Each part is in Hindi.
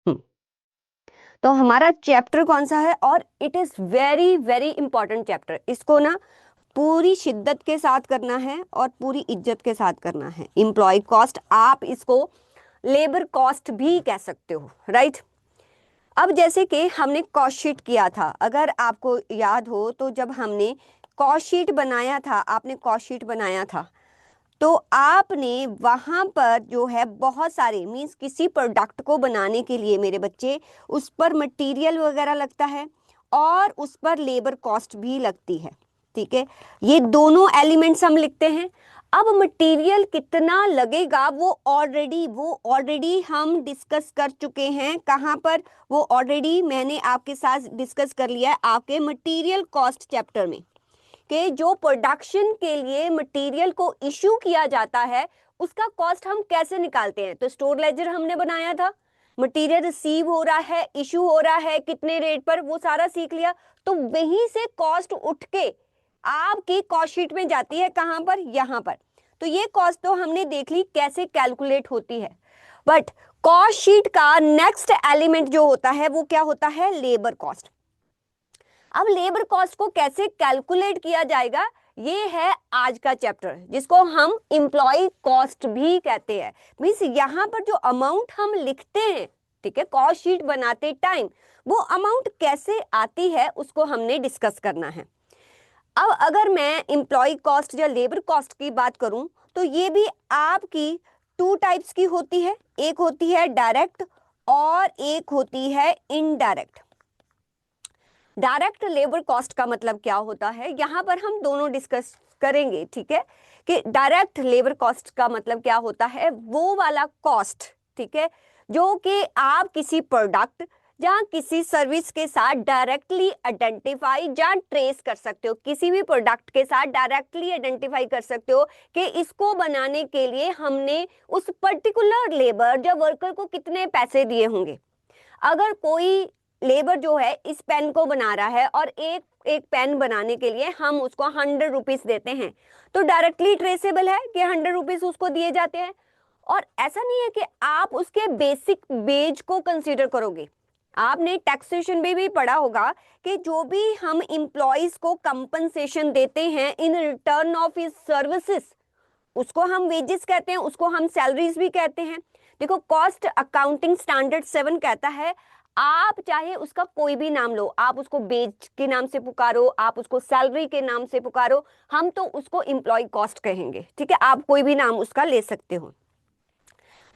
हम्म, तो हमारा चैप्टर कौन सा है, और it is very very important chapter. इसको ना पूरी शिद्दत के साथ करना है और पूरी इज्जत के साथ करना है। एम्प्लॉय कॉस्ट, आप इसको लेबर कॉस्ट भी कह सकते हो, राइट। अब जैसे कि हमने कॉस्ट शीट किया था, अगर आपको याद हो तो जब हमने कॉस्ट शीट बनाया था, आपने कॉस्ट शीट बनाया था, तो आपने वहां पर जो है बहुत सारे मीन्स किसी प्रोडक्ट को बनाने के लिए मेरे बच्चे उस पर मटेरियल वगैरह लगता है और उस पर लेबर कॉस्ट भी लगती है, ठीक है। ये दोनों एलिमेंट्स हम लिखते हैं। अब मटेरियल कितना लगेगा वो ऑलरेडी हम डिस्कस कर चुके हैं। कहाँ पर? वो ऑलरेडी मैंने आपके साथ डिस्कस कर लिया है आपके मटेरियल कॉस्ट चैप्टर में, कि जो प्रोडक्शन के लिए मटेरियल को इश्यू किया जाता है उसका कॉस्ट हम कैसे निकालते हैं। तो स्टोर लेजर हमने बनाया था, मटेरियल रिसीव हो रहा है, इश्यू हो रहा है, कितने रेट पर, वो सारा सीख लिया। तो वहीं से कॉस्ट उठ के आपकी कॉस्ट शीट में जाती है, कहां पर? यहां पर। तो ये कॉस्ट तो हमने देख ली कैसे कैलकुलेट होती है, बट कॉस्ट शीट का नेक्स्ट एलिमेंट जो होता है वो क्या होता है? Labour cost. अब लेबर कॉस्ट को कैसे कैलकुलेट किया जाएगा, ये है आज का चैप्टर, जिसको हम एम्प्लॉय कॉस्ट भी कहते हैं। मीन्स यहाँ पर जो अमाउंट हम लिखते हैं, ठीक है, कॉस्ट शीट बनाते टाइम, वो अमाउंट कैसे आती है उसको हमने डिस्कस करना है। अब अगर मैं एम्प्लॉय कॉस्ट या लेबर कॉस्ट की बात करूं, तो ये भी आपकी टू टाइप्स की होती है। एक होती है डायरेक्ट और एक होती है इनडायरेक्ट। डायरेक्ट लेबर कॉस्ट का मतलब क्या होता है, यहां पर हम दोनों डिस्कस करेंगे, ठीक है। कि डायरेक्ट लेबर कॉस्ट का मतलब क्या होता है, वो वाला कॉस्ट, ठीक है, जो कि आप किसी प्रोडक्ट या किसी सर्विस के साथ डायरेक्टली आइडेंटिफाई या ट्रेस कर सकते हो। किसी भी प्रोडक्ट के साथ डायरेक्टली आइडेंटिफाई कर सकते हो कि इसको बनाने के लिए हमने उस पर्टिकुलर लेबर या वर्कर को कितने पैसे दिए होंगे। अगर कोई लेबर जो है इस पेन को बना रहा है और एक एक पेन बनाने के लिए हम उसको 100 रुपीज देते हैं, तो डायरेक्टली ट्रेसेबल है कि 100 रुपीज उसको दिए जाते हैं। और ऐसा नहीं है कि आप उसके बेसिक वेज को कंसीडर करोगे। आपने टैक्सेशन में भी पढ़ा होगा कि जो भी हम इंप्लॉइज को कंपनसेशन देते हैं in return of his services, उसको हम वेजेस कहते हैं, उसको हम सैलरीज भी कहते हैं। देखो, कॉस्ट अकाउंटिंग स्टैंडर्ड 7 कहता है, आप चाहे उसका कोई भी नाम लो, आप उसको बेच के नाम से पुकारो, आप उसको सैलरी के नाम से पुकारो, हम तो उसको एम्प्लॉय कॉस्ट कहेंगे, ठीक है। आप कोई भी नाम उसका ले सकते हो।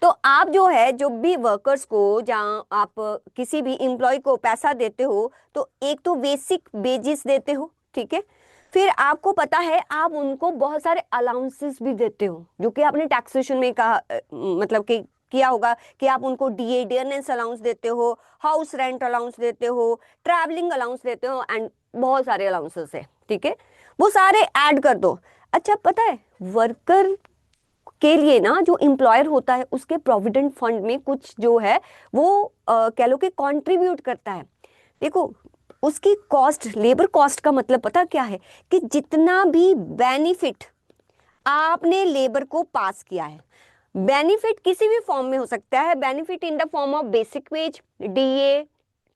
तो आप जो है, जो भी वर्कर्स को, जहाँ आप किसी भी एम्प्लॉय को पैसा देते हो, तो एक तो बेसिक वेजेस देते हो, ठीक है। फिर आपको पता है आप उनको बहुत सारे अलाउंसेस भी देते हो, जो कि आपने टैक्सेशन में कहा, मतलब कि किया होगा कि आप उनको डीए डियरनेस अलाउंस देते हो, हाउस रेंट अलाउंस देते हो, ट्रैवलिंग अलाउंस देते हो, एंड बहुत सारे अलाउंसेस है, ठीक है। वो सारे ऐड कर दो। अच्छा, पता है वर्कर के लिए ना जो एम्प्लॉयर होता है उसके प्रोविडेंट फंड में कुछ जो है वो कह लो कि कंट्रीब्यूट करता है। देखो, उसकी कॉस्ट, लेबर कॉस्ट का मतलब पता क्या है, कि जितना भी बेनिफिट आपने लेबर को पास किया है, बेनिफिट किसी भी फॉर्म में हो सकता है, benefit in the form of basic veg, DA,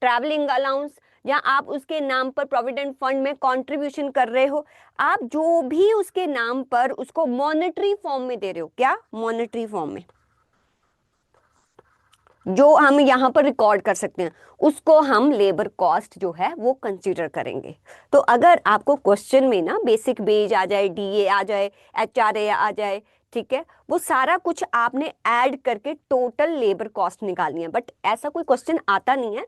travelling allowance, या आप उसके नाम पर प्रोविडेंट फंड में कंट्रीब्यूशन कर रहे हो, आप जो भी उसके नाम पर उसको मॉनेटरी फॉर्म में दे रहे हो, क्या मॉनेटरी फॉर्म में, जो हम यहाँ पर रिकॉर्ड कर सकते हैं, उसको हम लेबर कॉस्ट जो है वो कंसीडर करेंगे। तो अगर आपको क्वेश्चन में ना बेसिक वेज आ जाए, डीए आ जाए, एचआरए आ जाए, ठीक है, वो सारा कुछ आपने ऐड करके टोटल लेबर कॉस्ट निकालनी है। बट ऐसा कोई क्वेश्चन आता नहीं है।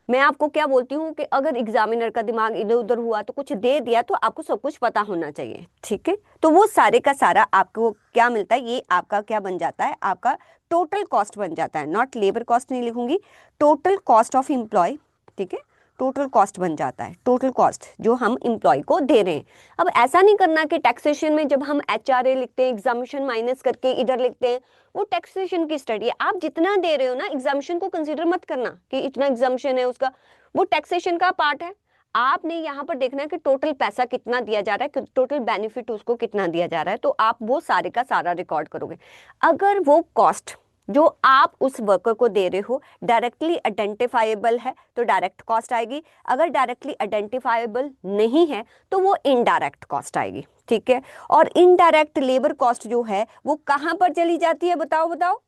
मैं आपको क्या बोलती हूँ कि अगर एग्जामिनर का दिमाग इधर उधर हुआ तो कुछ दे दिया, तो आपको सब कुछ पता होना चाहिए, ठीक है। तो वो सारे का सारा आपको क्या मिलता है, ये आपका क्या बन जाता है, आपका टोटल कॉस्ट बन जाता है। नॉट लेबर कॉस्ट नहीं लिखूंगी, टोटल कॉस्ट ऑफ एम्प्लॉय, ठीक है, टोटल कॉस्ट बन जाता है, टोटल कॉस्ट जो हम एम्प्लॉय को दे रहे हैं। अब ऐसा नहीं करना कि टैक्सेशन में जब हम एचआरए लिखते हैं, एग्जामिशन माइनस करके इधर लिखते हैं, वो टैक्सेशन की स्टडी है। आप जितना दे रहे हो ना, एग्जामिशन को कंसीडर मत करना कि इतना एग्जामिशन है उसका, वो टैक्सेशन का पार्ट है। आपने यहाँ पर देखना है कि टोटल पैसा कितना दिया जा रहा है, टोटल बेनिफिट उसको कितना दिया जा रहा है, तो आप वो सारे का सारा रिकॉर्ड करोगे। अगर वो कॉस्ट जो आप उस वर्कर को दे रहे हो डायरेक्टली आइडेंटिफाइबल है तो डायरेक्ट कॉस्ट आएगी, अगर डायरेक्टली आइडेंटिफाइबल नहीं है तो वो इनडायरेक्ट कॉस्ट आएगी। ठीक है, और इनडायरेक्ट लेबर कॉस्ट जो है वो कहां पर चली जाती है, बताओ बताओ?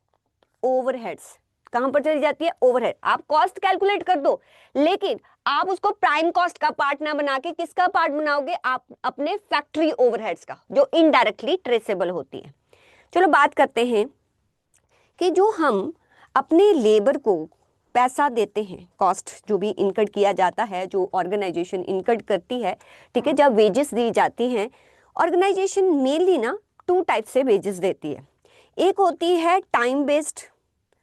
ओवरहेड्स। कहां पर चली जाती है? ओवरहेड। आप कॉस्ट कैलकुलेट कर दो, लेकिन आप उसको प्राइम कॉस्ट का पार्ट ना बना के किसका पार्ट बनाओगे? आप अपने फैक्ट्री ओवरहेड्स का, जो इनडायरेक्टली ट्रेसेबल होती है। चलो बात करते हैं कि जो हम अपने लेबर को पैसा देते हैं, कॉस्ट जो भी इनकट किया जाता है, जो ऑर्गेनाइजेशन इनकट करती है, ठीक है, जब वेजेस दी जाती हैं, ऑर्गेनाइजेशन मेनली ना 2 टाइप से वेजेस देती है। एक होती है टाइम बेस्ड,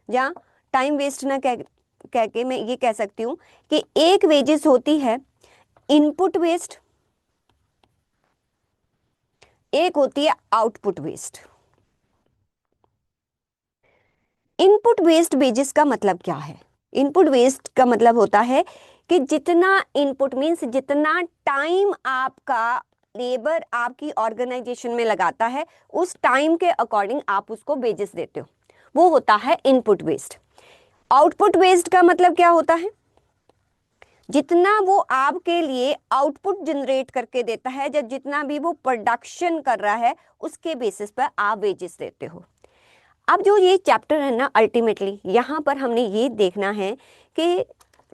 या टाइम वेस्ट ना कह के मैं ये कह सकती हूँ कि एक वेजेस होती है इनपुट वेस्ट, एक होती है output based. Input based wages का मतलब क्या है? इनपुट वेस्ट का मतलब होता है कि जितना इनपुट मीन्स जितना टाइम आपका लेबर आपकी ऑर्गेनाइजेशन में लगाता है, उस टाइम के अकॉर्डिंग आप उसको वेजेस देते हो, वो होता है इनपुट वेस्ट। आउटपुट वेस्ट का मतलब क्या होता है? जितना वो आपके लिए आउटपुट जनरेट करके देता है, जब जितना भी वो प्रोडक्शन कर रहा है, उसके बेसिस पर आप वेजेस देते हो। अब जो ये चैप्टर है ना, अल्टीमेटली यहाँ पर हमने ये देखना है कि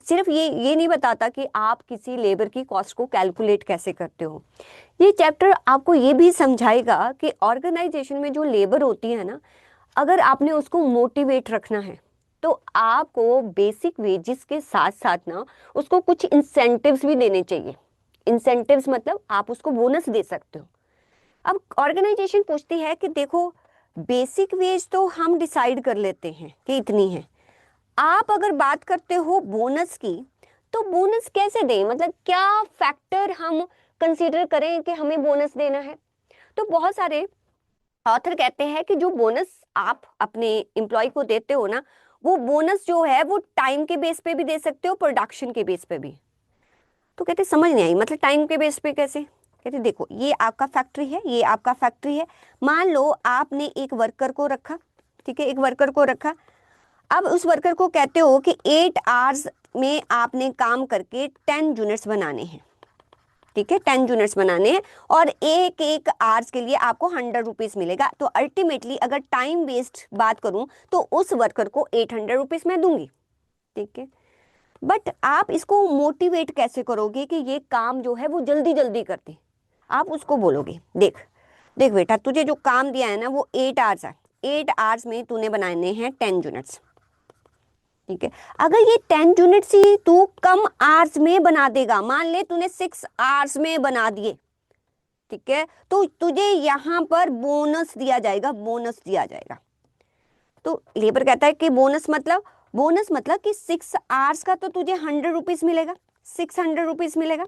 सिर्फ ये नहीं बताता कि आप किसी लेबर की कॉस्ट को कैलकुलेट कैसे करते हो। ये चैप्टर आपको ये भी समझाएगा कि ऑर्गेनाइजेशन में जो लेबर होती है ना, अगर आपने उसको मोटिवेट रखना है तो आपको बेसिक वेजेस के साथ साथ ना उसको कुछ इंसेंटिव्स भी देने चाहिए। इंसेंटिव्स मतलब आप उसको बोनस दे सकते हो। अब ऑर्गेनाइजेशन पूछती है कि देखो, बेसिक वेज तो हम डिसाइड कर लेते हैं कि इतनी है, आप अगर बात करते हो बोनस की, तो बोनस कैसे दें? मतलब क्या फैक्टर हम कंसीडर करें कि हमें बोनस देना है? तो बहुत सारे ऑथर कहते हैं कि जो बोनस आप अपने एम्प्लॉय को देते हो ना, वो बोनस जो है वो टाइम के बेस पे भी दे सकते हो, प्रोडक्शन के बेस पे भी। तो कहते समझ नहीं आई, मतलब टाइम के बेस पे कैसे? कहते देखो, ये आपका फैक्ट्री है, ये आपका फैक्ट्री है, मान लो आपने एक वर्कर को रखा, ठीक है, एक वर्कर को रखा। अब उस वर्कर को कहते हो कि 8 आवर्स में आपने काम करके 10 यूनिट्स बनाने हैं, ठीक है, 10 यूनिट्स बनाने हैं, और एक एक आवर्स के लिए आपको 100 रुपीज मिलेगा। तो अल्टीमेटली अगर टाइम वेस्ट बात करूं तो उस वर्कर को 800 रुपीज मैं दूंगी, ठीक है। बट आप इसको मोटिवेट कैसे करोगे कि ये काम जो है वो जल्दी जल्दी कर दे? आप उसको बोलोगे, देख देख बेटा, तुझे जो काम दिया है ना वो 8 आवर्स है, 8 आवर्स में तूने बनाने हैं 10 यूनिट्स, ठीक है। अगर ये 10 यूनिट्स ही तू कम आवर्स में बना देगा, मान ले तूने 6 आवर्स में बना दिए, ठीक है, तो तुझे यहाँ पर बोनस दिया जाएगा, बोनस दिया जाएगा। तो लेबर कहता है कि बोनस मतलब कि 6 आवर्स का तो तुझे 100 रुपीज मिलेगा, 600 रुपीज मिलेगा,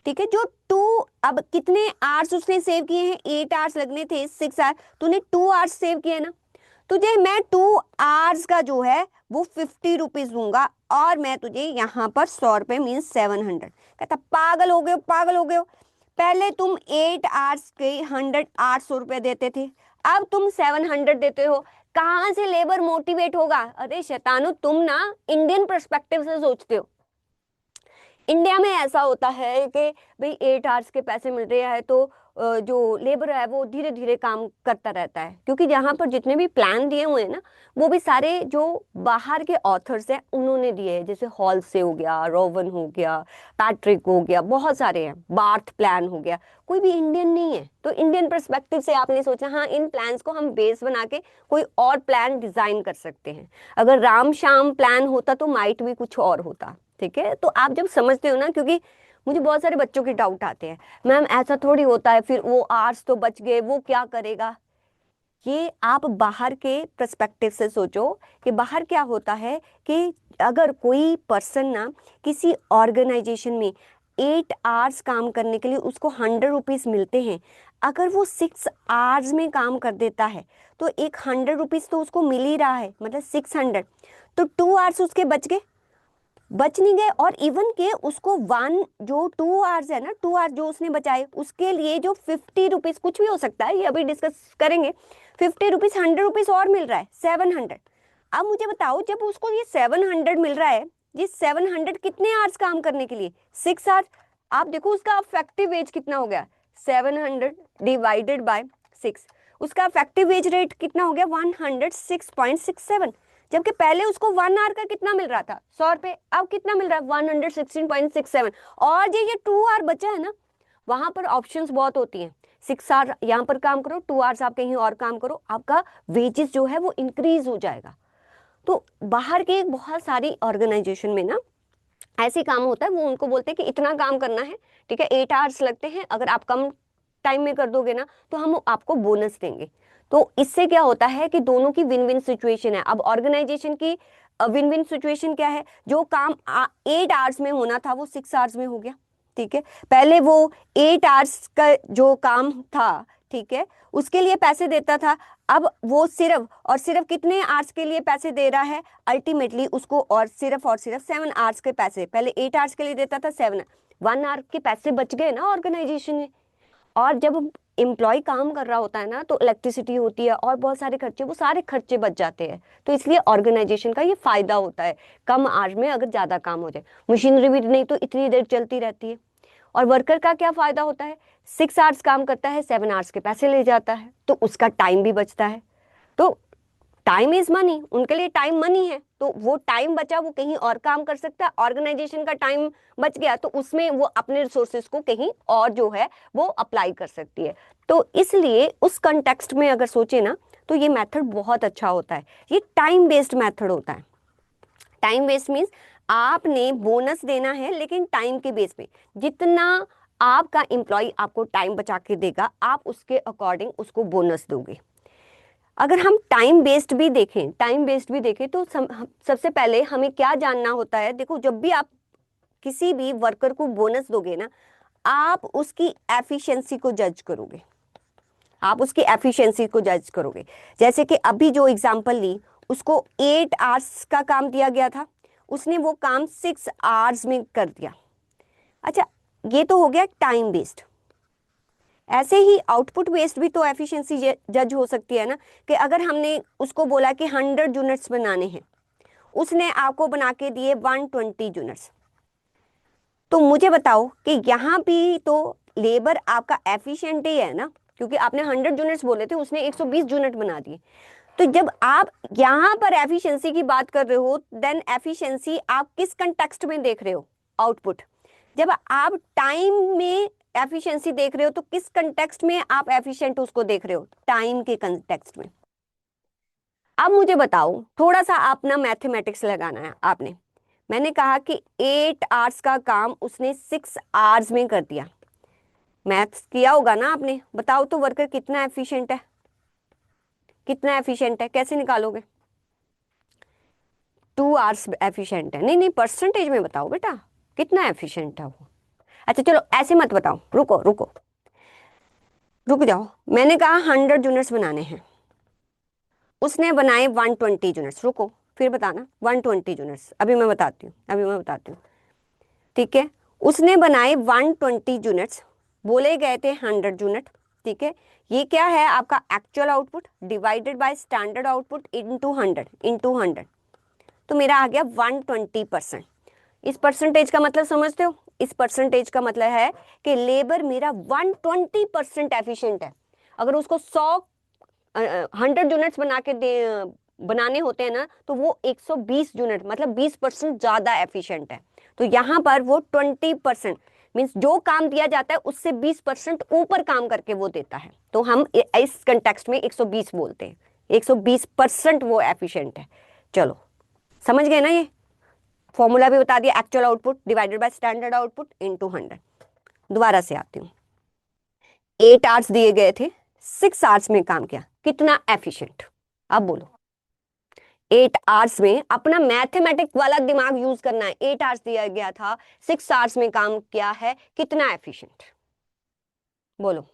ठीक है। जो टू, अब कितने आवर्स उसने सेव किए हैं? 8 आवर्स लगने थे, 6 आवर्स, तूने 2 आवर्स सेव किए ना, तुझे मैं 2 आवर्स का जो है वो 50 रुपीज दूंगा, और मैं तुझे यहाँ पर 100 रुपए मीन्स 700। कहता पागल हो गए हो, पागल हो गए हो, पहले तुम 8 आवर्स के 100 800 रुपए देते थे, अब तुम 700 देते हो, कहाँ से लेबर मोटिवेट होगा? अरे शैतानो, तुम ना इंडियन पर्सपेक्टिव से सोचते हो। इंडिया में ऐसा होता है कि भाई 8 आवर्स के पैसे मिल रहे हैं तो जो लेबर है वो धीरे धीरे काम करता रहता है, क्योंकि यहाँ पर जितने भी प्लान दिए हुए हैं ना, वो भी सारे जो बाहर के ऑथर्स हैं उन्होंने दिए हैं, जैसे हॉल से हो गया, रोवन हो गया, पैट्रिक हो गया, बहुत सारे हैं, बार्थ प्लान हो गया, कोई भी इंडियन नहीं है। तो इंडियन पर्सपेक्टिव से आपने सोचा हाँ इन प्लान्स को हम बेस बना के कोई और प्लान डिजाइन कर सकते हैं। अगर राम श्याम प्लान होता तो माइट भी कुछ और होता, ठीक है। तो आप जब समझते हो ना, क्योंकि मुझे बहुत सारे बच्चों के डाउट आते हैं, मैम ऐसा थोड़ी होता है, फिर वो आर्ट्स तो बच गए, वो क्या करेगा? ये आप बाहर के पर्सपेक्टिव से सोचो कि बाहर क्या होता है कि अगर कोई पर्सन ना किसी ऑर्गेनाइजेशन में 8 आवर्स काम करने के लिए उसको 100 रुपीज मिलते हैं, अगर वो 6 आवर्स में काम कर देता है तो एक 100 रुपीज तो उसको मिल ही रहा है, मतलब 600, तो 2 आवर्स उसके बच नहीं गए। और इवन के उसको वन जो 2 आवर्स है ना, 2 आवर्स जो उसने बचाए उसके लिए जो 50 रुपीज, कुछ भी हो सकता है, ये अभी डिस्कस करेंगे, 50 रुपीज 100 रुपीज और मिल रहा है, 700। अब मुझे बताओ, जब उसको ये 700 मिल रहा है, ये 700 कितने आवर्स काम करने के लिए? 6 आवर्स। आप देखो उसका इफेक्टिव एज कितना हो गया, 700 डिवाइडेड बाय 6, उसका इफेक्टिव एज रेट कितना हो गया, 106.67। जबकि पहले उसको 1 आवर का कितना मिल रहा था, 100 रुपए, अब कितना मिल रहा है, 116.67। और ये 2 आवर बचा है ना, वहां पर ऑप्शंस बहुत होती हैं। 6 आवर यहाँ पर काम करो, 2 आवर्स आप कहीं और काम करो, आपका वेजेस जो है वो इंक्रीज हो जाएगा। तो बाहर के बहुत सारी ऑर्गेनाइजेशन में ना ऐसे काम होता है, वो उनको बोलते हैं कि इतना काम करना है, ठीक है, 8 आवर्स लगते हैं, अगर आप कम टाइम में कर दोगे ना तो हम आपको बोनस देंगे। तो इससे क्या होता है कि दोनों की विन विन सिचुएशन है। अब ऑर्गेनाइजेशन की विन विन सिचुएशन क्या है, जो काम 8 आवर्स में होना था वो 6 आवर्स में हो गया, ठीक है। पहले वो 8 आवर्स का जो काम था, ठीक है, उसके लिए पैसे देता था, अब वो सिर्फ और सिर्फ कितने आवर्स के लिए पैसे दे रहा है, अल्टीमेटली उसको और सिर्फ 7 आवर्स के पैसे, पहले 8 आवर्स के लिए देता था 7, 1 आवर के पैसे बच गए ना ऑर्गेनाइजेशन में। और जब एम्प्लॉय काम कर रहा होता है ना, तो इलेक्ट्रिसिटी होती है और बहुत सारे खर्चे, वो सारे खर्चे बच जाते हैं। तो इसलिए ऑर्गेनाइजेशन का ये फायदा होता है, कम आवर्स में अगर ज्यादा काम हो जाए। मशीनरी भी नहीं तो इतनी देर चलती रहती है। और वर्कर का क्या फायदा होता है, 6 आवर्स काम करता है, 7 आवर्स के पैसे ले जाता है, तो उसका टाइम भी बचता है। तो टाइम इज मनी, उनके लिए टाइम मनी है, तो वो टाइम बचा वो कहीं और काम कर सकता है। ऑर्गेनाइजेशन का टाइम बच गया तो उसमें वो अपने रिसोर्सेज को कहीं और जो है वो अप्लाई कर सकती है। तो इसलिए उस कंटेक्स्ट में अगर सोचे ना, तो ये मेथड बहुत अच्छा होता है। ये टाइम बेस्ड मेथड होता है। टाइम बेस्ड मीन्स आपने बोनस देना है लेकिन टाइम के बेस पे, जितना आपका एम्प्लॉय आपको टाइम बचा के देगा, आप उसके अकॉर्डिंग उसको बोनस दोगे। अगर हम टाइम बेस्ड भी देखें तो सबसे पहले हमें क्या जानना होता है, देखो जब भी आप किसी भी वर्कर को बोनस दोगे ना, आप उसकी एफिशिएंसी को जज करोगे, आप उसकी एफिशिएंसी को जज करोगे। जैसे कि अभी जो एग्जांपल ली, उसको 8 आवर्स का काम दिया गया था, उसने वो काम 6 आवर्स में कर दिया। अच्छा, ये तो हो गया टाइम बेस्ड। ऐसे ही आउटपुट बेस्ड भी तो एफिशिएंसी जज हो सकती है ना, कि अगर हमने उसको बोला कि 100 यूनिट्स बनाने हैं, उसने आपको बना के दिए 120 यूनिट्स, तो मुझे बताओ कि यहाँ भी तो लेबर आपका एफिशिएंट ही है ना, क्योंकि आपने 100 यूनिट्स बोले थे, उसने 120 यूनिट बना दिए। तो जब आप यहाँ पर एफिशिएंसी की बात कर रहे हो, देन एफिशिएंसी आप किस कंटेक्स्ट में देख रहे हो, आउटपुट। जब आप टाइम में एफिशिएंसी देख रहे हो तो किस कंटेक्स्ट में आप एफिशिएंट उसको देख रहे हो, टाइम के कंटेक्स्ट में। अब मुझे बताओ, थोड़ा सा अपना मैथमेटिक्स लगाना है आपने। मैंने कहा कि 8 आवर्स का काम उसने 6 आवर्स में कर दिया। मैथ्स किया होगा ना आपने, बताओ तो वर्कर कितना एफिशिएंट है, कितना एफिशिएंट है, कैसे निकालोगे? 2 आवर्स एफिशिएंट है, नहीं नहीं परसेंटेज में बताओ बेटा, कितना एफिशिएंट है वो। अच्छा चलो ऐसे मत बताओ, रुको रुको रुक जाओ। मैंने कहा 100 यूनिट्स बनाने हैं, उसने बनाए 120 यूनिट्स। रुको, फिर बताना 120 यूनिट्स, अभी मैं बताती हूँ। ठीक है, उसने बनाए 120 यूनिट्स, बोले गए थे 100 यूनिट। ठीक है, ये क्या है, आपका actual output divided by standard output into 100। तो मेरा आ गया 120%। इस परसेंटेज का मतलब समझते हो, इस परसेंटेज का मतलब है कि लेबर मेरा 120% एफिशिएंट है। अगर उसको 100 यूनिट्स बनाने होते हैं ना, तो वो 120 यूनिट मतलब 20% ज्यादा एफिशिएंट है। तो यहाँ पर वो 20% मीन्स जो काम दिया जाता है उससे 20% ऊपर काम करके वो देता है, तो हम इस कंटेक्स्ट में 120 बोलते हैं। 120% वो एफिशिएंट है। चलो समझ गए ना, ये फॉर्मूला भी बता दिया, actual output divided by standard output into 100। दोबारा से आती हूँ, 8 आवर्स दिए गए थे, 6 आवर्स में काम किया, कितना एफिशिएंट। अब बोलो, 8 आवर्स में अपना मैथमेटिक वाला दिमाग यूज करना है। 8 आवर्स दिया गया था, 6 आवर्स में काम किया है, कितना एफिशिएंट, बोलो।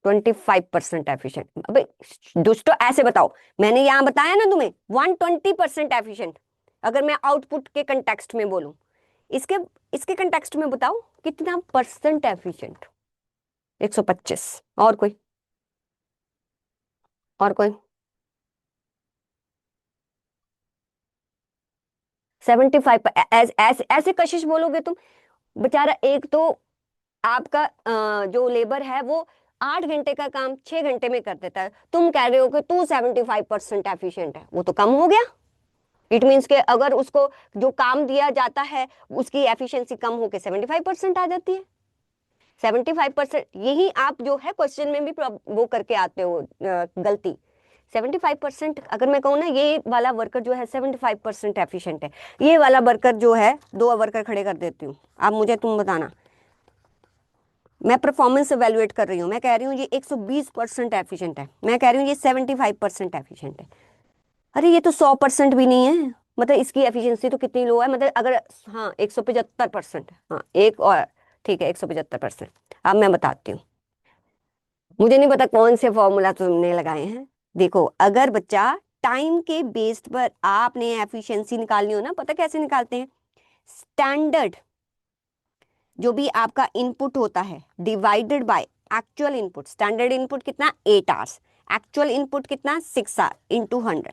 25% एफिशिएंट। अबे दोस्तों ऐसे बताओ, मैंने यहां बताया ना तुम्हें 120% एफिशिएंट। अगर मैं आउटपुट के कंटेक्स्ट में बोलूं, इसके इसके कंटेक्स्ट में बताओ कितना परसेंट एफिशिएंट। 125। और कोई? और कोई? 75। ऐसे ऐसे कशिश बोलोगे तुम, बेचारा एक तो आपका जो लेबर है वो 8 घंटे का काम 6 घंटे में कर देता है, तुम कह रहे हो कि तू 75% एफिशिएंट है, वो तो कम हो गया। इट मीन्स के अगर उसको जो काम दिया जाता है उसकी एफिशिएंसी कम होकर 75% आ जाती है। 75%, यही आप जो है क्वेश्चन में भी वो करके आते हो गलती। 75%, अगर मैं कहूँ ना ये वाला वर्कर जो है 75% एफिशिएंट है, ये वाला वर्कर जो है, दो वर्कर खड़े कर देती हूँ, अब मुझे तुम बताना, मैं परफॉर्मेंस एवेलुएट कर रही हूँ, मैं कह रही हूँ ये 120% एफिशिएंट है, मैं कह रही हूँ ये 75% एफिशिएंट है। अरे ये तो 100% भी नहीं है, मतलब इसकी एफिशिएंसी तो कितनी लो है, मतलब अगर, हाँ 175%, हाँ एक और, ठीक है 175%। अब मैं बताती हूँ, मुझे नहीं पता कौन से फॉर्मूला तुमने लगाए हैं। देखो अगर बच्चा टाइम के बेस्ड पर आपने एफिशिएंसी निकालनी हो ना, पता कैसे निकालते हैं? स्टैंडर्ड जो भी आपका इनपुट होता है divided by actual input. Standard input कितना? 8 आवर्स। एक्चुअल इनपुट कितना? 6 our into 100।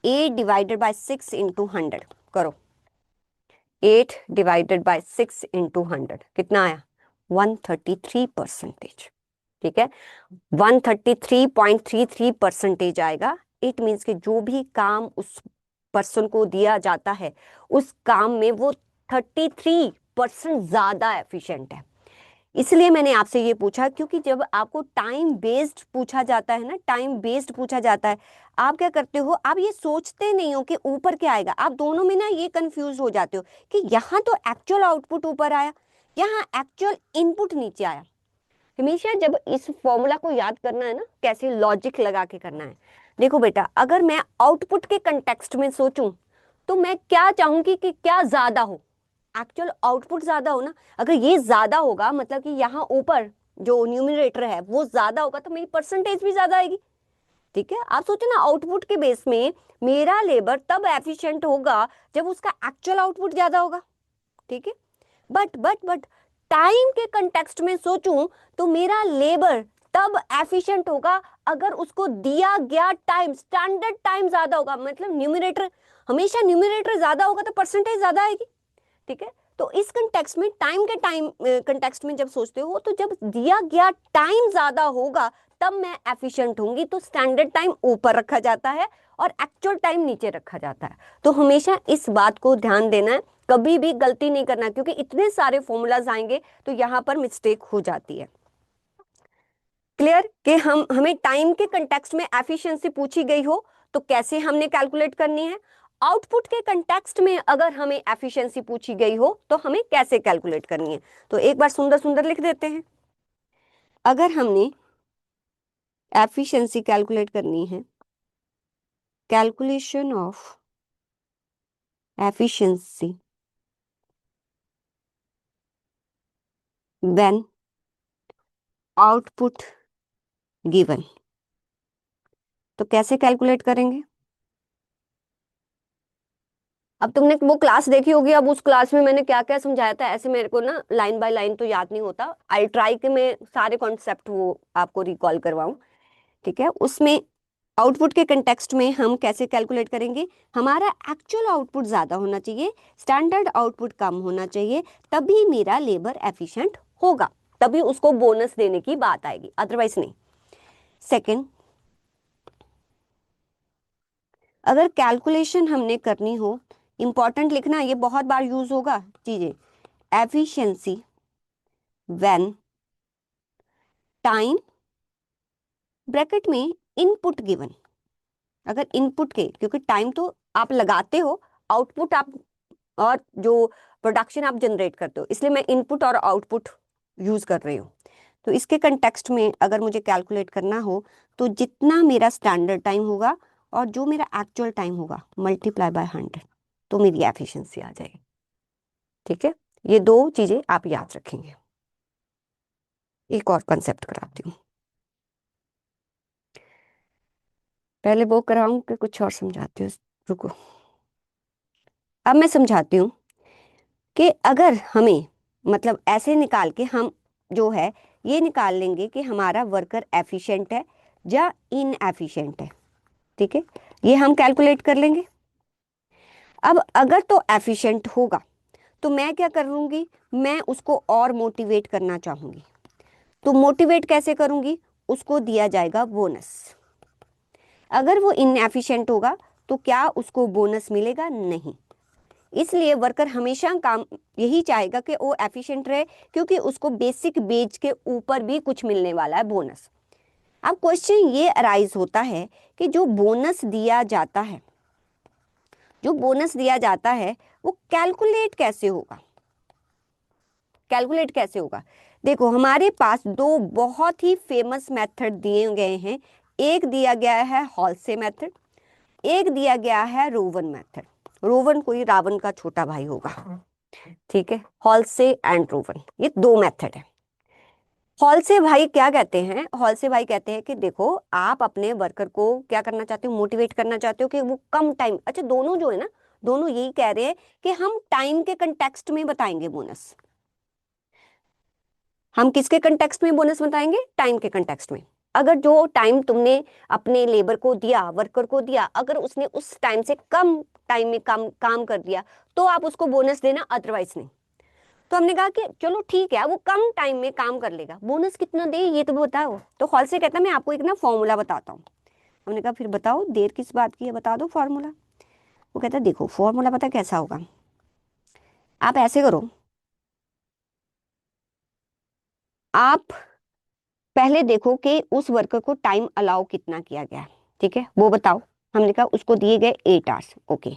8 divided by 6 into 100 करो। 8 डिवाइडेड बाय 6 इंटू 100 कितना आया? 133%। ठीक है, 133.33% आएगा। इट मीन्स कि जो भी काम उस पर्सन को दिया जाता है उस काम में वो 33% ज्यादा एफिशिएंट है। इसलिए मैंने आपसे ये पूछा, क्योंकि जब आपको टाइम बेस्ड पूछा जाता है ना, टाइम बेस्ड पूछा जाता है, आप क्या करते हो, आप ये सोचते नहीं हो कि ऊपर क्या आएगा, आप दोनों में ना ये कंफ्यूज हो जाते हो कि यहाँ तो एक्चुअल आउटपुट ऊपर आया, यहाँ एक्चुअल इनपुट नीचे आया। हमेशा जब इस फॉर्मूला को याद करना है ना, कैसे लॉजिक लगा के करना है। देखो बेटा, अगर मैं आउटपुट के कंटेक्स्ट में सोचूं तो मैं क्या चाहूंगी कि क्या ज्यादा हो, एक्चुअल आउटपुट ज्यादा हो ना। अगर ये ज्यादा होगा मतलब कि यहाँ ऊपर जो न्यूमरेटर है वो ज्यादा होगा तो मेरी परसेंटेज भी ज्यादा आएगी। ठीक है, आप सोचो ना, आउटपुट के बेस में मेरा लेबर तब एफिशिएंट होगा जब उसका एक्चुअल आउटपुट ज्यादा होगा। ठीक है, बट टाइम के कंटेक्स्ट में सोचूं तो मेरा लेबर तब एफिशिएंट होगा अगर उसको दिया गया टाइम, स्टैंडर्ड टाइम ज्यादा होगा, मतलब न्यूमरेटर, हमेशा न्यूमरेटर ज्यादा होगा तो परसेंटेज ज्यादा आएगी। ठीक है, तो इस कंटेक्स्ट में, टाइम के टाइम कंटेक्स्ट में जब सोचते हो तो जब दिया गया टाइम ज्यादा होगा तब मैं एफिशिएंट होंगी, तो स्टैंडर्ड टाइम ऊपर रखा जाता है और एक्चुअल टाइम नीचे रखा जाता है। तो हमेशा इस बात को ध्यान देना है, कभी भी गलती नहीं करना, क्योंकि इतने सारे फॉर्मूलाज आएंगे तो यहाँ पर मिस्टेक हो जाती है। क्लियर कि हमें टाइम के कंटेक्स्ट में एफिशिएंसी पूछी गई हो तो कैसे हमने कैलकुलेट करनी है, आउटपुट के कंटेक्स्ट में अगर हमें एफिशिएंसी पूछी गई हो तो हमें कैसे कैलकुलेट करनी है। तो एक बार सुंदर सुंदर लिख देते हैं। अगर हमने एफिशिएंसी कैलकुलेट करनी है, calculation of efficiency when output given, तो कैसे कैलकुलेट करेंगे? अब तुमने वो क्लास देखी होगी, अब उस क्लास में मैंने क्या क्या समझाया था, ऐसे मेरे को ना लाइन बाय लाइन तो याद नहीं होता, आई ट्राई कि मैं सारे कॉन्सेप्ट वो आपको रिकॉल करवाऊं। ठीक है, उसमें आउटपुट के कंटेक्स्ट में हम कैसे कैलकुलेट करेंगे, हमारा एक्चुअल आउटपुट ज्यादा होना चाहिए, स्टैंडर्ड आउटपुट कम होना चाहिए, तभी मेरा लेबर एफिशिएंट होगा, तभी उसको बोनस देने की बात आएगी, अदरवाइज नहीं। सेकंड, अगर कैलकुलेशन हमने करनी हो, इंपॉर्टेंट लिखना, ये बहुत बार यूज होगा चीजें, एफिशिएंसी व्हेन टाइम ब्रैकेट में इनपुट गिवन। अगर इनपुट के, क्योंकि टाइम तो आप लगाते हो, आउटपुट आप, और जो प्रोडक्शन आप जनरेट करते हो, इसलिए मैं इनपुट और आउटपुट यूज कर रही हूँ। तो इसके कंटेक्स्ट में अगर मुझे कैलकुलेट करना हो तो जितना मेरा स्टैंडर्ड टाइम होगा और जो मेरा एक्चुअल टाइम होगा मल्टीप्लाई बाय 100, तो मेरी एफिशिएंसी आ जाएगी। ठीक है, ये दो चीजें आप याद रखेंगे। एक और कंसेप्ट कराती हूँ, पहले वो कराऊं कि कुछ और समझाती हूँ? रुको, अब मैं समझाती हूँ कि अगर हमें, मतलब ऐसे निकाल के हम जो है ये निकाल लेंगे कि हमारा वर्कर एफिशिएंट है या इनएफिशिएंट है। ठीक है, ये हम कैलकुलेट कर लेंगे। अब अगर तो एफिशिएंट होगा तो मैं क्या करूंगी, मैं उसको और मोटिवेट करना चाहूंगी। तो मोटिवेट कैसे करूंगी, उसको दिया जाएगा बोनस। अगर वो इनएफिशिएंट होगा तो क्या उसको बोनस मिलेगा, नहीं। इसलिए वर्कर हमेशा काम यही चाहेगा कि वो एफिशिएंट रहे, क्योंकि उसको बेसिक वेज के ऊपर भी कुछ मिलने वाला है, बोनस। अब क्वेश्चन ये अराइज होता है कि जो बोनस दिया जाता है, जो बोनस दिया जाता है वो कैलकुलेट कैसे होगा, कैलकुलेट कैसे होगा। देखो हमारे पास दो बहुत ही फेमस मेथड दिए गए हैं। एक दिया गया है हॉलसे मेथड, एक दिया गया है रोवन मेथड। रोवन कोई रावण का छोटा भाई होगा, ठीक है। हॉलसे एंड रोवन, ये दो मेथड है। हॉलसे भाई क्या कहते हैं, हॉलसे भाई कहते हैं कि देखो आप अपने वर्कर को क्या करना चाहते हो, मोटिवेट करना चाहते हो कि वो कम टाइम, अच्छा दोनों जो है ना, दोनों यही कह रहे हैं कि हम टाइम के कंटेक्स्ट में बताएंगे बोनस। हम किसके कंटेक्स्ट में बोनस बताएंगे, टाइम के कंटेक्स्ट में। अगर जो टाइम तुमने अपने लेबर को दिया, वर्कर को दिया, अगर उसने उस टाइम से कम टाइम में काम कर दिया तो आप उसको बोनस देना, अदरवाइज नहीं। तो हमने कहा कि चलो ठीक है, वो कम टाइम में काम कर लेगा, बोनस कितना दे ये तो बताओ। तो हॉल से कहता है मैं आपको एक ना फॉर्मूला बताता हूँ। हमने कहा फिर बताओ, देर किस बात की है, बता दो फॉर्मूला। वो कहता है देखो फॉर्मूला पता कैसा होगा, आप ऐसे करो, आप पहले देखो कि उस वर्कर को टाइम अलाउ कितना किया गया है, ठीक है, वो बताओ। हमने कहा उसको दिए गए 8 आवर्स, ओके।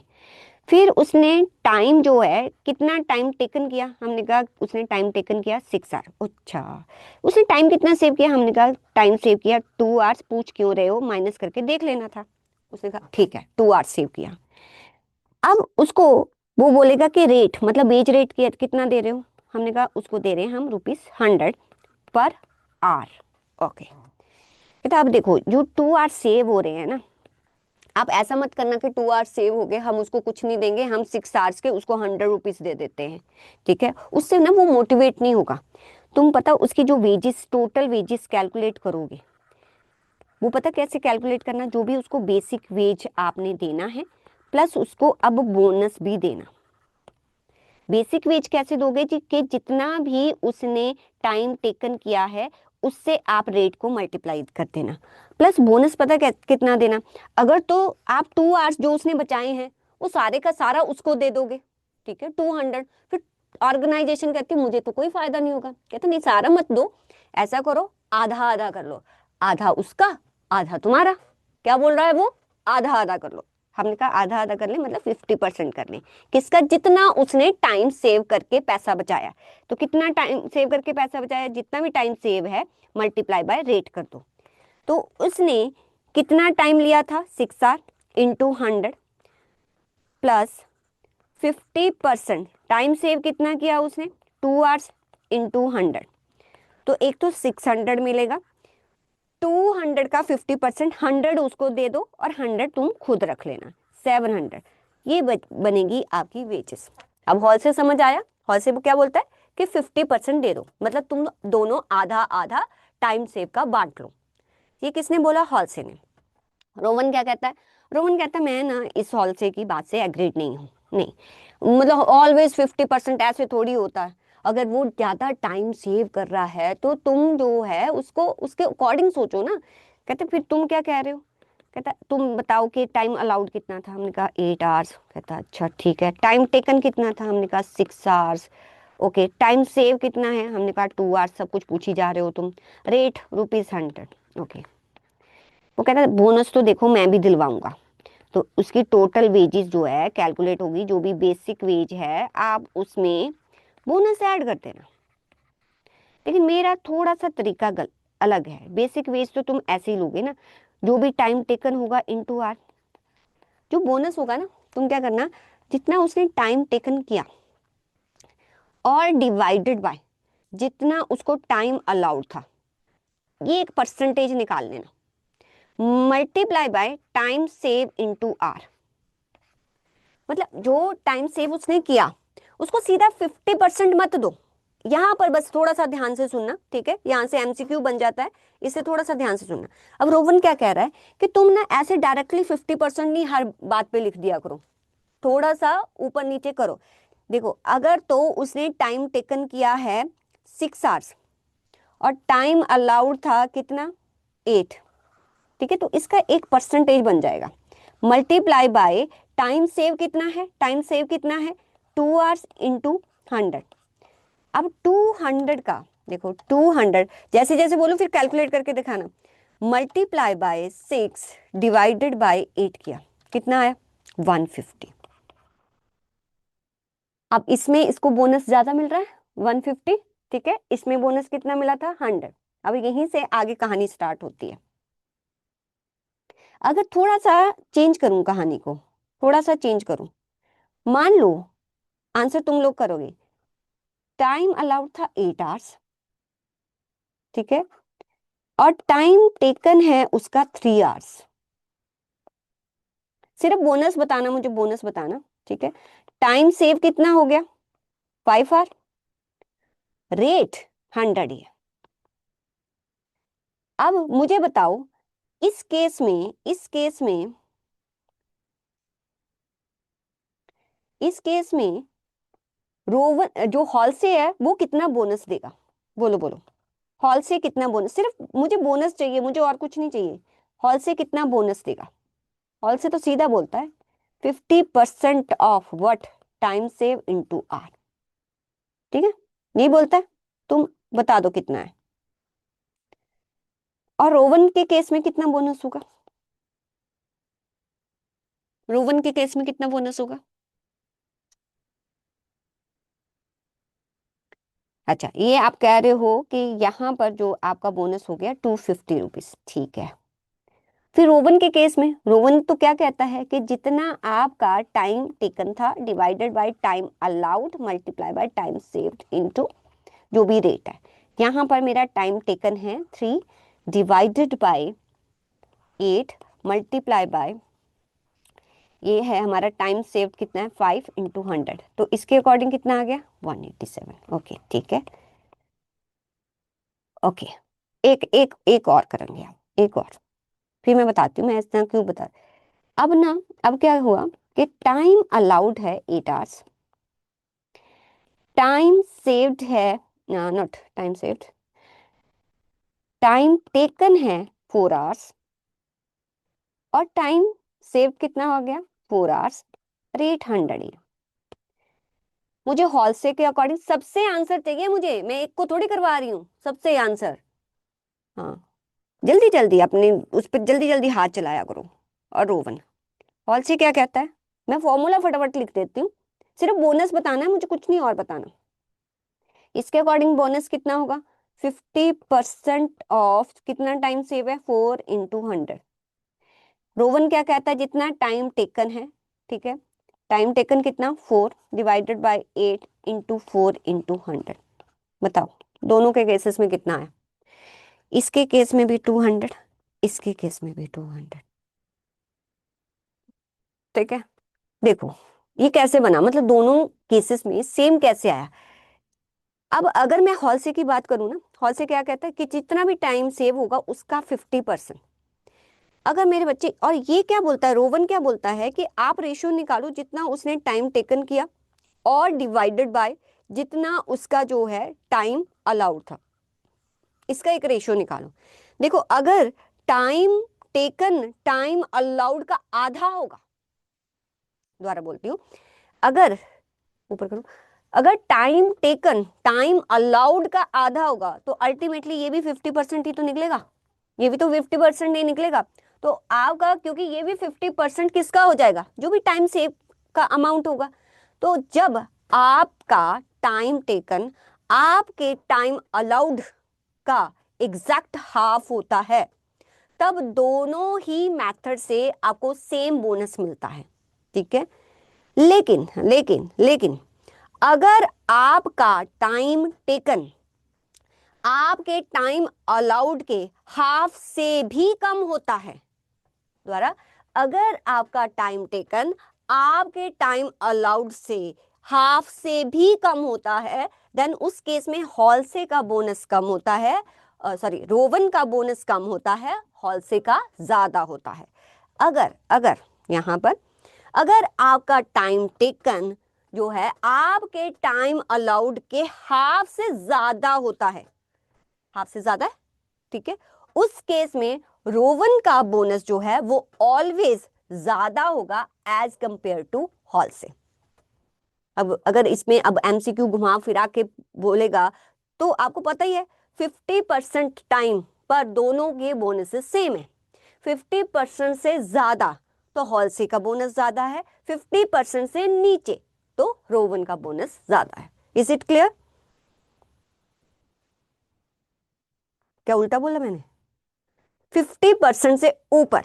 फिर उसने टाइम जो है कितना टाइम टेकन किया, हमने कहा उसने टाइम टेकन किया 6 आवर। अच्छा, उसने टाइम कितना सेव किया, हमने कहा टाइम सेव किया 2 आवर्स। पूछ क्यों रहे हो, माइनस करके देख लेना था। उसने कहा ठीक है 2 आवर्स सेव किया। अब उसको वो बोलेगा कि रेट, मतलब वेज रेट कितना दे रहे हो, हमने कहा उसको दे रहे हैं हम ₹100 पर आवर, ओके। कहता अब देखो जो 2 आवर्स सेव हो रहे हैं ना, आप ऐसा मत करना कि 2 आवर्स सेव हो गए हम उसको कुछ नहीं देंगे, हम 6 आवर्स के उसको ₹100 दे देते हैं, ठीक है। उससे ना वो मोटिवेट नहीं होगा। तुम पता उसकी जो वेजेस, टोटल वेजेस कैलकुलेट करोगे, वो पता कैसे कैलकुलेट करना, जो भी उसको बेसिक वेज आपने देना है प्लस उसको अब बोनस भी देना। बेसिक वेज कैसे दोगे जी, कि जितना भी उसने टाइम टेकन किया है उससे आप रेट को मल्टीप्लाई कर देना, प्लस बोनस पता कितना देना। अगर तो आप 2 आवर्स जो उसने बचाए हैं वो सारे का सारा उसको दे दोगे, ठीक है, 200, फिर ऑर्गेनाइजेशन कहती है मुझे तो कोई फायदा नहीं होगा। कहते नहीं सारा मत दो, ऐसा करो आधा आधा कर लो, आधा उसका आधा तुम्हारा। क्या बोल रहा है वो, आधा आधा कर लो। हमने कहा आधा आधा कर ले, मतलब 50% कर ले। किसका, जितना उसने टाइम सेव करके पैसा बचाया। तो कितना टाइम सेव करके पैसा बचाया, जितना भी टाइम सेव है मल्टीप्लाई बाय रेट कर दो। तो उसने कितना टाइम लिया था, 6 our into 100 plus 50%। Time save कितना किया उसने, 2 आवर्स इंटू 100। तो एक तो 600 मिलेगा, 200 का 50%, 100 उसको दे दो और 100 तुम खुद रख लेना, 700। ये बनेगी आपकी वेजेस। अब हॉल से समझ आया, हॉल से वो क्या बोलता है कि 50% दे दो, मतलब तुम दोनों आधा आधा टाइम सेव का बांट लो। ये किसने बोला, हॉल से ने। रोमन क्या कहता है, रोमन कहता है मैं ना इस हॉल से की बात से एग्रीड नहीं हूँ, नहीं, मतलब ऑलवेज 50% ऐसे थोड़ी होता है। अगर वो ज्यादा टाइम सेव कर रहा है तो तुम जो है उसको उसके अकॉर्डिंग सोचो ना। कहते फिर तुम क्या कह रहे हो, कहता तुम बताओ कि टाइम अलाउड कितना था, हमने कहा 8 आवर्स। कहता अच्छा ठीक है, टाइम टेकन कितना था, हमने कहा 6 आवर्स, ओके। टाइम सेव कितना है, हमने कहा 2 आवर्स, सब कुछ पूछी जा रहे हो तुम। Rate ₹100, okay. वो कहता है बोनस तो देखो मैं भी दिलवाऊंगा। तो उसकी टोटल वेजेस जो है कैलकुलेट होगी, जो भी बेसिक वेज है आप उसमें बोनस ऐड कर देना। लेकिन मेरा थोड़ा सा तरीका अलग है। बेसिक वेज तो तुम ऐसे ही लोगे ना, जो भी टाइम टेकन होगा इनटू आर, जो बोनस होगा ना तुम क्या करना, जितना उसने टाइम टेकन किया और डिवाइडेड बाय जितना उसको टाइम अलाउड था, ये एक परसेंटेज निकाल लेना, multiply by time save into R. मतलब जो टाइम सेव उसने किया उसको सीधा 50% मत दो, यहाँ पर बस थोड़ा सा ध्यान से सुनना, ठीक है, यहाँ से एमसीक्यू बन जाता है, इससे थोड़ा सा ध्यान से सुनना। अब रोवन क्या कह रहा है कि तुम ना ऐसे डायरेक्टली 50% नहीं हर बात पे लिख दिया करो, थोड़ा सा ऊपर नीचे करो। देखो अगर तो उसने टाइम टेकन किया है 6 आवर्स और टाइम अलाउड था कितना 8, ठीक है, तो इसका एक परसेंटेज बन जाएगा, मल्टीप्लाई बाय टाइम सेव कितना है, टाइम सेव कितना है 2 आवर्स इंटू 100। अब 200 का देखो 200 जैसे जैसे बोलो फिर कैलकुलेट करके दिखाना, मल्टीप्लाई बाय 6 डिवाइडेड बाय 8 किया, कितना आया 150। अब इसमें इसको बोनस ज्यादा मिल रहा है 150, ठीक है, इसमें बोनस कितना मिला था 100। अब यहीं से आगे कहानी स्टार्ट होती है। अगर थोड़ा सा चेंज करूं कहानी को, थोड़ा सा चेंज करूं, मान लो आंसर तुम लोग करोगे, टाइम अलाउड था 8 आवर्स, ठीक है, और टाइम टेकन है उसका 3 आवर्स। सिर्फ बोनस बताना, मुझे बोनस बताना, ठीक है। टाइम सेव कितना हो गया 5 आवर, रेट 100 है। अब मुझे बताओ इस केस में, इस केस में रोवन जो हॉल से है वो कितना बोनस देगा, बोलो बोलो, हॉल से कितना बोनस, सिर्फ मुझे बोनस चाहिए, मुझे और कुछ नहीं चाहिए, हॉल से कितना बोनस देगा। हॉल से तो सीधा बोलता है 50% of what, time save into R, ठीक है, नहीं बोलता है, तुम बता दो कितना है। और रोवन के केस में कितना बोनस होगा, रोवन के केस में कितना बोनस होगा। अच्छा ये आप कह रहे हो कि यहाँ पर जो आपका बोनस हो गया 250 रुपीज, ठीक है। फिर रोवन के केस में, रोवन तो क्या कहता है कि जितना आपका टाइम टेकन था divided by time allowed multiply by time saved into जो भी रेट है। यहाँ पर मेरा टाइम टेकन है 3 डिवाइडेड बाय 8 मल्टीप्लाई बाय, ये है हमारा टाइम सेव्ड कितना है 5 इंटू 100, तो इसके अकॉर्डिंग कितना आ गया 187। ओके ठीक है, ओके। एक एक एक और करेंगे हम, एक और, फिर मैं बताती हूँ मैं इतना क्यों बता। अब ना, अब क्या हुआ कि टाइम अलाउड है 8 आवर्स, टाइम सेव्ड है, not time saved, time taken है 4 आवर्स, और टाइम सेव्ड कितना हो गया 4 आवर्स, रेट 100 है। मुझे हॉल से के अकॉर्डिंग सबसे आंसर चाहिए, मुझे, मैं एक को थोड़ी करवा रही हूँ, सबसे आंसर। हाँ जल्दी जल्दी अपने उस पर जल्दी जल्दी हाथ चलाया करो। और रोवन हॉल से क्या कहता है, मैं फॉर्मूला फटाफट लिख देती हूँ, सिर्फ बोनस बताना है मुझे, कुछ नहीं और बताना। इसके अकॉर्डिंग बोनस कितना होगा 50% ऑफ कितना टाइम सेव है 4 इंटू 100। रोवन क्या कहता है जितना टाइम टेकन है, ठीक है, टाइम टेकन कितना 4 डिवाइडेड बाय 8 इंटू 4 इंटू 100। बताओ दोनों के केसेस में कितना है, इसके केस में भी 200, इसके केस में भी 200, ठीक है। देखो ये कैसे बना, मतलब दोनों केसेस में सेम कैसे आया। अब अगर मैं हॉल से की बात करूं ना, हॉल से क्या कहता है कि जितना भी टाइम सेव होगा उसका 50%। अगर मेरे बच्चे, और ये क्या बोलता है रोवन, क्या बोलता है कि आप रेशियो निकालो जितना उसने टाइम टेकन किया और डिवाइडेड बाय जितना उसका जो है टाइम अलाउड था, इसका एक रेशियो निकालो। देखो अगर टाइम टेकन टाइम अलाउड का आधा होगा, दोबारा बोलती हूँ, अगर ऊपर करो, अगर टाइम टेकन टाइम अलाउड का आधा होगा तो अल्टीमेटली ये भी 50% ही तो निकलेगा, ये भी तो 50% नहीं निकलेगा। तो आपका, क्योंकि ये भी 50% किसका हो जाएगा, जो भी टाइम सेव का अमाउंट होगा। तो जब आपका टाइम टेकन आपके टाइम अलाउड का एग्जैक्ट हाफ होता है, तब दोनों ही मेथड से आपको सेम बोनस मिलता है, ठीक है। लेकिन लेकिन लेकिन अगर आपका टाइम टेकन आपके टाइम अलाउड के हाफ से भी कम होता है, द्वारा अगर आपका टाइम टेकन आपके टाइम अलाउड से हाफ से भी कम होता है, देन उस केस में हॉलसे का बोनस कम होता है, सॉरी रोवन का बोनस कम होता है, हॉलसे का ज्यादा होता है। अगर अगर यहाँ पर अगर आपका टाइम टेकन जो है आपके टाइम अलाउड के हाफ से ज्यादा होता है, हाफ से ज्यादा है, ठीक है, उस केस में रोवन का बोनस जो है वो ऑलवेज ज्यादा होगा एज कंपेयर टू हॉल से। अब अगर इसमें अब एमसीक्यू घुमा फिरा के बोलेगा तो आपको पता ही है 50% टाइम पर दोनों के बोनसेस सेम है। 50% से ज्यादा तो हॉलसे का बोनस ज्यादा है, 50% से नीचे तो रोवन का बोनस ज्यादा है। Is it clear? क्या उल्टा बोला मैंने? 50% से ऊपर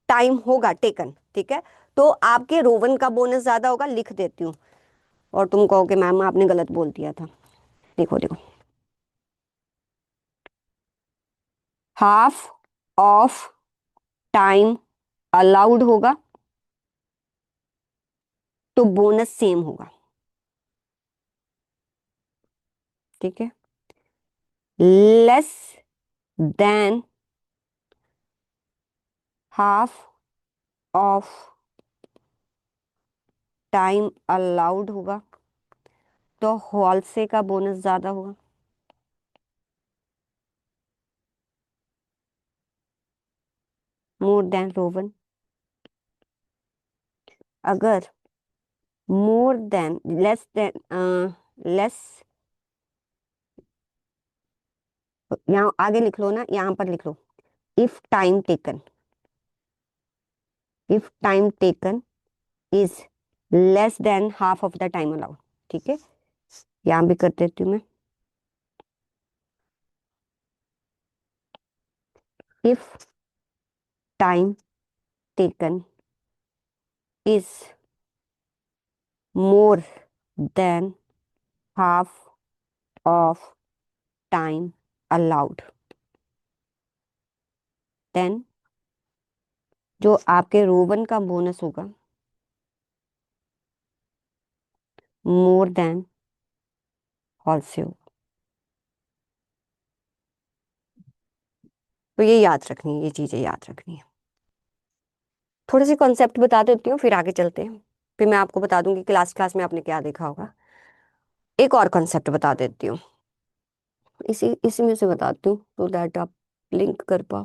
टाइम होगा टेकन, ठीक है, तो आपके रोवन का बोनस ज्यादा होगा, लिख देती हूँ, और तुम कहोगे मैम आपने गलत बोल दिया था। देखो देखो, हाफ ऑफ टाइम अलाउड होगा तो बोनस सेम होगा, ठीक है, less than half of time allowed होगा तो हॉलसे का बोनस ज्यादा होगा। मोर देन रोवन, अगर more than less than less, यहाँ आगे लिख लो ना, यहाँ पर लिख लो if time taken, if time taken is less than half of the time allowed, ठीक है, यहाँ भी कर देती हूँ मैं, if time taken is more than half of time allowed, then जो आपके रोवन का बोनस होगा मोर देन हॉलसे होगा। तो ये याद रखनी है, ये चीजें याद रखनी है। थोड़े से कॉन्सेप्ट बता देती हूँ फिर आगे चलते हैं, फिर मैं आपको बता दूंगी क्लास क्लास में आपने क्या देखा होगा। एक और कॉन्सेप्ट बता देती हूँ, इसी इसी में से बताती हूँ तो दैट आप लिंक कर पाओ।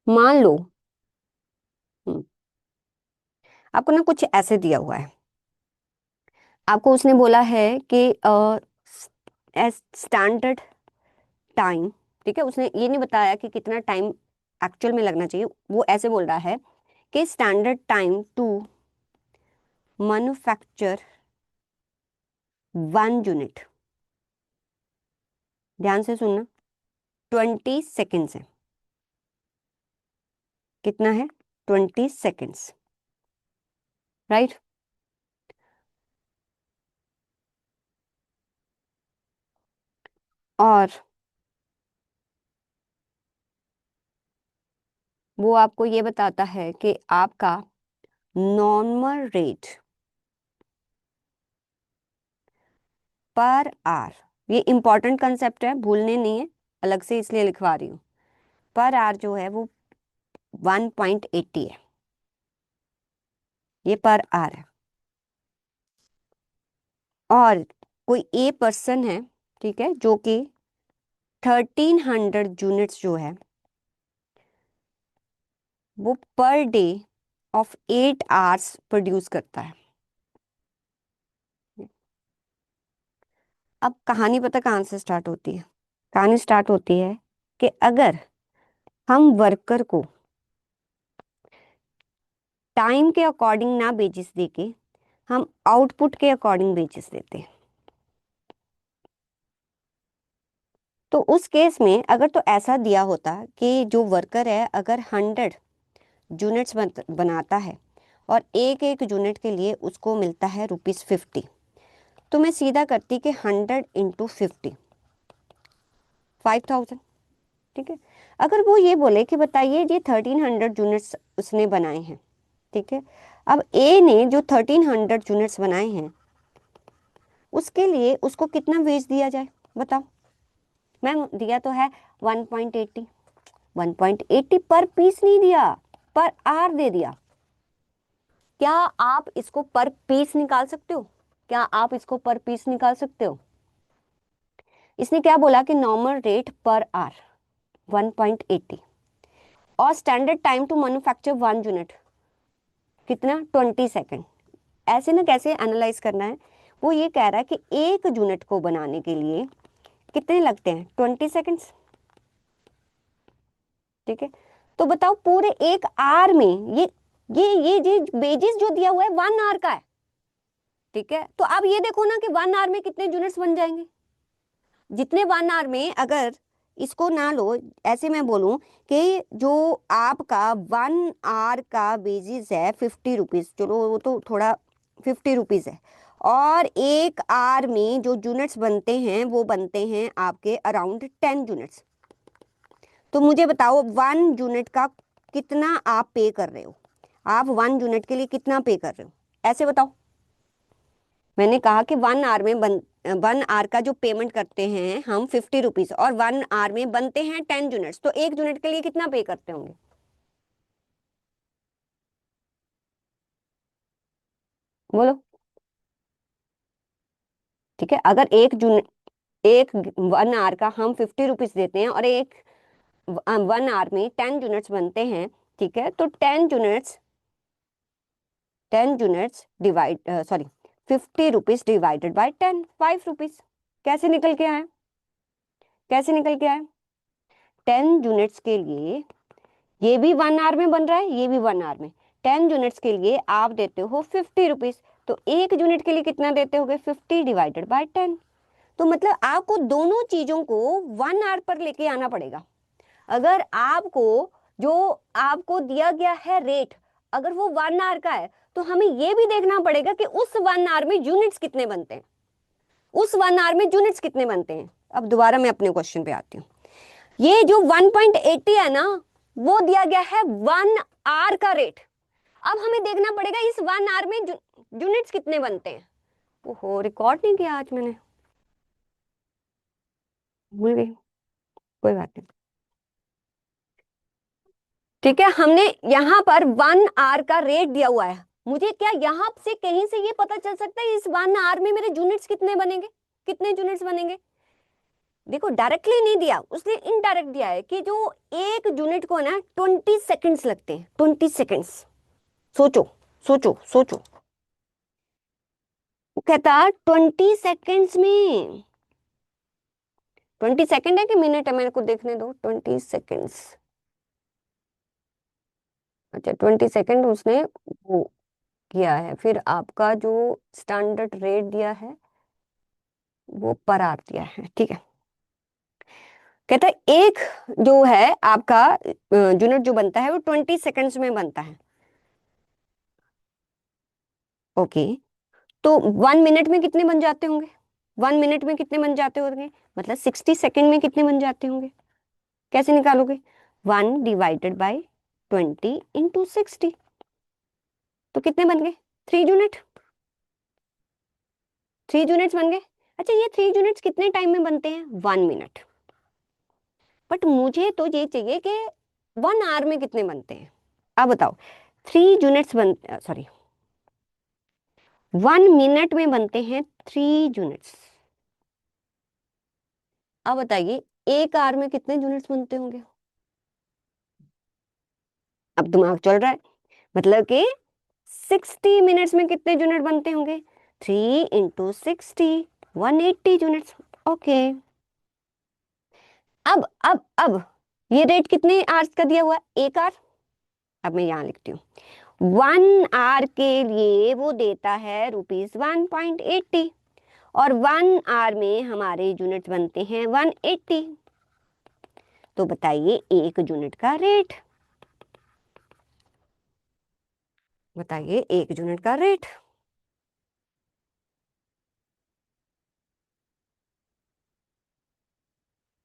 मान लो हम्म, आपको ना कुछ ऐसे दिया हुआ है, आपको उसने बोला है कि स्टैंडर्ड टाइम, ठीक है, उसने ये नहीं बताया कि कितना टाइम एक्चुअल में लगना चाहिए, वो ऐसे बोल रहा है कि standard time to manufacture 1 unit, ध्यान से सुनना, 20 सेकेंड्स है। कितना है? 20 सेकेंड्स, राइट। और वो आपको ये बताता है कि आपका नॉर्मल रेट पर आवर, ये इंपॉर्टेंट कंसेप्ट है, भूलने नहीं है, अलग से इसलिए लिखवा रही हूँ, पर आवर जो है वो 1.80 है, ये पर आवर है। और कोई ए पर्सन है, ठीक है, जो कि 1300 यूनिट्स जो है वो per day of 8 hours produce करता है। अब कहानी पता कहाँ से स्टार्ट होती है? कहानी स्टार्ट होती है कि अगर हम वर्कर को टाइम के अकॉर्डिंग ना बेसिस देके हम आउटपुट के अकॉर्डिंग बेसिस देते हैं, तो उस केस में अगर तो ऐसा दिया होता कि जो वर्कर है अगर 100 यूनिट्स बनाता है और एक एक यूनिट के लिए उसको मिलता है ₹50, तो मैं सीधा करती कि 100 × 50, 5000, ठीक है। अगर वो ये बोले कि बताइए ये 1300 यूनिट्स उसने बनाए हैं, ठीक है, अब ए ने जो 1300 यूनिट्स बनाए हैं उसके लिए उसको कितना वेज दिया जाए बताओ। मैम दिया तो है 1.80, 1.80 पर पीस नहीं दिया, पर आर दे दिया। क्या आप इसको पर पीस निकाल सकते हो? क्या आप इसको पर पीस निकाल सकते हो? इसने क्या बोला कि नॉर्मल रेट पर आर 1.80 और standard time to manufacture 1 unit कितना 20 सेकेंड। ऐसे ना कैसे एनालाइज करना है, वो ये कह रहा है कि 1 यूनिट को बनाने के लिए कितने लगते हैं 20 सेकेंड्स। ठीक है, तो बताओ पूरे एक आर में ये बेजिस जो दिया हुआ है 1 आवर का है। ठीक है, तो अब ये देखो ना कि 1 आवर में कितने यूनिट्स बन जाएंगे। जितने 1 आवर में अगर इसको ना लो, ऐसे मैं बोलूं कि जो आपका 1 आवर का बेसिस है 50 रुपीज, चलो वो तो थोड़ा 50 रुपीज है, और एक आवर में जो यूनिट्स बनते हैं वो बनते हैं आपके अराउंड 10 यूनिट्स। तो मुझे बताओ 1 यूनिट का कितना आप पे कर रहे हो, आप 1 यूनिट के लिए कितना पे कर रहे हो, ऐसे बताओ। मैंने कहा कि 1 आवर में 1 आवर का जो पेमेंट करते हैं हम 50 रुपीज, और 1 आवर में बनते हैं 10 यूनिट्स, तो 1 यूनिट के लिए कितना पे करते होंगे? बोलो। ठीक है, अगर एक 1 आवर का हम 50 रुपीज देते हैं और एक 1 आवर में 10 यूनिट्स बनते हैं, ठीक है, तो 10 units divide sorry 50 rupees divided by 10, 5 rupees. कैसे निकल के आए? कैसे निकल के आए? 10 यूनिट्स के लिए ये भी 1 आवर में बन रहा है, ये भी 1 आवर में, 10 यूनिट्स के लिए आप देते हो 50 रुपीज, तो 1 यूनिट के लिए कितना देते होगे 50 डिवाइडेड बाय 10। तो मतलब आपको दोनों चीजों को 1 आवर पर लेके आना पड़ेगा। अगर आपको जो आपको दिया गया है रेट अगर वो 1 आवर का है, तो हमें ये भी देखना पड़ेगा कि उस 1 आवर में यूनिट्स कितने बनते हैं, उस 1 आवर में यूनिट्स कितने बनते हैं। अब दोबारा मैं अपने क्वेश्चन पे आती हूँ। ये जो 1.80 है ना, वो दिया गया है 1 आवर का रेट। अब हमें देखना पड़ेगा इस 1 आवर में यूनिट्स कितने बनते हैं। ओहो, रिकॉर्ड नहीं किया आज मैंने, भूल गई, कोई बात नहीं। ठीक है, हमने यहाँ पर 1 आवर का रेट दिया हुआ है, मुझे क्या यहाँ से कहीं से ये पता चल सकता है इस 1 आवर में मेरे यूनिट्स कितने बनेंगे, कितने यूनिट्स बनेंगे? देखो डायरेक्टली नहीं दिया उसने, इनडायरेक्ट दिया है कि जो 1 यूनिट को ना 20 सेकेंड्स लगते हैं, 20 सेकेंड्स। सोचो, सोचो, सोचो। वो कहता 20 सेकेंड्स में, 20 सेकेंड है कि मिनट है, मेरे को देखने दो, 20 सेकेंड्स। अच्छा 20 सेकेंड उसने वो किया है, फिर आपका जो स्टैंडर्ड रेट दिया है वो पर आवर दिया है। ठीक है, कहता है एक जो है आपका यूनिट जो बनता है वो 20 सेकेंड्स में बनता है। ओके, तो 1 मिनट में कितने बन जाते होंगे? 1 मिनट में कितने बन जाते होंगे? मतलब 60 सेकेंड में कितने बन जाते होंगे? कैसे निकालोगे? 1 डिवाइडेड बाई 20 इंटू 60, तो कितने बन गए? 3 यूनिट, 3 यूनिट्स बन गए। अच्छा ये 3 यूनिट्स कितने टाइम में बनते हैं? 1 मिनट। बट मुझे तो ये चाहिए कि 1 आवर में कितने बनते हैं। अब बताओ, 3 यूनिट्स बन सॉरी 1 मिनट में बनते हैं 3 यूनिट्स। अब बताइए एक आवर में कितने यूनिट्स बनते होंगे? अब दिमाग चल रहा है, मतलब कि 60 मिनट्स में कितने यूनिट बनते होंगे? 3 इंटू 60, 180 यूनिट्स। ओके, अब ये रेट कितने आवर्स का दिया हुआ है? एक आवर। अब मैं यहाँ लिखती हूँ, 1 आवर के लिए वो देता है ₹1.80, और 1 आवर में हमारे यूनिट बनते हैं 180। तो बताइए 1 यूनिट का रेट, बताइए 1 यूनिट का रेट।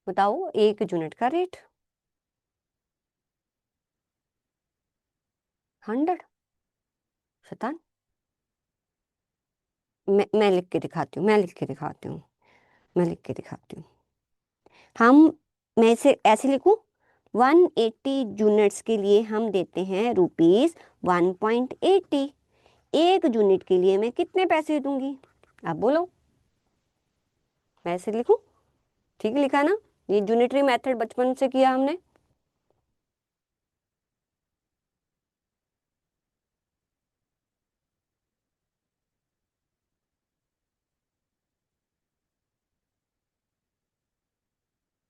बताओ 1 यूनिट का रेट। 100, शैतान, मैं लिख के दिखाती हूँ, मैं लिख के दिखाती हूँ, मैं लिख के दिखाती हूँ। हम, मैं इसे ऐसे लिखूं, 180 यूनिट्स के लिए हम देते हैं ₹1.80। एक यूनिट के लिए मैं कितने पैसे दूंगी? आप बोलो, मैं ऐसे लिखूं? ठीक लिखा ना? ये यूनिटरी मेथड बचपन से किया हमने।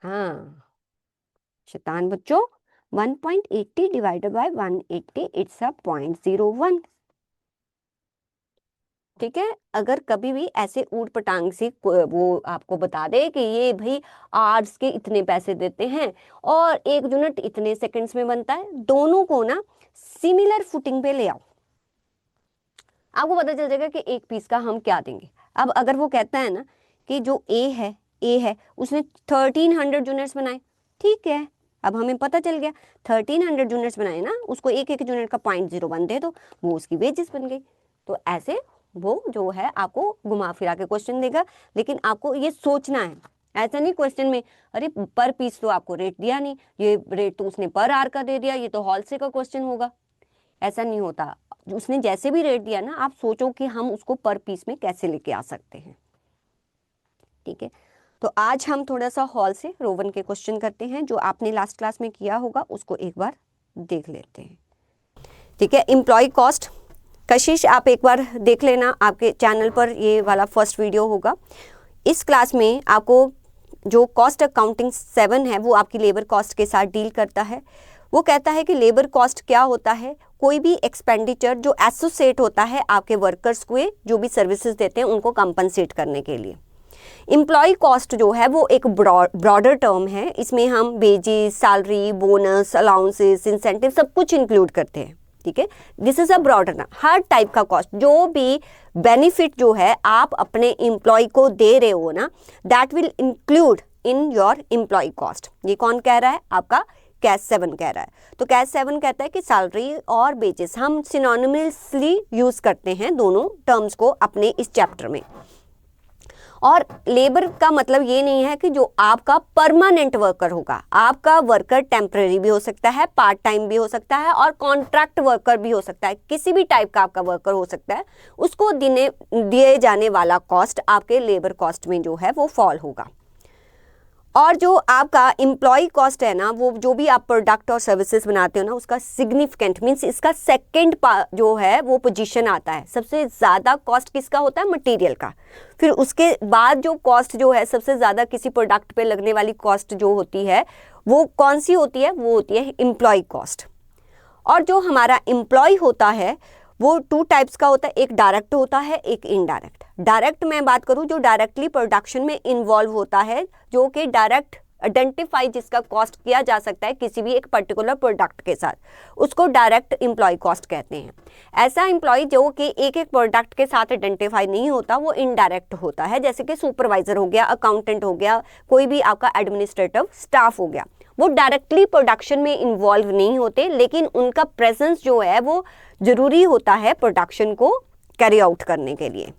हाँ शैतान बच्चों, 1.80 डिवाइडेड बाय 180, इट्स अ 0.01। ठीक है, अगर कभी भी ऐसे ऊट पटांग से वो आपको बता दे कि ये भाई आर्ट्स के इतने पैसे देते हैं और एक यूनिट इतने सेकंड्स में बनता है, दोनों को ना सिमिलर फुटिंग पे ले आओ, आपको पता चल जाएगा कि एक पीस का हम क्या देंगे। अब अगर वो कहता है ना कि जो ए है उसने 1300 यूनिट्स बनाए, ठीक है, अब हमें पता चल गया 1300 यूनिट्स बनाए ना, उसको एक एक यूनिट का 0.01 दे दो, वो उसकी वेजेस बन गई। तो ऐसे वो जो है आपको घुमा फिरा के क्वेश्चन देगा, लेकिन आपको ये सोचना है, ऐसा नहीं क्वेश्चन में अरे पर पीस तो आपको रेट दिया नहीं, ये रेट तो उसने पर आर का दे दिया, ये तो होलसेल का क्वेश्चन होगा। ऐसा नहीं होता, उसने जैसे भी रेट दिया ना, आप सोचो कि हम उसको पर पीस में कैसे लेके आ सकते हैं। ठीक है, तो आज हम थोड़ा सा हॉल से रोवन के क्वेश्चन करते हैं, जो आपने लास्ट क्लास में किया होगा उसको एक बार देख लेते हैं। ठीक है, एम्प्लॉय कॉस्ट, कशिश आप एक बार देख लेना, आपके चैनल पर ये वाला फर्स्ट वीडियो होगा। इस क्लास में आपको जो कॉस्ट अकाउंटिंग 7 है वो आपकी लेबर कॉस्ट के साथ डील करता है। वो कहता है कि लेबर कॉस्ट क्या होता है, कोई भी एक्सपेंडिचर जो एसोसिएट होता है आपके वर्कर्स को जो भी सर्विसेज देते हैं उनको कंपनसेट करने के लिए। एम्प्लॉय कॉस्ट जो है वो एक ब्रॉडर टर्म है, इसमें हम wages, salary, bonus, allowances, incentive सब कुछ इंक्लूड करते हैं। ठीक है, दिस इज अ ब्रॉडर ना, हर टाइप का कॉस्ट, जो भी बेनिफिट जो है आप अपने एम्प्लॉय को दे रहे हो ना, that will include in your employ cost. ये कौन कह रहा है? आपका कैश 7 कह रहा है। तो कैश 7 कहता है कि सैलरी और वेजेस हम सिनोनिमसली यूज करते हैं दोनों टर्म्स को अपने इस चैप्टर में। और लेबर का मतलब ये नहीं है कि जो आपका परमानेंट वर्कर होगा, आपका वर्कर टेम्पररी भी हो सकता है, पार्ट टाइम भी हो सकता है और कॉन्ट्रैक्ट वर्कर भी हो सकता है, किसी भी टाइप का आपका वर्कर हो सकता है, उसको दिए जाने वाला कॉस्ट आपके लेबर कॉस्ट में जो है वो फॉल होगा। और जो आपका एम्प्लॉय कॉस्ट है ना, वो जो भी आप प्रोडक्ट और सर्विसेज बनाते हो ना, उसका सिग्निफिकेंट मीन्स इसका सेकंड जो है वो पोजीशन आता है। सबसे ज़्यादा कॉस्ट किसका होता है? मटेरियल का। फिर उसके बाद जो कॉस्ट जो है सबसे ज़्यादा किसी प्रोडक्ट पे लगने वाली कॉस्ट जो होती है वो कौन सी होती है? वो होती है एम्प्लॉय कॉस्ट। और जो हमारा एम्प्लॉय होता है वो 2 टाइप्स का होता है, एक डायरेक्ट होता है, एक इनडायरेक्ट। डायरेक्ट मैं बात करूं जो डायरेक्टली प्रोडक्शन में इन्वॉल्व होता है, जो कि डायरेक्ट आइडेंटिफाई जिसका कॉस्ट किया जा सकता है किसी भी एक पर्टिकुलर प्रोडक्ट के साथ, उसको डायरेक्ट एम्प्लॉय कॉस्ट कहते हैं। ऐसा एम्प्लॉय जो कि एक एक प्रोडक्ट के साथ आइडेंटिफाई नहीं होता वो इनडायरेक्ट होता है, जैसे कि सुपरवाइजर हो गया, अकाउंटेंट हो गया, कोई भी आपका एडमिनिस्ट्रेटिव स्टाफ हो गया। वो डायरेक्टली प्रोडक्शन में इन्वॉल्व नहीं होते, लेकिन उनका प्रेजेंस जो है वो जरूरी होता है प्रोडक्शन को कैरी आउट करने के लिए।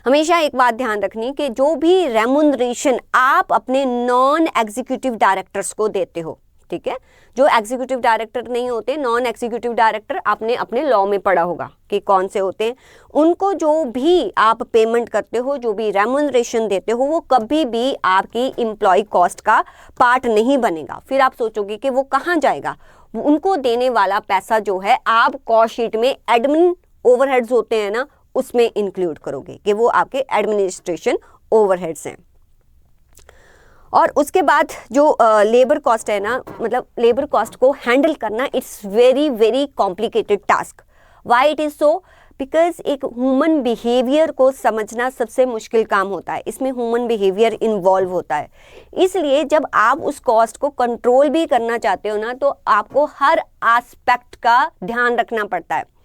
हमेशा एक बात ध्यान रखनी कि जो भी रेमुनरेशन आप अपने नॉन एग्जीक्यूटिव डायरेक्टर्स को देते हो, ठीक है, जो एग्जीक्यूटिव डायरेक्टर नहीं होते, नॉन एग्जीक्यूटिव डायरेक्टर आपने अपने लॉ में पढ़ा होगा कि कौन से होते हैं, उनको जो भी आप पेमेंट करते हो, जो भी रेमुनरेशन देते हो, वो कभी भी आपकी एम्प्लॉय कॉस्ट का पार्ट नहीं बनेगा। फिर आप सोचोगे कि वो कहाँ जाएगा? उनको देने वाला पैसा जो है आप कॉस्ट शीट में एडमिन ओवरहेड्स होते हैं ना, उसमें इंक्लूड करोगे कि वो आपके एडमिनिस्ट्रेशन ओवरहेड्स हैं। और उसके बाद जो लेबर कॉस्ट है ना, मतलब लेबर कॉस्ट को हैंडल करना it's very very complicated task. Why it is so? Because एक ह्यूमन बिहेवियर को समझना सबसे मुश्किल काम होता है, इसमें ह्यूमन बिहेवियर इन्वॉल्व होता है। इसलिए जब आप उस कॉस्ट को कंट्रोल भी करना चाहते हो ना, तो आपको हर एस्पेक्ट का ध्यान रखना पड़ता है।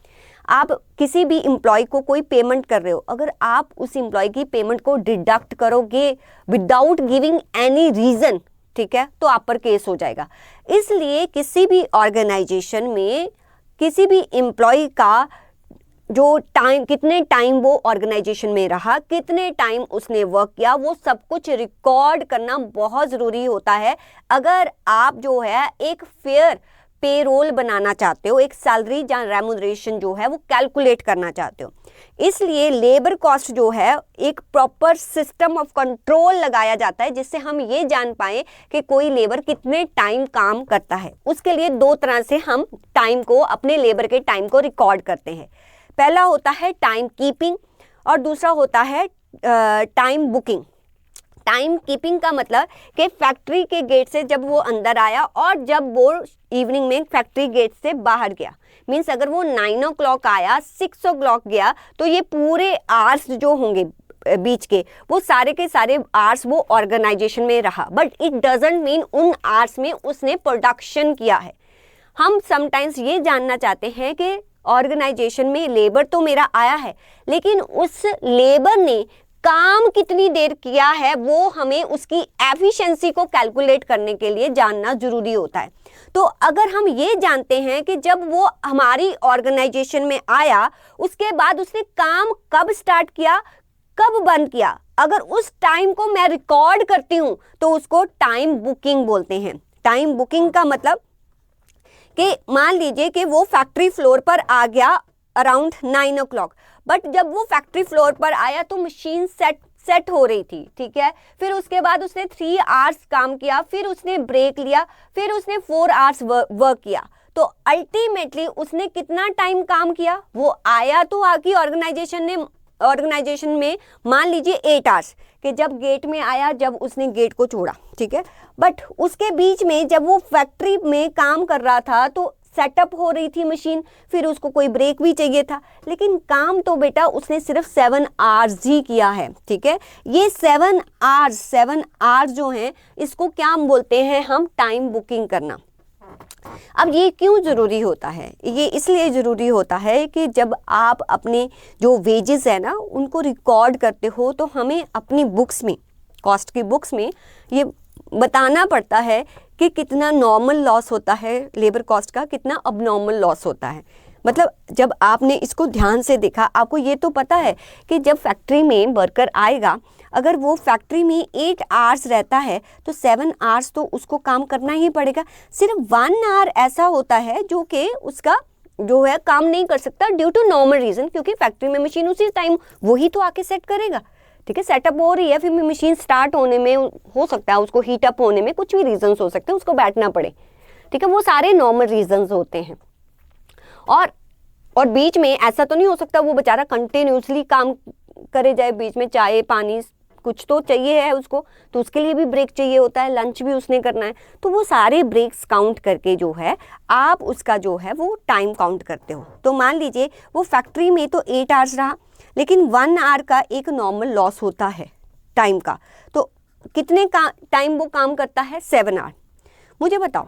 आप किसी भी एम्प्लॉय को कोई पेमेंट कर रहे हो, अगर आप उस एम्प्लॉय की पेमेंट को डिडक्ट करोगे विदाउट गिविंग एनी रीजन, ठीक है, तो आप पर केस हो जाएगा। इसलिए किसी भी ऑर्गेनाइजेशन में किसी भी एम्प्लॉय का जो टाइम, कितने टाइम वो ऑर्गेनाइजेशन में रहा, कितने टाइम उसने वर्क किया, वो सब कुछ रिकॉर्ड करना बहुत ज़रूरी होता है। अगर आप जो है एक फेयर पेरोल बनाना चाहते हो, एक सैलरी या रेम्यूनरेशन जो है वो कैलकुलेट करना चाहते हो, इसलिए लेबर कॉस्ट जो है एक प्रॉपर सिस्टम ऑफ कंट्रोल लगाया जाता है, जिससे हम ये जान पाए कि कोई लेबर कितने टाइम काम करता है। उसके लिए दो तरह से हम टाइम को, अपने लेबर के टाइम को रिकॉर्ड करते हैं। पहला होता है टाइम कीपिंग और दूसरा होता है टाइम बुकिंग। टाइम कीपिंग का मतलब कि फैक्ट्री के गेट से जब वो अंदर आया और जब वो इवनिंग में फैक्ट्री गेट से बाहर गया, मीन्स अगर वो 9 o'clock आया, 6 o'clock गया, तो ये पूरे आवर्स जो होंगे बीच के, वो सारे के सारे आवर्स वो ऑर्गेनाइजेशन में रहा, बट इट डजंट मीन उन आवर्स में उसने प्रोडक्शन किया है। हम समटाइम्स ये जानना चाहते हैं कि ऑर्गेनाइजेशन में लेबर तो मेरा आया है, लेकिन उस लेबर ने काम कितनी देर किया है, वो हमें उसकी एफिशिएंसी को कैलकुलेट करने के लिए जानना जरूरी होता है। तो अगर हम ये जानते हैं कि जब वो हमारी ऑर्गेनाइजेशन में आया, उसके बाद उसने काम कब स्टार्ट किया, कब बंद किया, अगर उस टाइम को मैं रिकॉर्ड करती हूँ तो उसको टाइम बुकिंग बोलते हैं। टाइम बुकिंग का मतलब कि मान लीजिए कि वो फैक्ट्री फ्लोर पर आ गया अराउंड 9 o'clock, बट जब वो फैक्ट्री फ्लोर पर आया तो मशीन सेट हो रही थी, ठीक है। फिर उसके बाद उसने 3 hours काम किया, फिर उसने ब्रेक लिया, फिर उसने 4 hours वर्क किया, तो अल्टीमेटली उसने कितना टाइम काम किया, वो आया तो आके ऑर्गेनाइजेशन में मान लीजिए 8 hours, कि जब गेट में आया, जब उसने गेट को छोड़ा, ठीक है। बट उसके बीच में जब वो फैक्ट्री में काम कर रहा था तो सेटअप हो रही थी मशीन, फिर उसको कोई ब्रेक भी चाहिए था, लेकिन काम तो बेटा उसने सिर्फ 7 hours ही किया है, ठीक है। ये 7 hours जो हैं, इसको क्या बोलते हैं हम, टाइम बुकिंग करना। अब ये क्यों ज़रूरी होता है, ये इसलिए ज़रूरी होता है कि जब आप अपने जो वेजेस है ना उनको रिकॉर्ड करते हो, तो हमें अपनी बुक्स में, कॉस्ट की बुक्स में ये बताना पड़ता है कि कितना नॉर्मल लॉस होता है लेबर कॉस्ट का, कितना अबनॉर्मल लॉस होता है। मतलब जब आपने इसको ध्यान से देखा, आपको ये तो पता है कि जब फैक्ट्री में वर्कर आएगा, अगर वो फैक्ट्री में 8 hours रहता है तो 7 hours तो उसको काम करना ही पड़ेगा। सिर्फ 1 hour ऐसा होता है जो कि उसका जो है काम नहीं कर सकता ड्यू टू नॉर्मल रीज़न, क्योंकि फैक्ट्री में मशीन उसी टाइम वही तो आके सेट करेगा, ठीक है। सेटअप हो रही है, फिर मशीन स्टार्ट होने में हो सकता है, उसको हीट अप होने में कुछ भी रीजंस हो सकते हैं, उसको बैठना पड़े, ठीक है। वो सारे नॉर्मल रीजंस होते हैं। और बीच में ऐसा तो नहीं हो सकता वो बेचारा कंटिन्यूसली काम करे जाए, बीच में चाय पानी कुछ तो चाहिए है उसको, तो उसके लिए भी ब्रेक चाहिए होता है, लंच भी उसने करना है, तो वो सारे ब्रेक्स काउंट करके जो है आप उसका जो है वो टाइम काउंट करते हो। तो मान लीजिए वो फैक्ट्री में तो 8 hours रहा, लेकिन 1 hour का एक नॉर्मल लॉस होता है टाइम का, तो कितने का टाइम वो काम करता है, 7 hours। मुझे बताओ,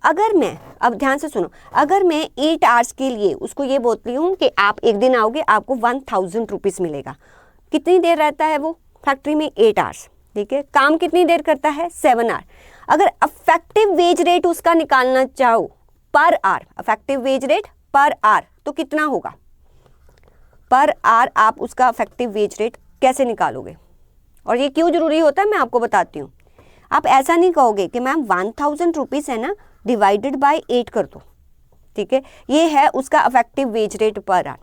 अगर मैं, अब ध्यान से सुनो, अगर मैं 8 hours के लिए उसको ये बोलती हूँ कि आप एक दिन आओगे आपको 1000 रुपीज़ मिलेगा, कितनी देर रहता है वो फैक्ट्री में, 8 hours, ठीक है। काम कितनी देर करता है, 7 hours। अगर अफेक्टिव वेज रेट उसका निकालना चाहो per hour, affective wage rate per hour, तो कितना होगा पर आवर, आप उसका अफेक्टिव वेज रेट कैसे निकालोगे, और ये क्यों ज़रूरी होता है मैं आपको बताती हूँ। आप ऐसा नहीं कहोगे कि मैम 1000 रुपीज़ है ना, डिवाइडेड बाय 8 कर दो, ठीक है। ये है उसका affective wage rate per hour.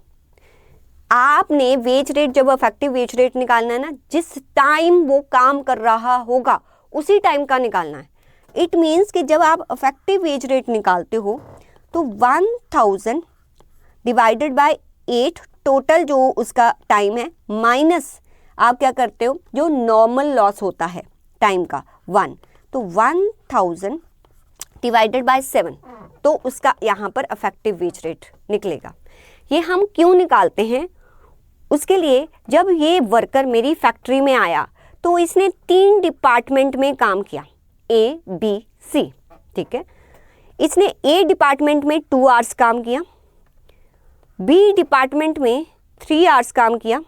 आपने वेज रेट, जब अफेक्टिव वेज रेट निकालना है ना, जिस टाइम वो काम कर रहा होगा उसी टाइम का निकालना है। इट मीन्स कि जब आप अफेक्टिव वेज रेट निकालते हो तो 1000 डिवाइडेड बाय 8 टोटल जो उसका टाइम है, माइनस आप क्या करते हो जो नॉर्मल लॉस होता है टाइम का 1, तो 1000 डिवाइडेड बाय 7, तो उसका यहाँ पर अफेक्टिव वेज रेट निकलेगा। ये हम क्यों निकालते हैं, उसके लिए जब ये वर्कर मेरी फैक्ट्री में आया तो इसने 3 डिपार्टमेंट में काम किया, A, B, C, ठीक है। इसने A डिपार्टमेंट में 2 hours काम किया, B डिपार्टमेंट में 3 hours काम किया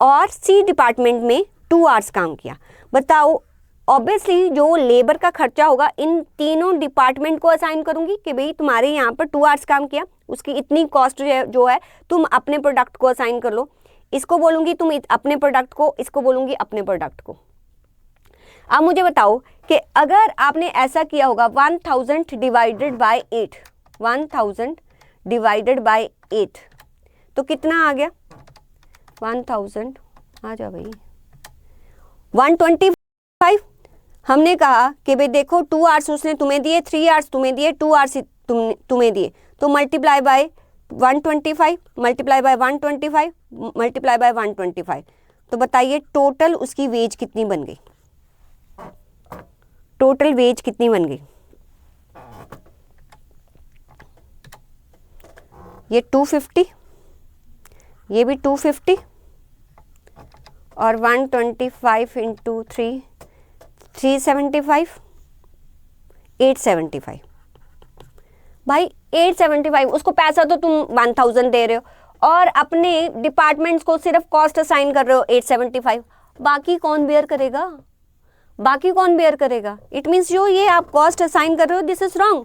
और C डिपार्टमेंट में 2 hours काम किया। बताओ ऑब्वियसली जो लेबर का खर्चा होगा इन तीनों डिपार्टमेंट को असाइन करूंगी कि भाई तुम्हारे यहाँ पर 2 आवर्स काम किया, उसकी इतनी कॉस्ट जो है तुम अपने प्रोडक्ट को असाइन कर लो। इसको बोलूंगी तुम अपने प्रोडक्ट को, इसको बोलूंगी अपने प्रोडक्ट को। अब मुझे बताओ कि अगर आपने ऐसा किया होगा 1000 डिवाइडेड बाय 8, 1000 डिवाइडेड बाय 8 तो कितना आ गया? 1000 आ जा भाई 125। हमने कहा कि भाई देखो 2 आवर्स उसने तुम्हें दिए, 3 आवर्स तुम्हें दिए, 2 आवर्स तुम्हें दिए, तो multiply by 125, multiply by 125, multiply by 125। तो बताइए टोटल उसकी वेज कितनी बन गई? टोटल वेज कितनी बन गई? ये 250, ये भी 250 और 125 इंटू 3 375, 875। भाई 875, उसको पैसा तो तुम 1000 दे रहे हो और अपने डिपार्टमेंट्स को सिर्फ कॉस्ट असाइन कर रहे हो 875। बाकी कौन बेयर करेगा? बाकी कौन बेयर करेगा? इट मीन्स जो ये आप कॉस्ट असाइन कर रहे हो दिस इज रॉन्ग।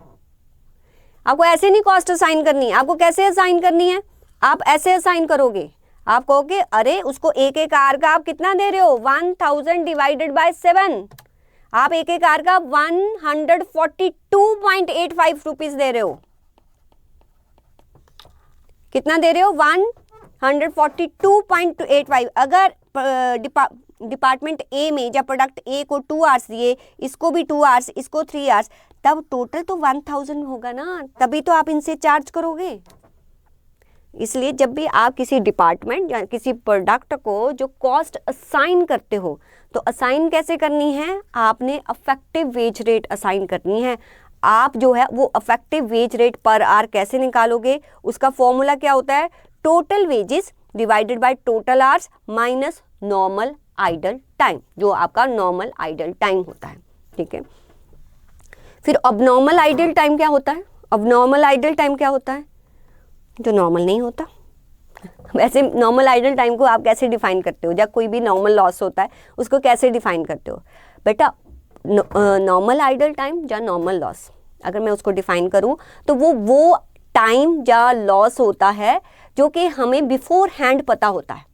आपको ऐसे नहीं कॉस्ट असाइन करनी है। आपको कैसे असाइन करनी है? आप ऐसे असाइन करोगे, आप कहोगे अरे उसको एक एक आर का आप कितना दे रहे हो? 1000 डिवाइडेड बाय 7। आप एक एक आर का 142.85 रुपीज दे रहे हो। कितना दे रहे हो? 142.85। अगर डिपार्टमेंट ए में जब प्रोडक्ट ए को 2 आवर्स दिए, इसको भी 2 आवर्स, इसको 3 आवर्स, तब टोटल तो 1000 होगा ना, तभी तो आप इनसे चार्ज करोगे। इसलिए जब भी आप किसी डिपार्टमेंट या किसी प्रोडक्ट को जो कॉस्ट असाइन करते हो तो असाइन कैसे करनी है? आपने अफेक्टिव वेज रेट असाइन करनी है। आप जो है वो affective wage rate per hour कैसे निकालोगे? उसका फॉर्मूला क्या होता है? Total wages divided by total hours minus normal idle time, जो आपका नॉर्मल आइडल टाइम होता है। ठीक है, फिर अबनॉर्मल आइडल टाइम क्या होता है? अबनॉर्मल आइडल टाइम क्या होता है? जो नॉर्मल नहीं होता। वैसे नॉर्मल आइडल टाइम को आप कैसे डिफाइन करते हो? जब कोई भी नॉर्मल लॉस होता है उसको कैसे डिफाइन करते हो? बेटा नॉर्मल आइडल टाइम या नॉर्मल लॉस, अगर मैं उसको डिफाइन करूं तो वो टाइम या लॉस होता है जो कि हमें बिफोर हैंड पता होता है।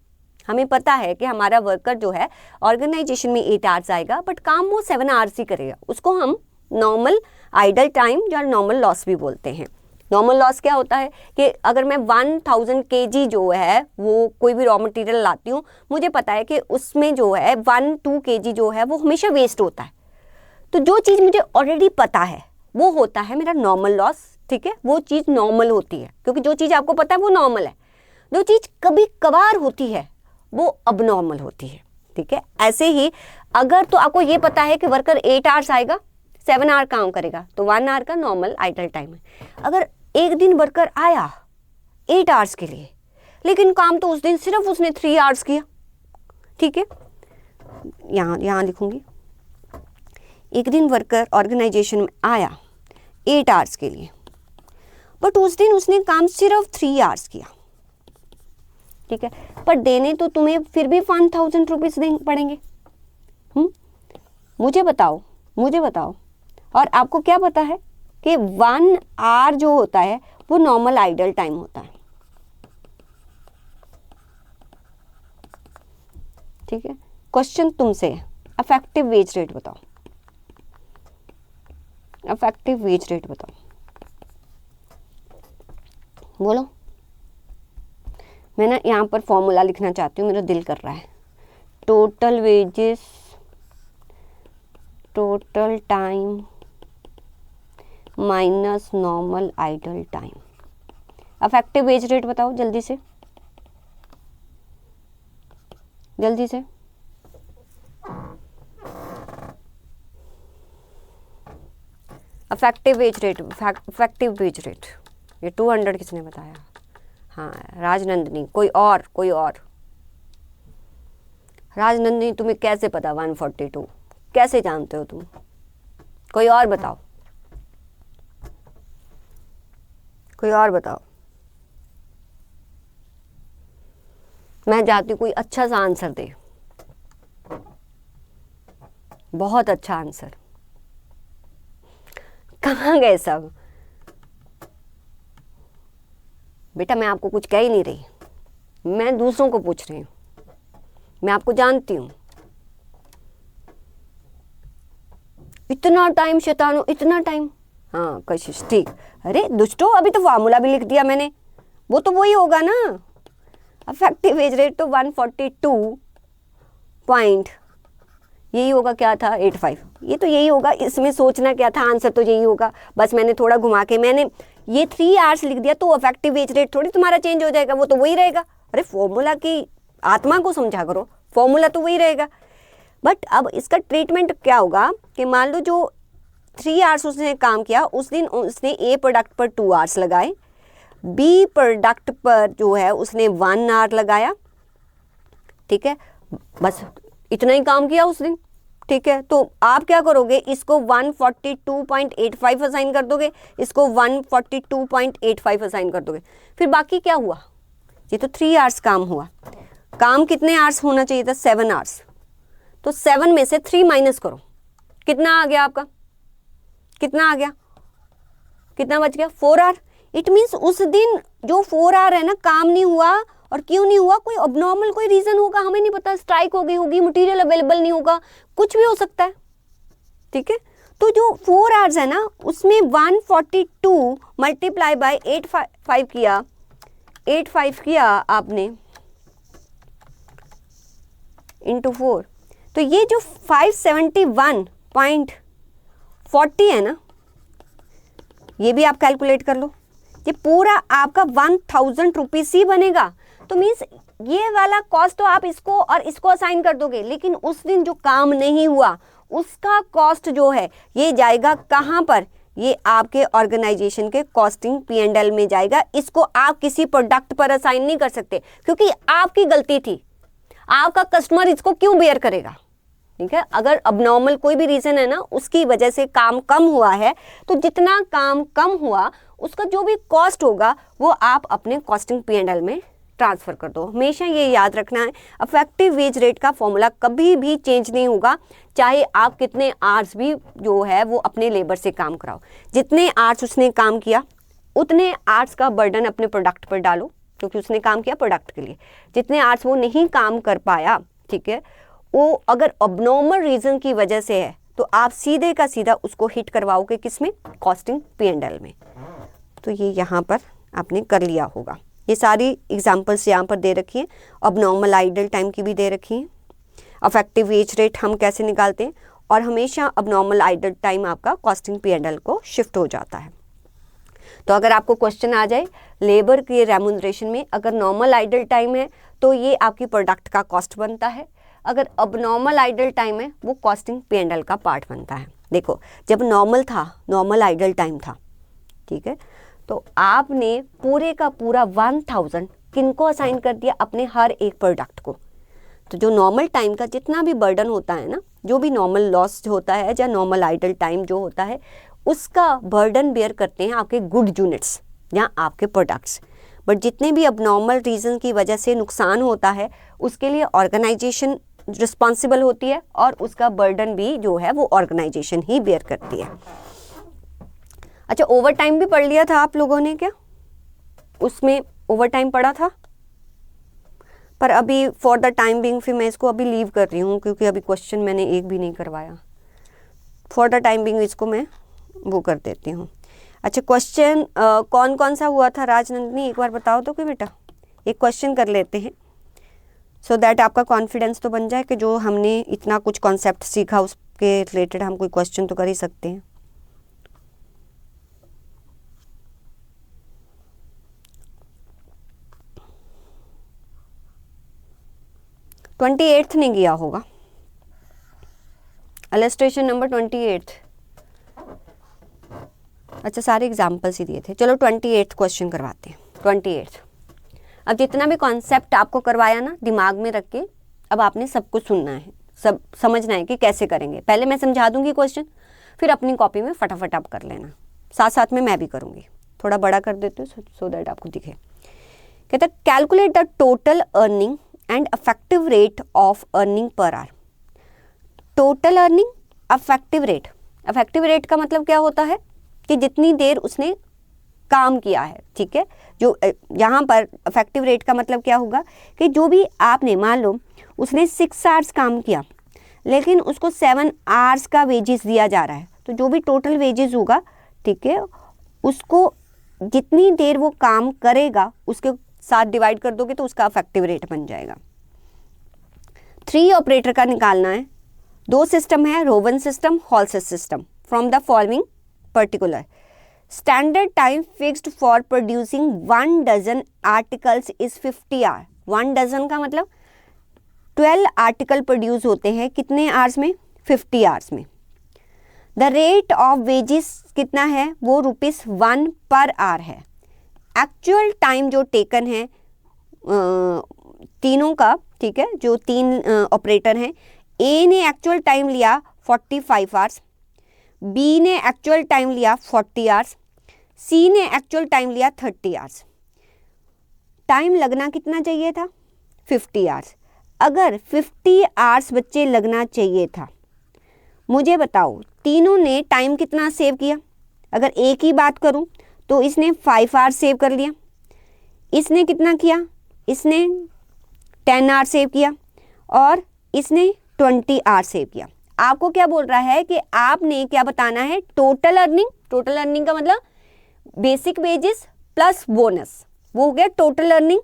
हमें पता है कि हमारा वर्कर जो है ऑर्गेनाइजेशन में 8 आवर्स आएगा बट काम वो 7 आवर्स ही करेगा। उसको हम नॉर्मल आइडल टाइम या नॉर्मल लॉस भी बोलते हैं। नॉर्मल लॉस क्या होता है कि अगर मैं 1000 kg जो है वो कोई भी रॉ मटेरियल लाती हूँ, मुझे पता है कि उसमें जो है 1-2 kg जो है वो हमेशा वेस्ट होता है। तो जो चीज़ मुझे ऑलरेडी पता है वो होता है मेरा नॉर्मल लॉस। ठीक है, वो चीज़ नॉर्मल होती है क्योंकि जो चीज़ आपको पता है वो नॉर्मल है। जो चीज़ कभी कभार होती है वो अबनॉर्मल होती है। ठीक है, ऐसे ही अगर तो आपको ये पता है कि वर्कर 8 आवर्स आएगा, 7 आवर काम करेगा, तो 1 आवर का नॉर्मल आइडल टाइम है। अगर एक दिन वर्कर आया 8 आवर्स के लिए लेकिन काम तो उस दिन सिर्फ उसने 3 आवर्स किया, ठीक है, यहाँ लिखूंगी, एक दिन वर्कर ऑर्गेनाइजेशन में आया 8 आवर्स के लिए बट उस दिन उसने काम सिर्फ 3 आवर्स किया। ठीक है, पर देने तो तुम्हें फिर भी 1000 रुपीज देने पड़ेंगे। मुझे बताओ और आपको क्या पता है कि 1 आवर जो होता है वो नॉर्मल आइडल टाइम होता है। ठीक है, क्वेश्चन तुमसे अफेक्टिव वेज रेट बताओ। अफेक्टिव वेज रेट बताओ, बोलो। मैं ना यहाँ पर फॉर्मूला लिखना चाहती हूँ, मेरा दिल कर रहा है। Total wages, total time minus normal idle time. Affective wage rate बताओ जल्दी से, जल्दी से। Affective wage rate, affective wage rate, ये 200 किसने बताया? हाँ, राजनंदिनी। कोई और? राजनंदिनी, तुम्हें कैसे पता 142? कैसे जानते हो तुम? कोई और बताओ, कोई और बताओ। मैं चाहती हूँ कोई अच्छा सा आंसर दे। बहुत अच्छा आंसर। कहाँ गए सब? बेटा मैं आपको कुछ कह ही नहीं रही, मैं दूसरों को पूछ रही हूँ, मैं आपको जानती हूँ। इतना टाइम शैतानो, इतना टाइम। हाँ कशिश ठीक। अरे दुष्टो, अभी तो फार्मूला भी लिख दिया मैंने, वो तो वही होगा ना। इफेक्टिव एज रेट तो 142 पॉइंट, यही होगा, क्या था 85, ये तो यही होगा। इसमें सोचना क्या था, आंसर तो यही होगा। बस मैंने थोड़ा घुमा के मैंने ये 3 आवर्स लिख दिया, तो इफेक्टिव एज रेट थोड़ी तुम्हारा चेंज हो जाएगा, वो तो वही रहेगा। अरे फॉर्मूला की आत्मा को समझा करो, फॉर्मूला तो वही रहेगा। बट अब इसका ट्रीटमेंट क्या होगा कि मान लो जो 3 आवर्स उसने काम किया, उस दिन उसने ए प्रोडक्ट पर 2 आवर्स लगाए, बी प्रोडक्ट पर जो है उसने 1 आवर लगाया, ठीक है, बस इतना ही काम किया उस दिन, ठीक है। तो आप क्या करोगे, इसको 142.85 असाइन कर दोगे, इसको 142.85 असाइन कर दोगे। फिर बाकी क्या हुआ, ये तो 3 आवर्स काम हुआ, काम कितने आवर्स होना चाहिए था, 7 आवर्स। तो 7 में से 3 माइनस करो, कितना आ गया आपका, कितना आ गया, कितना बच गया, 4 आवर। इट मीन्स उस दिन जो 4 आवर है ना काम नहीं हुआ, और क्यों नहीं हुआ, कोई अबनॉर्मल कोई रीजन होगा, हमें नहीं पता, स्ट्राइक हो गई होगी, मटेरियल अवेलेबल नहीं होगा, कुछ भी हो सकता है, ठीक है। तो जो 4 आवर्स है ना उसमें 142 मल्टीप्लाई बाय 85 किया, 85 किया आपने इंटू 4, तो ये जो 571.40 है ना, ये भी आप कैलकुलेट कर लो, ये पूरा आपका 1000 रुपीज ही बनेगा। तो मीन्स ये वाला कॉस्ट तो आप इसको और इसको असाइन कर दोगे, लेकिन उस दिन जो काम नहीं हुआ उसका कॉस्ट जो है ये जाएगा कहाँ पर, ये आपके ऑर्गेनाइजेशन के कॉस्टिंग P&L में जाएगा। इसको आप किसी प्रोडक्ट पर असाइन नहीं कर सकते, क्योंकि आपकी गलती थी, आपका कस्टमर इसको क्यों बेयर करेगा, ठीक है। अगर अबनॉर्मल कोई भी रीजन है ना, उसकी वजह से काम कम हुआ है, तो जितना काम कम हुआ उसका जो भी कॉस्ट होगा वो आप अपने कॉस्टिंग P&L में ट्रांसफर कर दो। हमेशा ये याद रखना है, इफेक्टिव वेज रेट का फॉर्मूला कभी भी चेंज नहीं होगा, चाहे आप कितने आवर्स भी जो है वो अपने लेबर से काम कराओ। जितने आवर्स उसने काम किया उतने आवर्स का बर्डन अपने प्रोडक्ट पर डालो, क्योंकि उसने काम किया प्रोडक्ट के लिए। जितने आवर्स वो नहीं काम कर पाया, ठीक है, वो अगर अबनॉर्मल रीजन की वजह से है, तो आप सीधे का सीधा उसको हिट करवाओगे किसमें, कॉस्टिंग P&L में। तो ये यहाँ पर आपने कर लिया होगा। ये सारी एग्जांपल्स यहाँ पर दे रखी हैं, अबनॉर्मल आइडल टाइम की भी दे रखी हैं, इफेक्टिव वेज रेट हम कैसे निकालते हैं, और हमेशा अबनॉर्मल आइडल टाइम आपका कॉस्टिंग P&L को शिफ्ट हो जाता है। तो अगर आपको क्वेश्चन आ जाए लेबर के रेम्यूनरेशन में, अगर नॉर्मल आइडल टाइम है तो ये आपकी प्रोडक्ट का कॉस्ट बनता है, अगर अबनॉर्मल आइडल टाइम है वो कॉस्टिंग P&L का पार्ट बनता है। देखो जब नॉर्मल था, नॉर्मल आइडल टाइम था, ठीक है, तो आपने पूरे का पूरा 1000 किनको असाइन कर दिया, अपने हर एक प्रोडक्ट को। तो जो नॉर्मल टाइम का जितना भी बर्डन होता है ना, जो भी नॉर्मल लॉस होता है या नॉर्मल आइडल टाइम जो होता है, उसका बर्डन बेयर करते हैं आपके गुड यूनिट्स या आपके प्रोडक्ट्स। बट जितने भी अबनॉर्मल रीज़न की वजह से नुकसान होता है उसके लिए ऑर्गेनाइजेशन रिस्पॉन्सिबल होती है, और उसका बर्डन भी जो है वो ऑर्गेनाइजेशन ही बेयर करती है। अच्छा, ओवर टाइम भी पढ़ लिया था आप लोगों ने क्या, उसमें ओवर टाइम पढ़ा था, पर अभी फॉर द टाइम बिंग फिर मैं इसको अभी लीव कर रही हूँ, क्योंकि अभी क्वेश्चन मैंने एक भी नहीं करवाया। फॉर द टाइम बिंग इसको मैं वो कर देती हूँ। अच्छा, क्वेश्चन कौन कौन सा हुआ था राजनंदिनी, एक बार बताओ तो कि बेटा, एक क्वेश्चन कर लेते हैं, सो दैट आपका कॉन्फिडेंस तो बन जाए कि जो हमने इतना कुछ कॉन्सेप्ट सीखा उसके रिलेटेड हम कोई क्वेश्चन तो कर ही सकते हैं। 28th नहीं गया होगा, इलस्ट्रेशन नंबर 28। अच्छा, सारे एग्जाम्पल्स ही दिए थे। चलो 28th क्वेश्चन करवाते हैं। 28th, अब जितना भी कॉन्सेप्ट आपको करवाया ना, दिमाग में रख के अब आपने सब कुछ सुनना है, सब समझना है कि कैसे करेंगे। पहले मैं समझा दूंगी क्वेश्चन, फिर अपनी कॉपी में फटाफट आप कर लेना, साथ साथ में मैं भी करूँगी। थोड़ा बड़ा कर देते हो सो दैट आपको दिखे। कहते calculate the total earning and effective rate of earning per hour. Total earning affective rate. Affective rate का मतलब क्या होता है कि जितनी देर उसने काम किया है, ठीक है। जो यहाँ पर अफेक्टिव रेट का मतलब क्या होगा कि जो भी आपने, मान लो उसने 6 आवर्स काम किया लेकिन उसको 7 आवर्स का वेजेस दिया जा रहा है, तो जो भी टोटल वेजेस होगा, ठीक है, उसको जितनी देर वो काम करेगा उसके साथ डिवाइड कर दोगे तो उसका अफेक्टिव रेट बन जाएगा। 3 ऑपरेटर का निकालना है। 2 सिस्टम है, Rowan system, Halsey's system. From the following particular standard time fixed for producing 1 dozen articles is 50 hour. 1 dozen का मतलब 12 आर्टिकल प्रोड्यूस होते हैं कितने आवर्स में? 50 आवर्स में। द रेट ऑफ वेजेस कितना है? वो ₹1 पर आवर है। एक्चुअल टाइम जो टेकन है तीनों का, ठीक है, जो 3 ऑपरेटर हैं, ए ने एक्चुअल टाइम लिया 45 आवर्स, बी ने एक्चुअल टाइम लिया 40 आवर्स, सी ने एक्चुअल टाइम लिया 30 आवर्स। टाइम लगना कितना चाहिए था? 50 आवर्स। अगर 50 आवर्स बच्चे लगना चाहिए था, मुझे बताओ तीनों ने टाइम कितना सेव किया? अगर ए की बात करूं तो इसने 5 आवर्स सेव कर लिया। इसने कितना किया? इसने 10 आवर्स सेव किया और इसने 20 आवर्स सेव किया। आपको क्या बोल रहा है कि आपने क्या बताना है? Total earning. टोटल अर्निंग का मतलब बेसिक वेजेस प्लस बोनस, वो हो गया टोटल अर्निंग।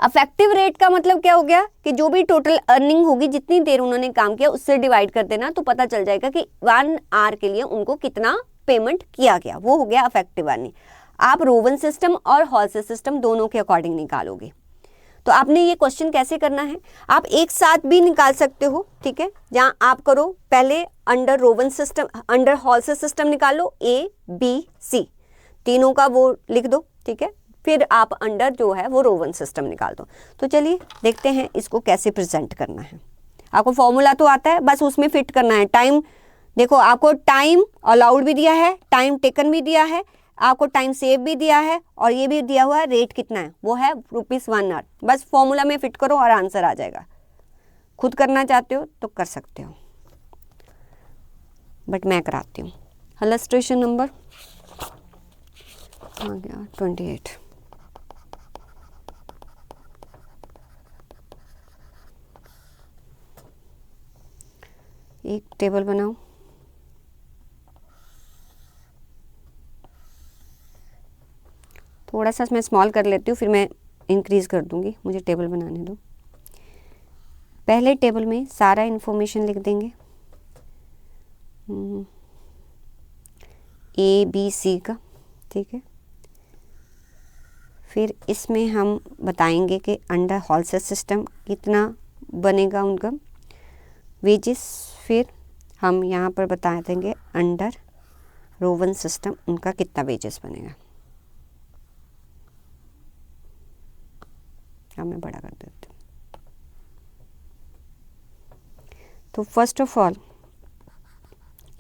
अफेक्टिव रेट का मतलब क्या हो गया कि जो भी टोटल अर्निंग होगी, जितनी देर उन्होंने काम किया उससे डिवाइड कर देना, तो पता चल जाएगा कि 1 आवर के लिए उनको कितना पेमेंट किया गया, वो हो गया अफेक्टिव अर्निंग। आप रोवन सिस्टम और हॉल्सेस सिस्टम दोनों के अकॉर्डिंग निकालोगे। तो आपने ये क्वेश्चन कैसे करना है, आप एक साथ भी निकाल सकते हो, ठीक है। जहां आप करो पहले under Rowan system, under Halsey's system निकालो, A B C तीनों का वो लिख दो, ठीक है। फिर आप अंडर जो है वो रोवन सिस्टम निकाल दो। तो चलिए देखते हैं इसको कैसे प्रेजेंट करना है। आपको फॉर्मूला तो आता है, बस उसमें फिट करना है। टाइम देखो, आपको टाइम अलाउड भी दिया है, टाइम टेकन भी दिया है, आपको टाइम सेव भी दिया है और ये भी दिया हुआ है रेट कितना है, वो है ₹1 आवर। बस फॉर्मूला में फिट करो और आंसर आ जाएगा। खुद करना चाहते हो तो कर सकते हो, बट मैं कराती हूँ। इलस्ट्रेशन नंबर आ गया 28। एक टेबल बनाओ। थोड़ा सा मैं स्मॉल कर लेती हूँ, फिर मैं इंक्रीज कर दूंगी, मुझे टेबल बनाने दो। पहले टेबल में सारा इन्फॉर्मेशन लिख देंगे ABC का, ठीक है। फिर इसमें हम बताएंगे कि अंडर हॉल्सेस सिस्टम कितना बनेगा उनका वेजेस। फिर हम यहाँ पर बता देंगे अंडर रोवन सिस्टम उनका कितना वेजेस बनेगा। अब मैं बड़ा कर देती हूँ। तो फर्स्ट ऑफ ऑल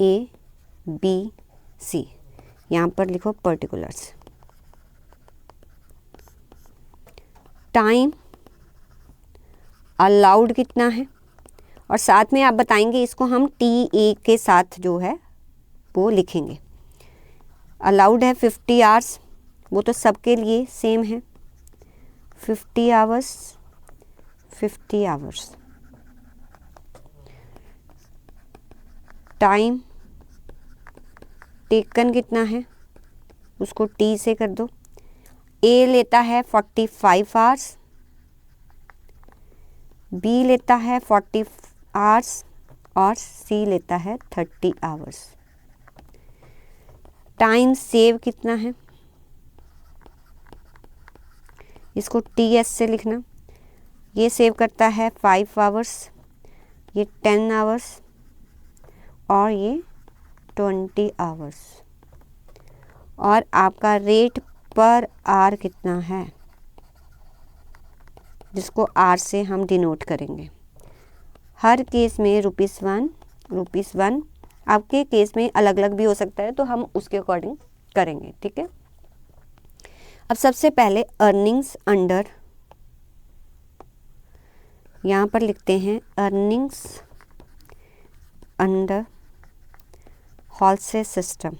ABC, यहाँ पर लिखो पर्टिकुलर्स। टाइम अलाउड कितना है और साथ में आप बताएंगे, इसको हम TA के साथ जो है वो लिखेंगे। अलाउड है 50 आवर्स, वो तो सबके लिए सेम है, 50 आवर्स 50 आवर्स। टाइम टेकन कितना है, उसको T से कर दो। A लेता है 45 आवर्स, B लेता है 40 आवर्स और C लेता है 30 आवर्स। टाइम सेव कितना है, इसको TS से लिखना। ये सेव करता है 5 आवर्स, ये 10 आवर्स और ये 20 आवर्स। और आपका रेट पर आवर कितना है, जिसको R से हम डिनोट करेंगे। हर केस में ₹1 आपके केस में अलग अलग भी हो सकता है, तो हम उसके अकॉर्डिंग करेंगे, ठीक है। अब सबसे पहले अर्निंग्स अंडर, यहाँ पर लिखते हैं अर्निंग्स अंडर हॉल्से सिस्टम।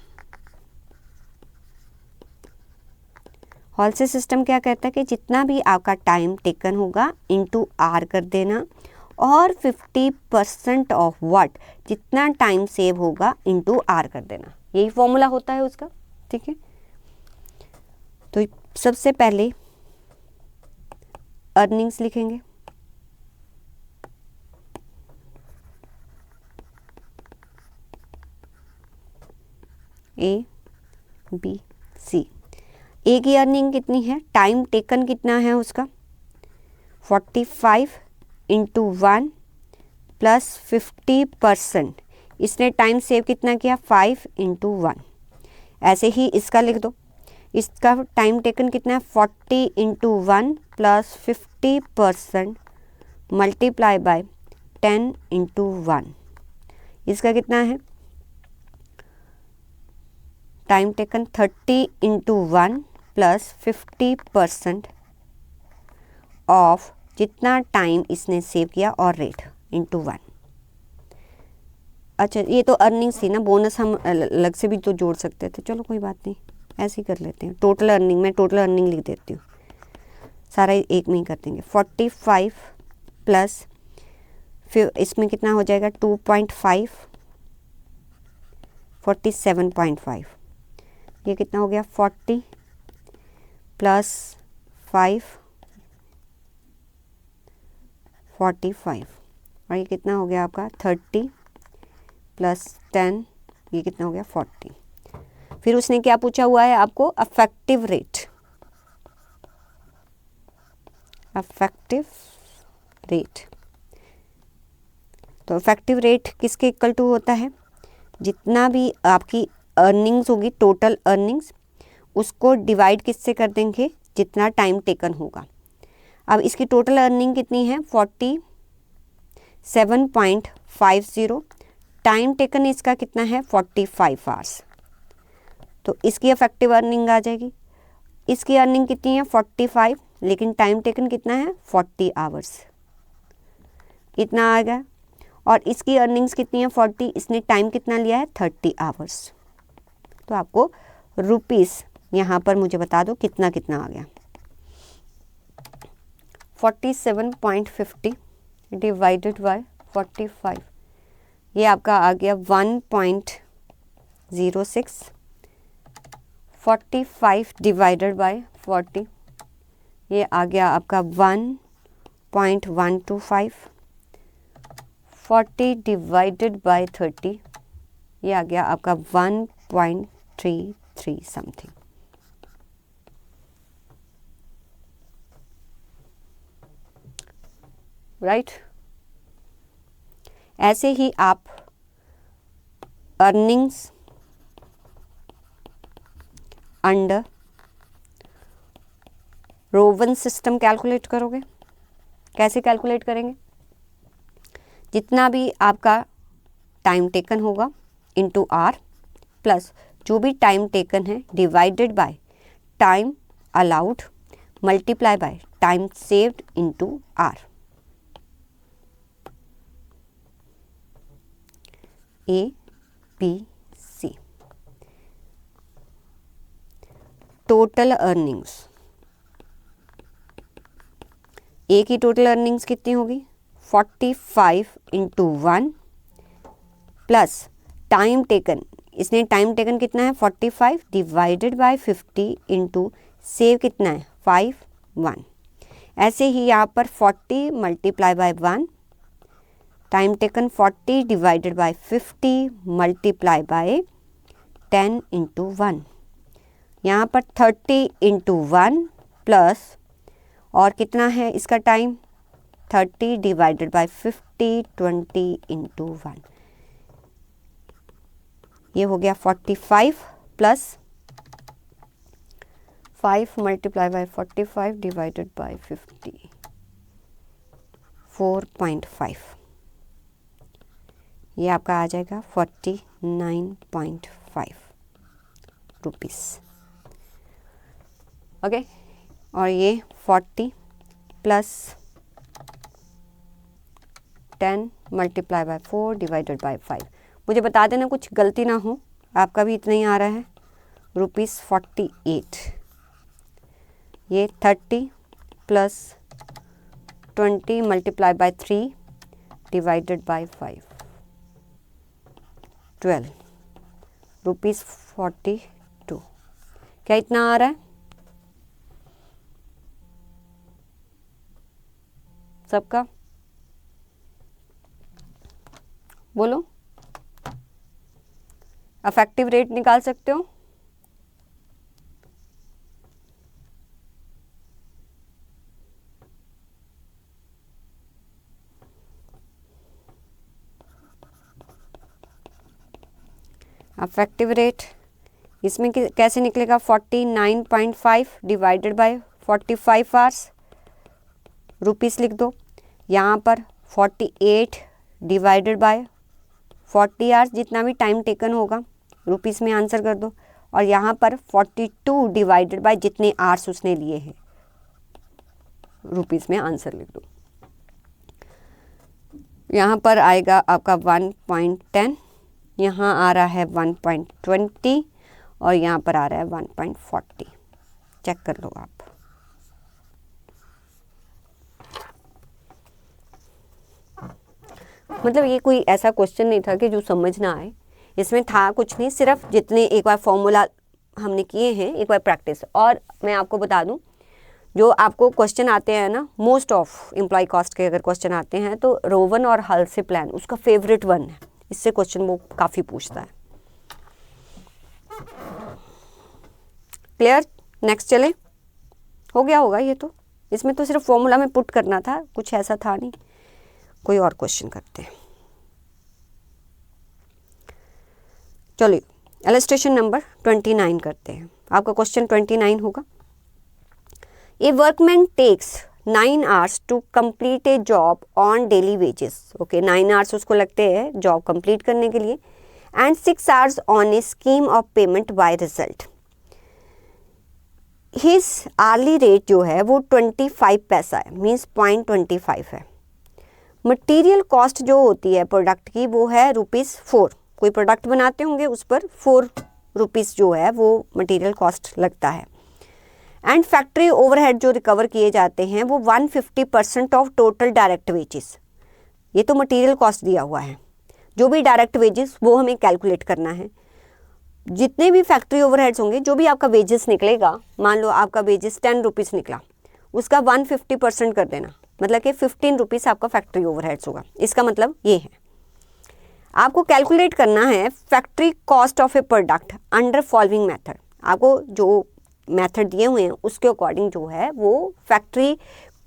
हॉल्से सिस्टम क्या कहता है कि जितना भी आपका टाइम टेकन होगा इनटू आर कर देना, और 50% ऑफ व्हाट, जितना टाइम सेव होगा इनटू आर कर देना। यही फॉर्मूला होता है उसका, ठीक है। तो सबसे पहले अर्निंग्स लिखेंगे, ए बी सी। ए की अर्निंग कितनी है, टाइम टेकन कितना है उसका, 45 इंटू 1 प्लस 50%। इसने टाइम सेव कितना किया, 5 इंटू 1। ऐसे ही इसका लिख दो, इसका टाइम टेकन कितना है, 40 into 1 plus 50% multiply by 10 into 1। इसका कितना है, time taken 30 into 1 plus 50% of जितना टाइम इसने सेव किया और रेट इंटू 1। अच्छा, ये तो अर्निंग्स थी ना, बोनस हम अलग से भी तो जोड़ सकते थे, चलो कोई बात नहीं, ऐसे ही कर लेते हैं। टोटल अर्निंग, मैं टोटल अर्निंग लिख देती हूँ, सारा एक में ही कर देंगे। 45 प्लस फिर इसमें कितना हो जाएगा, 2.5, 47.5। ये कितना हो गया, 40 प्लस 5, 45। और ये कितना हो गया आपका, 30 प्लस 10, ये कितना हो गया, 40। फिर उसने क्या पूछा हुआ है आपको, अफेक्टिव रेट। अफेक्टिव रेट, तो अफेक्टिव रेट किसके इक्वल टू होता है, जितना भी आपकी अर्निंग्स होगी, टोटल अर्निंग्स, उसको डिवाइड किससे कर देंगे, जितना टाइम टेकन होगा। अब इसकी टोटल अर्निंग कितनी है, 47.50। टाइम टेकन इसका कितना है, 45 आवर्स। तो इसकी अफेक्टिव अर्निंग आ जाएगी। इसकी अर्निंग कितनी है, 45, लेकिन टाइम टेकन कितना है, 40 आवर्स, कितना आ गया। और इसकी अर्निंग्स कितनी है, 40, इसने टाइम कितना लिया है, 30 आवर्स। तो आपको रुपीस यहाँ पर मुझे बता दो कितना कितना आ गया। 47.50 डिवाइडेड बाय 45, ये आपका आ गया 1.06। 45 डिवाइडेड बाय 40, ये आ गया आपका 1.125। 40 डिवाइडेड बाय 30, ये आ गया आपका 1.33 समथिंग। राइट। ऐसे ही आप earnings under Rowan system calculate करोगे। कैसे कैलकुलेट करेंगे, जितना भी आपका टाइम टेकन होगा इनटू आर प्लस जो भी टाइम टेकन है divided by time allowed multiply by time saved into R. A B C. Total earnings, A की टोटल अर्निंग्स कितनी होगी, 45 इंटू 1 प्लस टाइम टेकन, इसने टाइम टेकन कितना है, 45 डिवाइडेड बाय 50 इंटू सेव कितना है, 5 1। ऐसे ही यहाँ पर 40 multiply by 1, time taken 40 divided by 50 multiply by 10 into 1। यहाँ पर 30 इंटू 1 प्लस और कितना है इसका टाइम, 30 डिवाइडेड बाय 50, 20 इंटू 1। ये हो गया 45 plus 5 multiply by 45 divided by 50, 4.5। ये आपका आ जाएगा 49.5 रुपीस। ओके, और ये 40 plus 10 multiply by 4 divided by 5। मुझे बता देना कुछ गलती ना हो, आपका भी इतना ही आ रहा है। ₹48, ये 30 plus 20 multiply by 3 divided by 5, 12 ₹42। क्या इतना आ रहा है सबका? बोलो, अफेक्टिव रेट निकाल सकते हो? अफेक्टिव रेट इसमें कैसे निकलेगा? 49.5 डिवाइडेड बाय 45 आवर्स, रुपीस लिख दो। यहाँ पर 48 डिवाइडेड बाय 40 आवर्स, जितना भी टाइम टेकन होगा रुपीस में आंसर कर दो। और यहाँ पर 42 डिवाइडेड बाय जितने आवर्स उसने लिए हैं रुपीस में आंसर लिख दो। यहाँ पर आएगा आपका 1.10, यहाँ आ रहा है 1.20 और यहाँ पर आ रहा है 1.40। चेक कर लो आप। मतलब ये कोई ऐसा क्वेश्चन नहीं था कि जो समझ ना आए, इसमें था कुछ नहीं, सिर्फ जितने एक बार फॉर्मूला हमने किए हैं एक बार प्रैक्टिस। और मैं आपको बता दूं, जो आपको क्वेश्चन आते हैं ना, मोस्ट ऑफ एम्प्लॉय कॉस्ट के अगर क्वेश्चन आते हैं तो रोवन और हल से प्लान उसका फेवरेट वन है, इससे क्वेश्चन वो काफ़ी पूछता है। क्लियर? नेक्स्ट चले, हो गया होगा ये तो। इसमें तो सिर्फ फॉर्मूला में पुट करना था, कुछ ऐसा था नहीं। कोई और क्वेश्चन करते हैं। चलिए इलस्ट्रेशन नंबर 29 करते हैं। आपका क्वेश्चन 29 होगा। A workman takes 9 hours to complete a job on daily wages. Okay, 9 hours उसको लगते हैं जॉब कंप्लीट करने के लिए, and 6 hours on a scheme of payment by result. His hourly rate जो है वो 25 पैसा है, मीन्स 0.25 है। मटेरियल कॉस्ट जो होती है प्रोडक्ट की वो है ₹4। कोई प्रोडक्ट बनाते होंगे उस पर 4 रुपीज़ जो है वो मटेरियल कॉस्ट लगता है। एंड फैक्ट्री ओवरहेड जो रिकवर किए जाते हैं वो 150% ऑफ टोटल डायरेक्ट वेजेस। ये तो मटेरियल कॉस्ट दिया हुआ है, जो भी डायरेक्ट वेजेस वो हमें कैलकुलेट करना है। जितने भी फैक्ट्री ओवरहेड्स होंगे, जो भी आपका वेजेस निकलेगा, मान लो आपका वेजेस 10 रुपीज़ निकला, उसका 150% कर देना, मतलब कि 15 रुपीज़ आपका फैक्ट्री ओवरहेड्स होगा। इसका मतलब ये है, आपको कैलकुलेट करना है factory cost of A product under following method. आपको जो मेथड दिए हुए हैं उसके अकॉर्डिंग जो है वो फैक्ट्री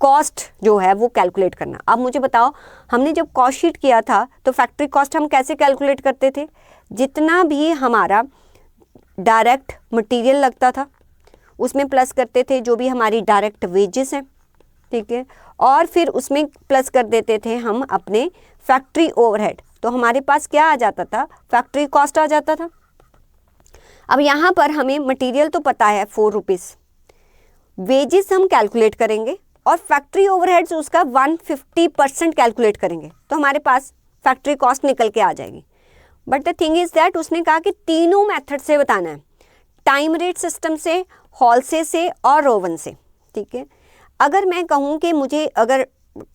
कॉस्ट जो है वो कैलकुलेट करना। अब मुझे बताओ, हमने जब कॉस्ट शीट किया था तो फैक्ट्री कॉस्ट हम कैसे कैलकुलेट करते थे? जितना भी हमारा डायरेक्ट मटेरियल लगता था उसमें प्लस करते थे जो भी हमारी डायरेक्ट वेजेस हैं, ठीक है, और फिर उसमें प्लस कर देते थे हम अपने फैक्ट्री ओवरहेड। तो हमारे पास क्या आ जाता था? फैक्ट्री कॉस्ट आ जाता था। अब यहाँ पर हमें मटेरियल तो पता है 4 रुपीज़, वेजेस हम कैलकुलेट करेंगे और फैक्ट्री ओवरहेड्स उसका 150% कैलकुलेट करेंगे, तो हमारे पास फैक्ट्री कॉस्ट निकल के आ जाएगी। But the thing is that उसने कहा कि तीनों मेथड से बताना है, टाइम रेट सिस्टम से, हॉलसे से और रोवन से, ठीक है। अगर मैं कहूँ कि मुझे अगर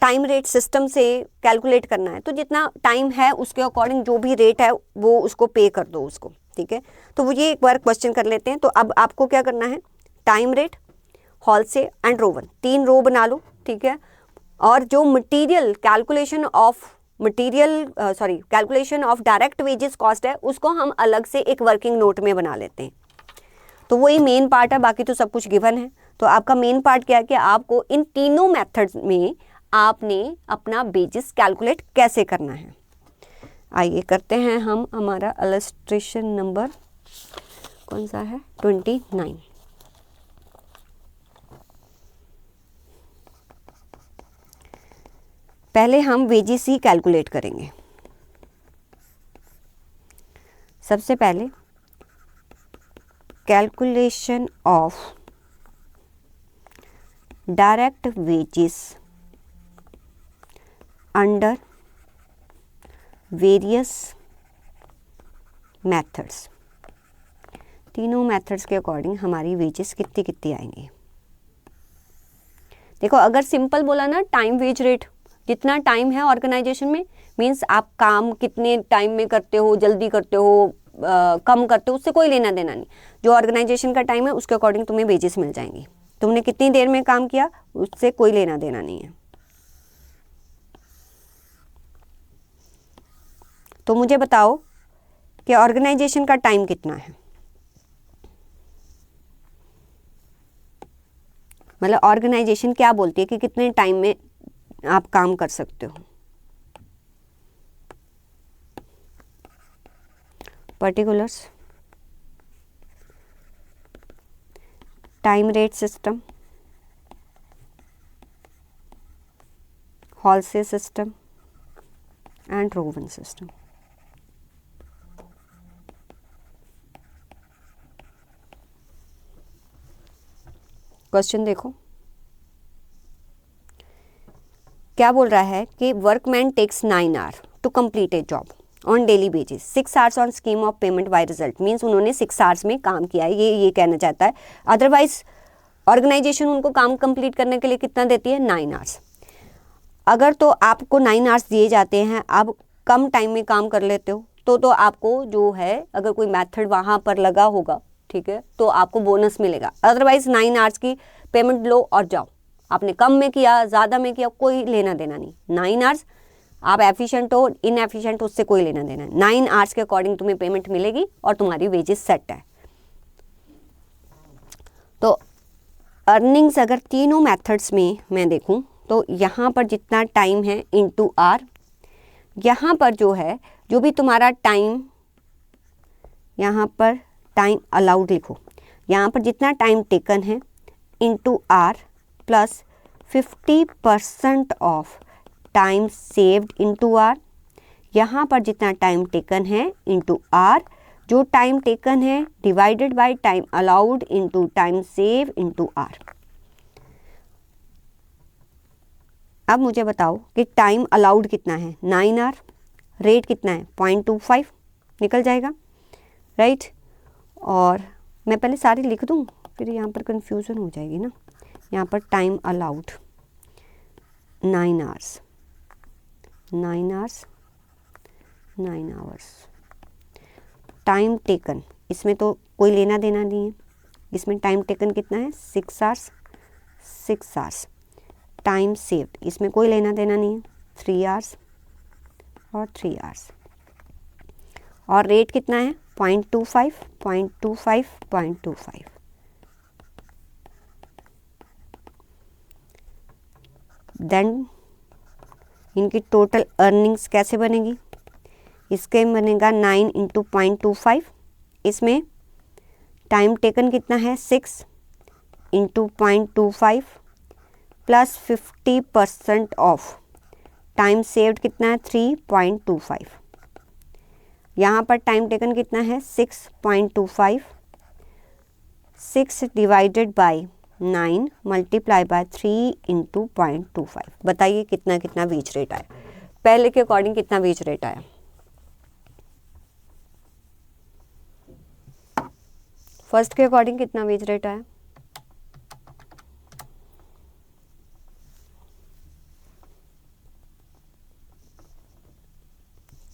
टाइम रेट सिस्टम से कैलकुलेट करना है तो जितना टाइम है उसके अकॉर्डिंग जो भी रेट है वो उसको पे कर दो उसको, ठीक है। तो वो ये एक बार क्वेश्चन कर लेते हैं। तो अब आपको क्या करना है, टाइम रेट, हॉलसे एंड रोवन, 3 रो बना लो, ठीक है। और जो material calculation of direct wages cost है उसको हम अलग से एक वर्किंग नोट में बना लेते हैं। तो वही मेन पार्ट है, बाकी तो सब कुछ गिवन है। तो आपका मेन पार्ट क्या है कि आपको इन तीनों मेथड्स में आपने अपना वेजेस कैलकुलेट कैसे करना है। आइए करते हैं हम हमारा इलस्ट्रेशन नंबर कौन सा है, 29। पहले हम वेजेस ही कैलकुलेट करेंगे। सबसे पहले calculation of direct wages under various methods, तीनों मेथड्स के अकॉर्डिंग हमारी वेजेस कितनी कितनी आएंगी। देखो अगर सिंपल बोला ना टाइम वेज रेट, जितना टाइम है ऑर्गेनाइजेशन में, मीन्स आप काम कितने टाइम में करते हो, जल्दी करते हो, कम करते हो, उससे कोई लेना देना नहीं। जो ऑर्गेनाइजेशन का टाइम है उसके अकॉर्डिंग तुम्हें वेजेस मिल जाएंगी। तुमने कितनी देर में काम किया उससे कोई लेना देना नहीं है। तो मुझे बताओ कि ऑर्गेनाइजेशन का टाइम कितना है, मतलब ऑर्गेनाइजेशन क्या बोलती है कि कितने टाइम में आप काम कर सकते हो। Particulars, time rate system, Halsey system and Rowan system. Question देखो क्या बोल रहा है कि workman takes 9 hour to complete a job on daily basis, 6 hours on scheme of payment by result, means उन्होंने 6 आवर्स में काम किया है, ये कहना चाहता है। अदरवाइज ऑर्गेनाइजेशन उनको काम कंप्लीट करने के लिए कितना देती है, 9 आवर्स। अगर तो आपको 9 आवर्स दिए जाते हैं, आप कम टाइम में काम कर लेते हो तो आपको जो है, अगर कोई मेथड वहाँ पर लगा होगा, ठीक है, तो आपको बोनस मिलेगा। अदरवाइज 9 आवर्स की पेमेंट लो और जाओ। आपने कम में किया, ज़्यादा में किया, कोई लेना देना नहीं। 9 आवर्स आप एफिशिएंट हो, इनएफिशिएंट, उससे कोई लेना देना है। 9 आवर्स के अकॉर्डिंग तुम्हें पेमेंट मिलेगी और तुम्हारी वेजेस सेट है। तो अर्निंग्स अगर तीनों मेथड्स में मैं देखूं तो यहाँ पर जितना टाइम है इनटू आर, यहाँ पर जो है जो भी तुम्हारा टाइम, यहाँ पर टाइम अलाउड लिखो, यहाँ पर जितना टाइम टेकन है into R plus 50% of time saved into R, यहाँ पर जितना टाइम टेकन है इनटू आर, जो टाइम टेकन है divided by time allowed into time save into R. अब मुझे बताओ कि टाइम अलाउड कितना है, 9 आवर, रेट कितना है 0.25, निकल जाएगा, राइट। और मैं पहले सारी लिख दूँ, फिर यहाँ पर कंफ्यूजन हो जाएगी ना। यहाँ पर time allowed 9 hours, 9 hours, 9 hours. Time taken, इसमें तो कोई लेना देना नहीं है, इसमें टाइम टेकन कितना है 6 आवर्स, 6 आवर्स। टाइम सेव्ड, इसमें कोई लेना देना नहीं है, 3 आवर्स और 3 आवर्स। और रेट कितना है 0.25, 0.25, 0.25। देन इनकी टोटल अर्निंग्स कैसे बनेगी, इसके बनेगा 9 इंटू 0.25, इसमें टाइम टेकन कितना है 6 into 0.25 plus 50% of time saved कितना है 3.25। यहाँ पर टाइम टेकन कितना है 6.25, 6 divided by 9 multiply by 3 into 0.25। बताइए कितना कितना वेज रेट आया, पहले के अकॉर्डिंग कितना वेज रेट आया। फर्स्ट के अकॉर्डिंग कितना वेज रेट आया,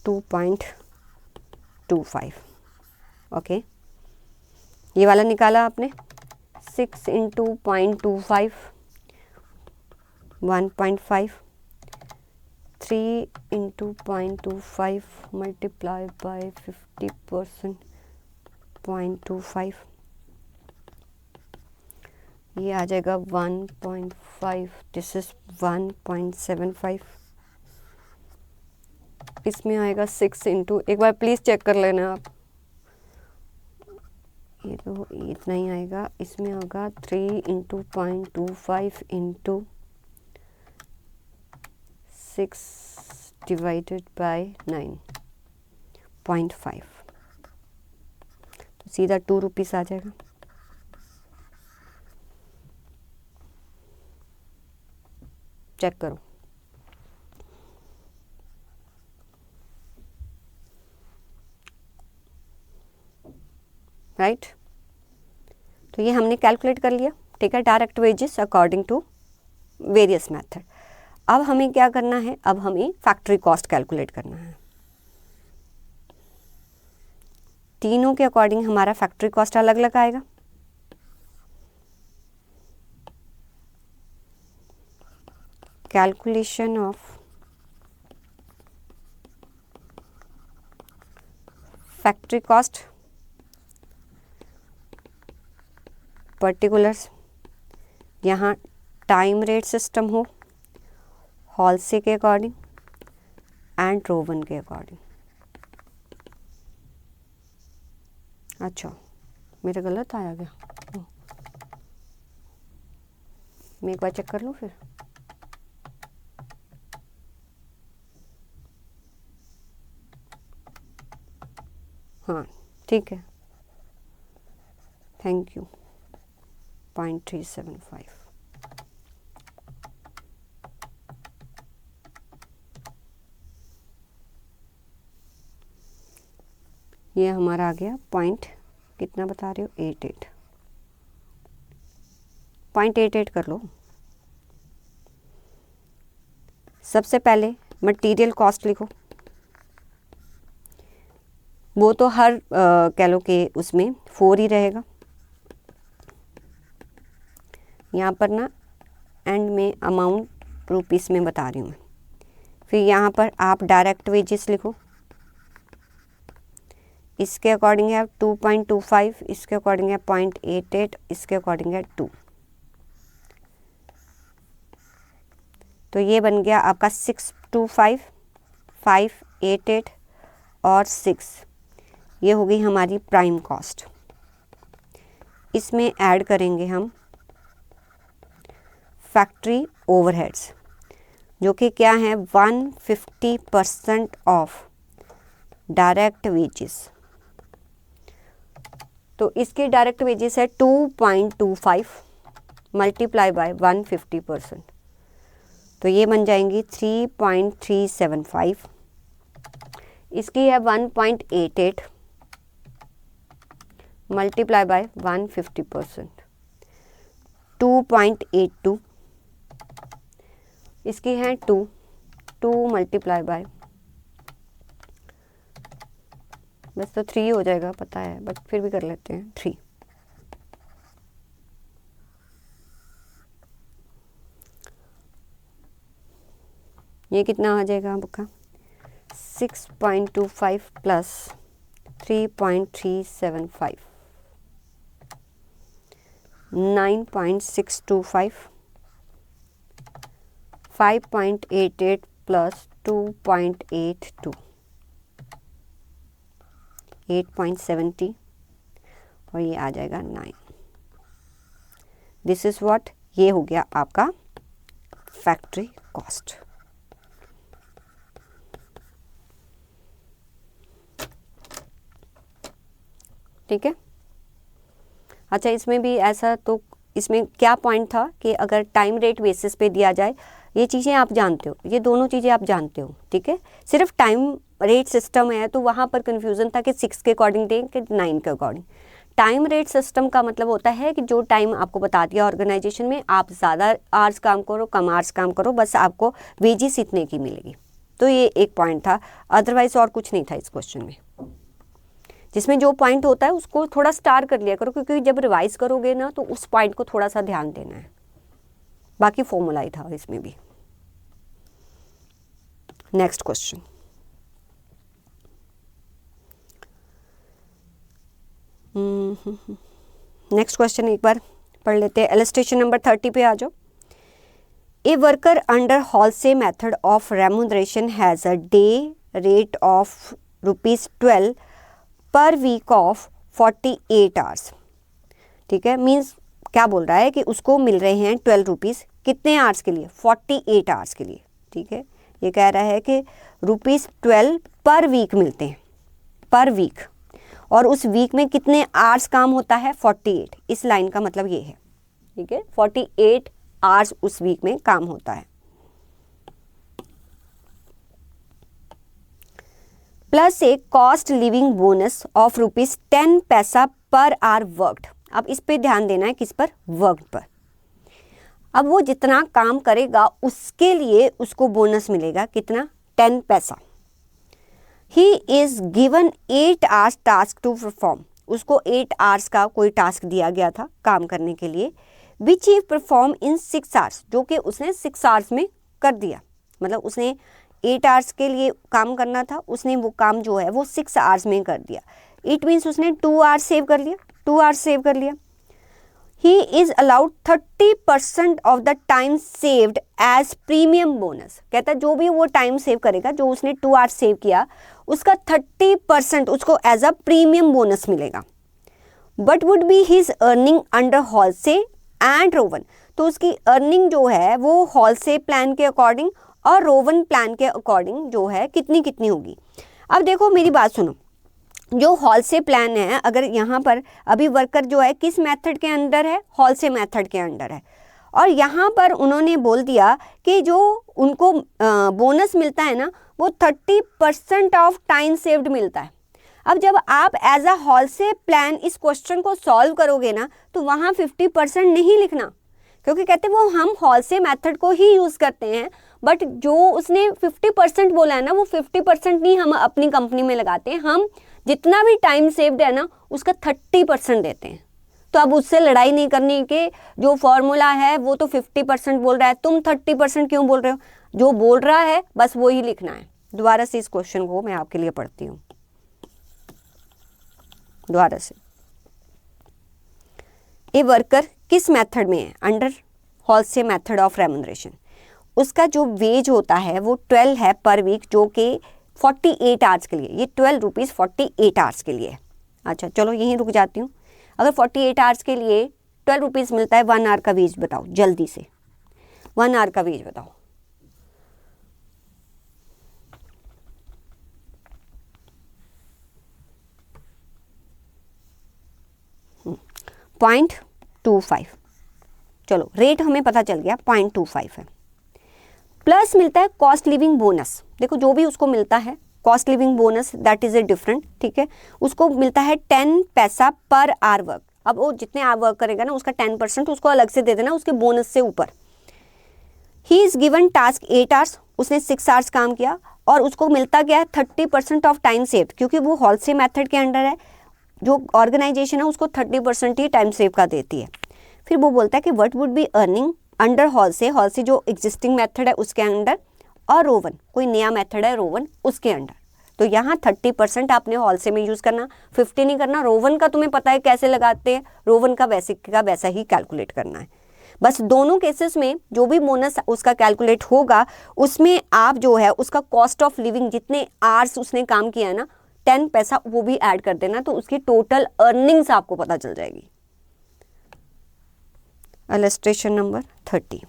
$2.25। ओके, ये वाला निकाला आपने, 6 इंटू 0.25 1.5, 3 इंटू 0.25 मल्टीप्लाई बाय 50% 0.25, ये आ जाएगा 1.5, दिस इज 1.75। इसमें आएगा 6 इंटू, एक बार प्लीज़ चेक कर लेना आप, ये तो इतना ही आएगा। इसमें होगा 3 इंटू 0.25 इंटू 6 डिवाइडेड बाय 9.5, तो सीधा 2 रुपीस आ जाएगा। चेक करो, राइट। तो ये हमने कैलकुलेट कर लिया, ठीक है, direct wages according to various method. अब हमें क्या करना है, अब हमें फैक्ट्री कॉस्ट कैलकुलेट करना है। तीनों के अकॉर्डिंग हमारा फैक्ट्री कॉस्ट अलग अलग आएगा। Calculation of factory cost particulars, यहाँ टाइम रेट सिस्टम हो, हॉलसे के अकॉर्डिंग एंड रोवन के अकॉर्डिंग। अच्छा, मेरा गलत आया गया, मैं एक बार चेक कर लूँ फिर। हाँ ठीक है, थैंक यू। 0.375। ये हमारा आ गया पॉइंट, कितना बता रहे हो, 88, 0.88 कर लो। सबसे पहले मटेरियल कॉस्ट लिखो, वो तो हर कह लो कि उसमें 4 ही रहेगा। यहाँ पर ना एंड में अमाउंट रुपीस में बता रही हूँ मैं। फिर यहाँ पर आप डायरेक्ट वेजेस लिखो, इसके अकॉर्डिंग है 2.25, इसके अकॉर्डिंग है 0.88, इसके अकॉर्डिंग है 2। तो ये बन गया आपका 625, 588 और 6। ये हो गई हमारी प्राइम कॉस्ट। इसमें ऐड करेंगे हम फैक्ट्री ओवरहेड्स, जो कि क्या है 150% ऑफ डायरेक्ट वेजेस। तो इसके डायरेक्ट वेजेस है 2.25 मल्टीप्लाई बाय 150%, तो ये बन जाएंगी 3.375। इसकी है 1.88 मल्टीप्लाई बाय 150%, 2.82। इसकी है 2 मल्टीप्लाई बाय, बस तो 3 हो जाएगा पता है, बट फिर भी कर लेते हैं 3। ये कितना आ जाएगा आपका 6.25 प्लस 3.375, 9.625, 5.88 प्लस 2.82, 8.70, और ये आ जाएगा 9। दिस इज व्हाट, ये हो गया आपका फैक्ट्री कॉस्ट। ठीक है। अच्छा, इसमें भी ऐसा, तो इसमें क्या पॉइंट था कि अगर टाइम रेट बेसिस पे दिया जाए, ये चीज़ें आप जानते हो, ये दोनों चीज़ें आप जानते हो, ठीक है। सिर्फ टाइम रेट सिस्टम है तो वहाँ पर कन्फ्यूज़न था कि 6 के अकॉर्डिंग दें कि 9 के अकॉर्डिंग। टाइम रेट सिस्टम का मतलब होता है कि जो टाइम आपको बता दिया ऑर्गेनाइजेशन में, आप ज़्यादा आवर्स काम करो कम आवर्स काम करो, बस आपको वेजेस इतने की मिलेगी। तो ये एक पॉइंट था, अदरवाइज और कुछ नहीं था इस क्वेश्चन में। जिसमें जो पॉइंट होता है उसको थोड़ा स्टार कर लिया करो, क्योंकि जब रिवाइज करोगे ना तो उस पॉइंट को थोड़ा सा ध्यान देना है। बाकी फॉर्मूला ही था इसमें भी। नेक्स्ट क्वेश्चन, नेक्स्ट क्वेश्चन एक बार पढ़ लेते हैं। इलस्ट्रेशन नंबर 30 पे आ जाओ। A worker under Halsey method of remuneration has a day rate of ₹12 per week of 48 hours. ठीक है, मीन्स क्या बोल रहा है कि उसको मिल रहे हैं 12 रुपीज़ कितने आवर्स के लिए, 48 आवर्स के लिए। ठीक है, ये कह रहा है कि ₹12 पर वीक मिलते हैं, पर वीक, और उस वीक में कितने आवर्स काम होता है, 48। इस लाइन का मतलब ये है, ठीक है, 48 आवर्स उस वीक में काम होता है। प्लस एक cost living bonus of ₹10 per hour worked. अब इस पे ध्यान देना है, किस पर? वर्कड पर। अब वो जितना काम करेगा उसके लिए उसको बोनस मिलेगा, कितना? 10 पैसा। He is given 8 hours task to perform. उसको 8 आवर्स का कोई टास्क दिया गया था काम करने के लिए, विच ही परफॉर्म इन 6 आवर्स, जो कि उसने 6 आवर्स में कर दिया। मतलब उसने 8 आवर्स के लिए काम करना था, उसने वो काम जो है वो 6 आवर्स में कर दिया। इट मीन्स उसने 2 आवर्स सेव कर लिया, 2 आवर्स सेव कर लिया। He is allowed 30% of the time saved as premium bonus। कहता है जो भी वो टाइम सेव करेगा, जो उसने 2 आवर्स सेव किया, उसका 30% उसको एज अ प्रीमियम बोनस मिलेगा। But would be his earning under Halsey and Rowan. तो उसकी अर्निंग जो है वो हॉलसे प्लान के अकॉर्डिंग और रोवन प्लान के अकॉर्डिंग जो है कितनी कितनी होगी। अब देखो मेरी बात सुनो, जो हॉलसे प्लान है, अगर यहाँ पर अभी वर्कर जो है किस मेथड के अंडर है? हॉलसे मेथड के अंडर है। और यहाँ पर उन्होंने बोल दिया कि जो उनको बोनस मिलता है ना, वो 30% ऑफ टाइम सेव्ड मिलता है। अब जब आप एज अ हॉलसे प्लान इस क्वेश्चन को सॉल्व करोगे ना, तो वहाँ 50% नहीं लिखना, क्योंकि कहते हैं वो हम हॉलसे मेथड को ही यूज़ करते हैं। बट जो उसने 50% बोला है ना, वो 50% नहीं हम अपनी कंपनी में लगाते हैं, हम जितना भी टाइम सेव्ड है ना उसका 30% देते हैं। तो अब उससे लड़ाई नहीं करनी कि जो फॉर्मूला है वो तो 50% बोल रहा है, तुम 30% क्यों बोल रहे हो? जो बोल रहा है बस वो ही लिखना है। दोबारा से इस क्वेश्चन को मैं आपके लिए पढ़ती हूँ, दोबारा से। ए वर्कर किस मेथड में है? Under Halsey method of remuneration. उसका जो वेज होता है वो 12 है पर वीक, जो कि 48 आवर्स के लिए, ये 12 रुपीज़ 48 आवर्स के लिए। अच्छा चलो यहीं रुक जाती हूँ। अगर 48 आवर्स के लिए 12 रुपीज़ मिलता है, 1 आवर का वेज बताओ जल्दी से, 1 आवर का वेज बताओ। .25। चलो रेट हमें पता चल गया 0.25 है। प्लस मिलता है कॉस्ट लिविंग बोनस। देखो जो भी उसको मिलता है cost living bonus, that is a different, ठीक है। उसको मिलता है 10 पैसा पर आवर वर्क। अब वो जितने आवर वर्क करेगा ना उसका 10% उसको अलग से दे देना उसके बोनस से ऊपर। ही इज गिवन टास्क 8 आवर्स, उसने 6 आवर्स काम किया और उसको मिलता क्या है? 30% ऑफ टाइम सेव्ड, क्योंकि वो हॉलसे मेथड के अंडर है। जो ऑर्गेनाइजेशन है उसको 30% ही टाइम सेव का देती है। फिर वो बोलता है कि what would be earning under Halsey, Halsey जो एग्जिस्टिंग मेथड है उसके अंडर, और रोवन कोई नया मेथड है रोवन उसके अंडर। तो यहाँ 30% आपने हॉलसे में यूज़ करना, 50 नहीं करना। रोवन का तुम्हें पता है कैसे लगाते हैं, रोवन का बेसिक का वैसा ही कैलकुलेट करना है। बस दोनों केसेस में जो भी बोनस उसका कैलकुलेट होगा उसमें आप जो है उसका कॉस्ट ऑफ लिविंग, जितने आवर्स उसने काम किया है ना, 10 पैसा वो भी ऐड कर देना, तो उसकी टोटल अर्निंग्स आपको पता चल जाएगी। Illustration number 30।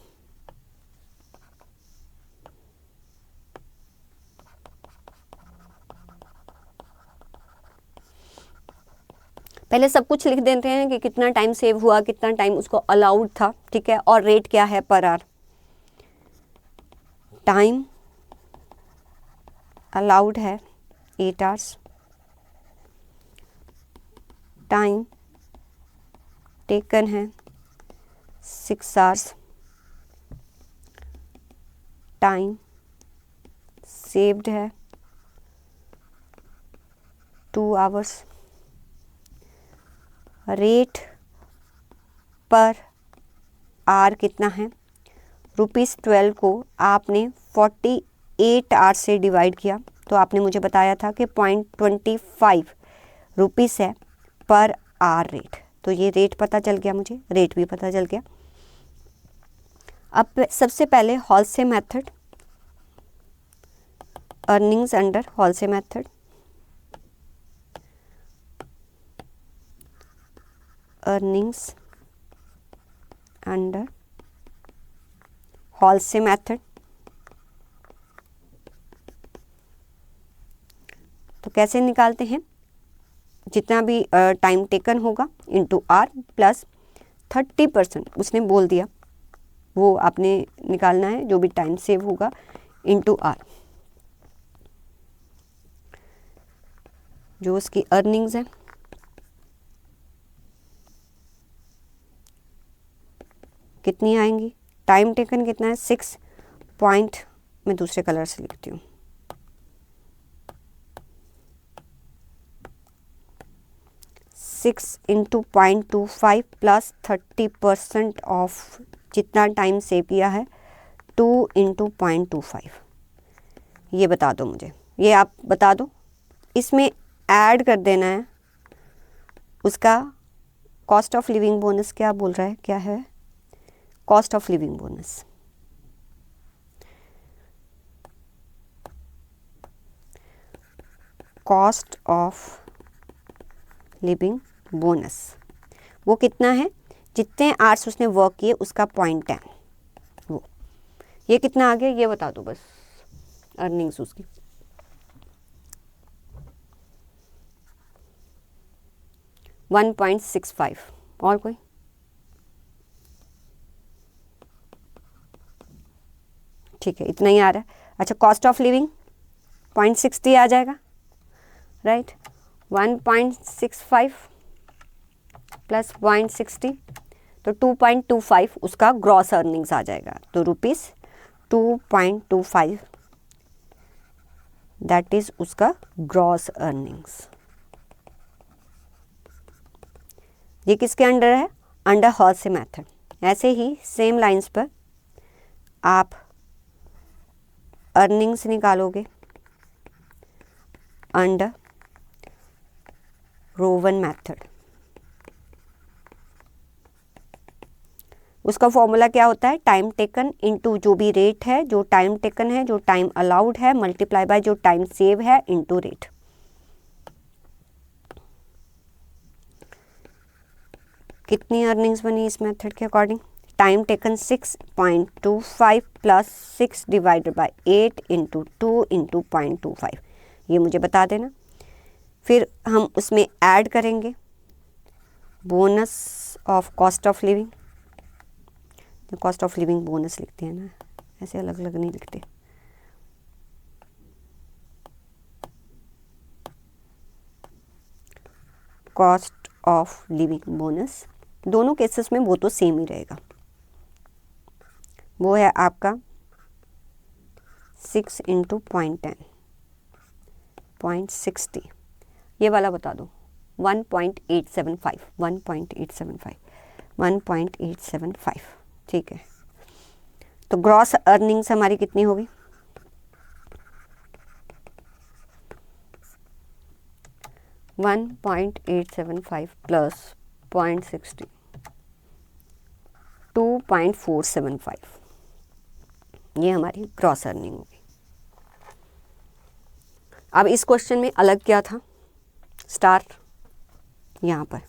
पहले सब कुछ लिख देते हैं कि कितना टाइम सेव हुआ, कितना टाइम उसको अलाउड था, ठीक है, और रेट क्या है पर आवर। टाइम अलाउड है 8 आवर्स, टाइम टेकन है 6 आवर्स, टाइम सेव्ड है 2 आवर्स, रेट पर आवर कितना है? ₹12 को आपने 48 आवर्स से डिवाइड किया, तो आपने मुझे बताया था कि 0.25 रुपीज़ है पर आवर रेट। तो ये रेट पता चल गया, मुझे रेट भी पता चल गया। अब सबसे पहले Halsey method, earnings under Halsey method, earnings under Halsey method. तो कैसे निकालते हैं? जितना भी टाइम टेकन होगा इनटू आर प्लस 30% उसने बोल दिया वो आपने निकालना है, जो भी टाइम सेव होगा इनटू आर। जो उसकी अर्निंग्स है कितनी आएंगी? टाइम टेकन कितना है? 6 पॉइंट, मैं दूसरे कलर से लिखती हूँ, 6 इंटू 0.25 प्लस 30% ऑफ जितना टाइम सेव किया है 2 इंटू 0.25। ये बता दो मुझे, ये आप बता दो। इसमें ऐड कर देना है उसका कॉस्ट ऑफ लिविंग बोनस। क्या बोल रहा है, क्या है cost of living bonus? Cost of living bonus वो कितना है? जितने आवर्स उसने वर्क किए उसका 0.10, वो ये कितना आ गया ये बता दो बस, अर्निंग्स उसकी। $1.65। और कोई? ठीक है, इतना ही आ रहा है। अच्छा, कॉस्ट ऑफ लिविंग 0.60 आ जाएगा, राइट। 1.65 प्लस 0.60 तो 2.25 उसका ग्रॉस अर्निंग्स आ जाएगा। तो ₹2.25 दैट इज उसका ग्रॉस अर्निंग्स। ये किसके अंडर है? Under Halsey method. ऐसे ही सेम लाइंस पर आप अर्निंग्स निकालोगे अंडर रोवन मेथड। उसका फॉर्मूला क्या होता है? टाइम टेकन इनटू जो भी रेट है, जो टाइम टेकन है, जो टाइम अलाउड है, मल्टीप्लाई बाय जो टाइम सेव है इनटू रेट। कितनी अर्निंग्स बनी इस मेथड के according? Time taken 6.25 plus 6 divided by 8 into 2 into 0.25, ये मुझे बता देना। फिर हम उसमें ऐड करेंगे bonus of cost of living. Cost of living bonus लिखते हैं ना, ऐसे अलग अलग नहीं लिखते। कॉस्ट ऑफ लिविंग बोनस, दोनों केसेस में वो तो सेम ही रहेगा। वो है आपका 6 इंटू 0.10, 0.60। ये वाला बता दो 1.875, 1.875, 1.875। ठीक है, तो ग्रॉस अर्निंग्स हमारी कितनी होगी? $1.875 प्लस 0.60, 2.475, ये हमारी ग्रॉस अर्निंग होगी। अब इस क्वेश्चन में अलग क्या था? स्टार यहाँ पर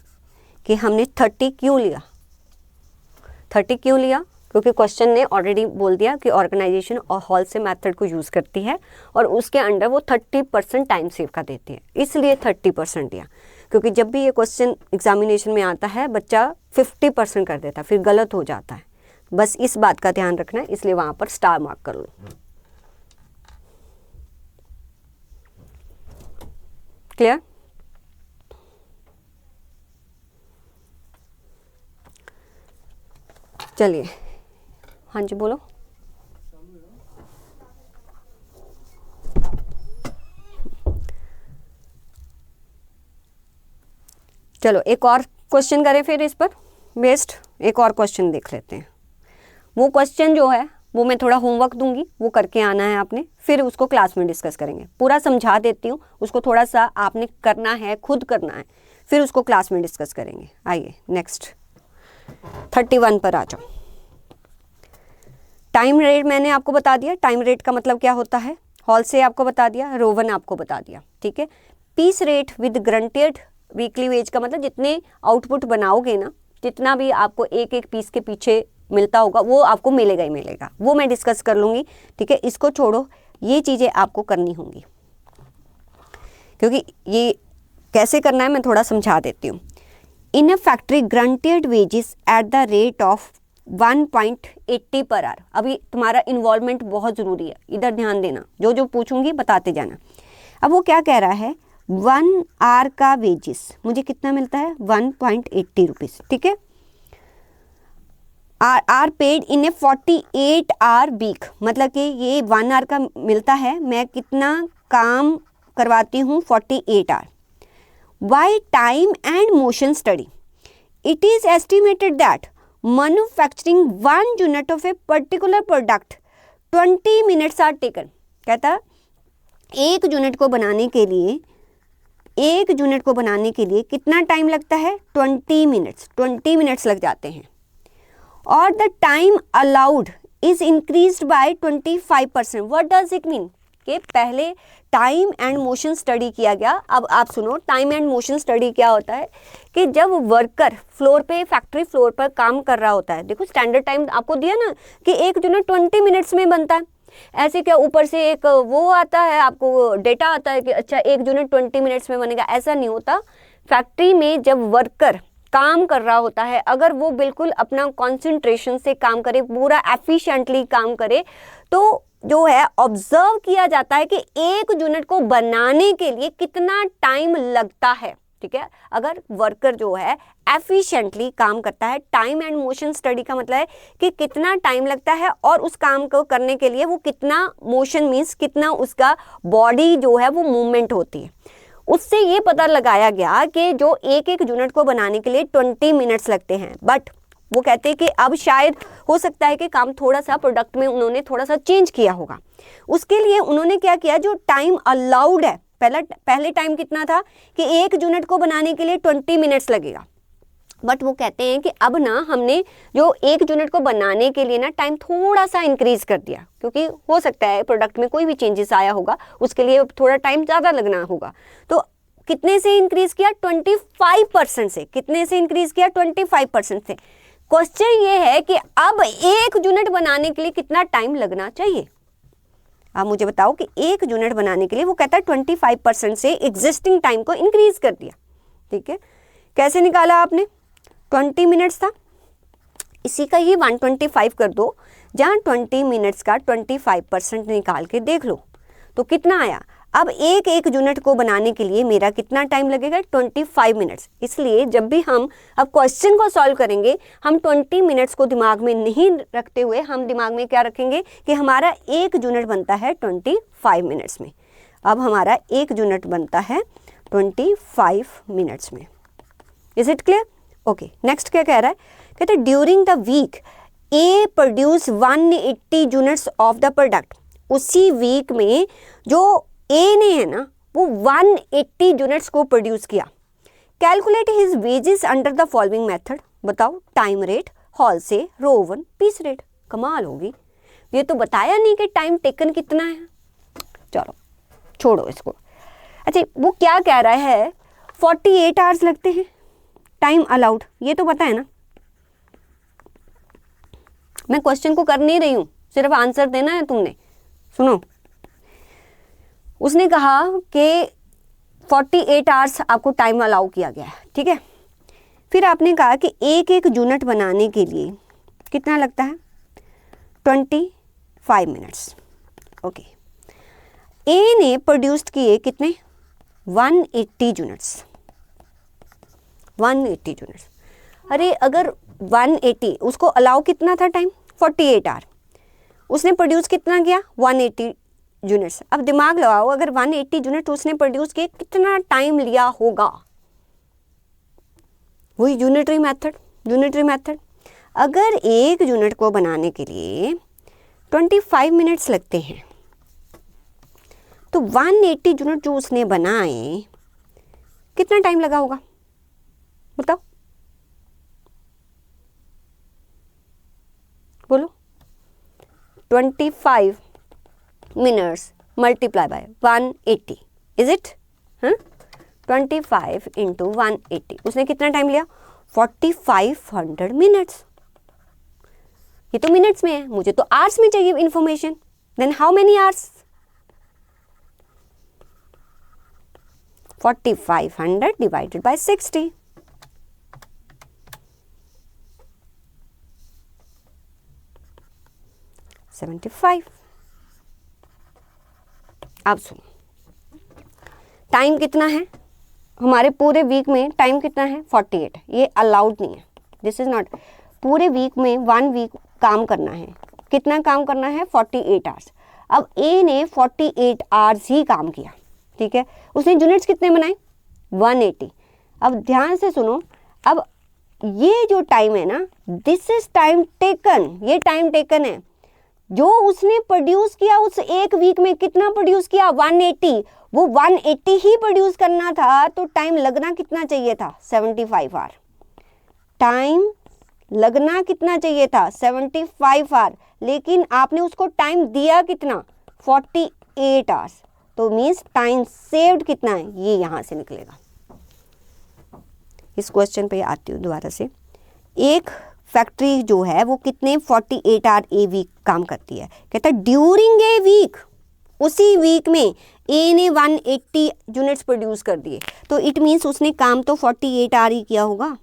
कि हमने 30 क्यों लिया? 30 क्यों लिया? क्योंकि क्वेश्चन ने ऑलरेडी बोल दिया कि ऑर्गेनाइजेशन और हॉलसे मेथड को यूज़ करती है और उसके अंडर वो 30% टाइम सेव का देती है, इसलिए 30% दिया। क्योंकि जब भी ये क्वेश्चन एग्जामिनेशन में आता है बच्चा 50% कर देता है, फिर गलत हो जाता है। बस इस बात का ध्यान रखना है, इसलिए वहाँ पर स्टार मार्क कर लो। क्लियर? चलिए, हाँ जी बोलो। चलो एक और क्वेश्चन करें फिर इस पर बेस्ड, एक और क्वेश्चन देख लेते हैं। वो क्वेश्चन जो है वो मैं थोड़ा होमवर्क दूंगी, वो करके आना है आपने, फिर उसको क्लास में डिस्कस करेंगे। पूरा समझा देती हूँ, उसको थोड़ा सा आपने करना है, खुद करना है, फिर उसको क्लास में डिस्कस करेंगे। आइए नेक्स्ट 31 पर आ जाओ। टाइम रेट मैंने आपको बता दिया, टाइम रेट का मतलब क्या होता है, हॉल से आपको बता दिया, रोवन आपको बता दिया, ठीक है। Piece rate with guaranteed weekly wage का मतलब जितने आउटपुट बनाओगे ना, जितना भी आपको एक एक पीस के पीछे मिलता होगा वो आपको मिलेगा ही मिलेगा, वो मैं डिस्कस कर लूँगी, ठीक है। इसको छोड़ो, ये चीज़ें आपको करनी होंगी, क्योंकि ये कैसे करना है मैं थोड़ा समझा देती हूँ। In a factory granted wages at the rate of 1.80 per our. अभी तुम्हारा इन्वॉल्वमेंट बहुत ज़रूरी है, इधर ध्यान देना, जो जो पूछूंगी बताते जाना। अब वो क्या कह रहा है, 1 आवर का वेजेस मुझे कितना मिलता है, 1.80 रुपीज़, ठीक है। Are paid in a 48 hour week, मतलब कि ये 1 आवर का मिलता है, मैं कितना काम करवाती हूँ 48 hour. By time and motion study it is estimated that manufacturing 1 unit of a particular product 20 minutes are taken. कहता एक यूनिट को बनाने के लिए कितना टाइम लगता है? 20 मिनट्स लग जाते हैं. और the time allowed is increased by 25%. What does it mean? कि पहले टाइम एंड मोशन स्टडी किया गया. अब आप सुनो, टाइम एंड मोशन स्टडी क्या होता है कि जब वर्कर फ्लोर पे, फैक्ट्री फ्लोर पर काम कर रहा होता है, देखो स्टैंडर्ड टाइम आपको दिया ना कि एक यूनिट 20 मिनट्स में बनता है. ऐसे क्या ऊपर से एक वो आता है, आपको डेटा आता है कि अच्छा एक यूनिट 20 मिनट्स में बनेगा? ऐसा नहीं होता. फैक्ट्री में जब वर्कर काम कर रहा होता है, अगर वो बिल्कुल अपना कॉन्सेंट्रेशन से काम करे, पूरा एफिशिएंटली काम करे, तो जो है ऑब्जर्व किया जाता है कि एक यूनिट को बनाने के लिए कितना टाइम लगता है. ठीक है, अगर वर्कर जो है एफिशिएंटली काम करता है, टाइम एंड मोशन स्टडी का मतलब है कि कितना टाइम लगता है और उस काम को करने के लिए वो कितना मोशन मीन्स कितना उसका बॉडी जो है वो मूवमेंट होती है. उससे ये पता लगाया गया कि जो एक यूनिट को बनाने के लिए 20 मिनट्स लगते हैं. बट वो कहते हैं कि अब शायद हो सकता है कि काम थोड़ा सा प्रोडक्ट में उन्होंने थोड़ा सा चेंज किया होगा. उसके लिए उन्होंने क्या किया, जो टाइम अलाउड है, पहले टाइम कितना था कि एक यूनिट को बनाने के लिए 20 मिनट्स लगेगा. बट वो कहते हैं कि अब ना हमने जो एक यूनिट को बनाने के लिए ना टाइम थोड़ा सा इंक्रीज कर दिया, क्योंकि हो सकता है प्रोडक्ट में कोई भी चेंजेस आया होगा, उसके लिए थोड़ा टाइम ज़्यादा लगना होगा. तो कितने से इंक्रीज किया? 25% से. कितने से इंक्रीज किया? 25% से. क्वेश्चन ये है कि अब एक यूनिट बनाने के लिए कितना टाइम लगना चाहिए? आप मुझे बताओ कि एक यूनिट बनाने के लिए वो कहता है 25% से एग्जिस्टिंग टाइम को इंक्रीज कर दिया. ठीक है, कैसे निकाला आपने? 20 मिनट्स था, इसी का ही 125 कर दो. जहाँ 20 मिनट्स का 25% निकाल के देख लो तो कितना आया. अब एक यूनिट को बनाने के लिए मेरा कितना टाइम लगेगा? 25 मिनट्स. इसलिए जब भी हम अब क्वेश्चन को सॉल्व करेंगे, हम 20 मिनट्स को दिमाग में नहीं रखते हुए हम दिमाग में क्या रखेंगे कि हमारा एक यूनिट बनता है 25 मिनट्स में. अब हमारा एक यूनिट बनता है 25 मिनट्स में. Is it clear? Okay, next क्या कह रहा है? कहते हैं during the week a produce 180 units of the product. उसी वीक में जो ए ने है ना वो 180 यूनिट्स को प्रोड्यूस किया. Calculate his wages under the following method. बताओ, टाइम रेट, हॉल से, रो ओवन, पीस रेट. कमाल होगी, ये तो बताया नहीं कि टाइम टेकन कितना है. चलो छोड़ो इसको. अच्छा, वो क्या कह रहा है? 48 आवर्स लगते हैं टाइम अलाउड, ये तो पता है ना. मैं क्वेश्चन को कर नहीं रही हूं, सिर्फ आंसर देना है तुमने. सुनो, उसने कहा कि 48 आवर्स आपको टाइम अलाउ किया गया है. ठीक है, फिर आपने कहा कि एक यूनिट बनाने के लिए कितना लगता है? 25 मिनट्स. ओके, ए ने प्रोड्यूस्ड किए कितने? 180 यूनिट्स. 180 यूनिट्स. अरे अगर 180, उसको अलाउ कितना था टाइम? 48 आवर. उसने प्रोड्यूस कितना किया? 180 यूनिट्स. अब दिमाग लगाओ, अगर 180 यूनिट उसने प्रोड्यूस किए, कितना टाइम लिया होगा? वही यूनिटरी मेथड. अगर एक यूनिट को बनाने के लिए 25 मिनट्स लगते हैं, तो 180 यूनिट जो उसने बनाए, कितना टाइम लगा होगा? बताओ, बोलो. 25 minutes multiply by 180. Is it? 25 into 180. उसने कितना टाइम लिया? 4500 मिनट्स. ये तो मिनट्स में है, मुझे तो आवर्स में चाहिए information. Then how many hours? 4500 divided by 60. 75. अब सुनो, टाइम कितना है हमारे पूरे वीक में? टाइम कितना है? 48. ये अलाउड नहीं है, दिस इज नॉट. पूरे वीक में 1 वीक काम करना है, कितना काम करना है 48 आवर्स। अब ए ने 48 आवर्स ही काम किया, ठीक है, उसने यूनिट्स कितने बनाए 180। अब ध्यान से सुनो, अब ये जो टाइम है ना, दिस इज टाइम टेकन, ये टाइम टेकन है। जो उसने प्रोड्यूस किया उस एक वीक में कितना प्रोड्यूस किया 180, वो 180 ही प्रोड्यूस करना था, तो टाइम लगना कितना चाहिए था 75 आवर। टाइम लगना कितना चाहिए था 75 आवर, लेकिन आपने उसको टाइम दिया कितना 48 आवर्स, तो मीन्स टाइम सेव्ड कितना है, ये यहां से निकलेगा। इस क्वेश्चन पे आती हूँ दोबारा से। एक फैक्ट्री जो है वो कितने 48 आवर ए वीक काम करती है, कहता है ड्यूरिंग ए वीक, उसी वीक में ए ने 180 यूनिट्स प्रोड्यूस कर दिए, तो इट मीन्स उसने काम तो 48 आवर ही किया होगा।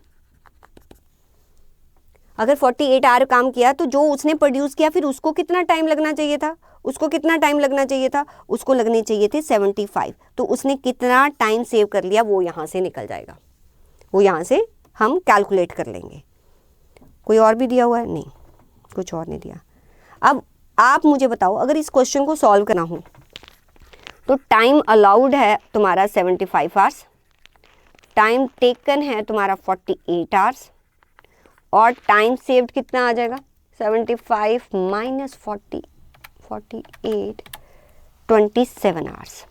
अगर 48 आवर काम किया तो जो उसने प्रोड्यूस किया फिर उसको कितना टाइम लगना चाहिए था, उसको कितना टाइम लगना चाहिए था, उसको लगने चाहिए थे 75, तो उसने कितना टाइम सेव कर लिया वो यहाँ से निकल जाएगा, वो यहाँ से हम कैलकुलेट कर लेंगे। कोई और भी दिया हुआ है? नहीं, कुछ और नहीं दिया। अब आप मुझे बताओ, अगर इस क्वेश्चन को सॉल्व करना हो तो टाइम अलाउड है तुम्हारा 75 आवर्स, टाइम टेकन है तुम्हारा 48 आवर्स, और टाइम सेव्ड कितना आ जाएगा 75 माइनस 40 48 27 आवर्स।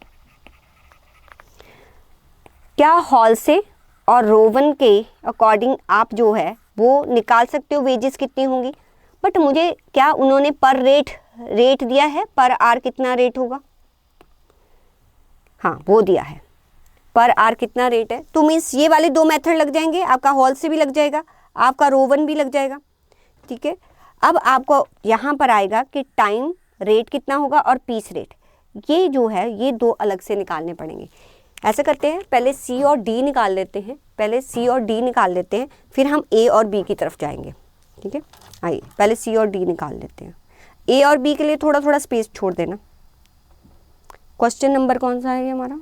क्या हॉल से और रोवन के अकॉर्डिंग आप जो है वो निकाल सकते हो वेजेस कितनी होंगी, बट मुझे क्या उन्होंने पर रेट दिया है, पर आवर कितना रेट होगा, हाँ वो दिया है, पर आवर कितना रेट है, तो मीन्स ये वाले 2 मेथड लग जाएंगे, आपका हॉल से भी लग जाएगा, आपका रोवन भी लग जाएगा, ठीक है। अब आपको यहाँ पर आएगा कि टाइम रेट कितना होगा और पीस रेट, ये जो है ये 2 अलग से निकालने पड़ेंगे। ऐसे करते हैं, पहले सी और डी निकाल लेते हैं, पहले सी और डी निकाल लेते हैं, फिर हम ए और बी की तरफ जाएंगे, ठीक है। आइए पहले सी और डी निकाल लेते हैं। ए और बी के लिए थोड़ा थोड़ा स्पेस छोड़ देना। क्वेश्चन नंबर कौन सा है ये हमारा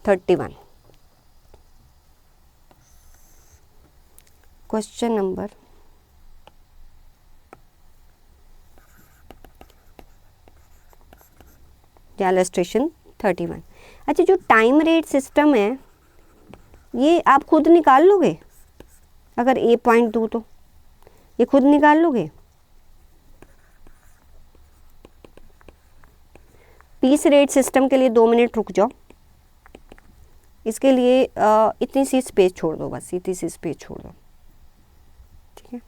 31। Question number illustration 31। अच्छा, जो टाइम रेट सिस्टम है ये आप खुद निकाल लोगे, अगर ए पॉइंट दूँ तो ये खुद निकाल लोगे। पीस रेट सिस्टम के लिए 2 मिनट रुक जाओ, इसके लिए इतनी सी स्पेस छोड़ दो, बस इतनी सी स्पेस छोड़ दो, ठीक है।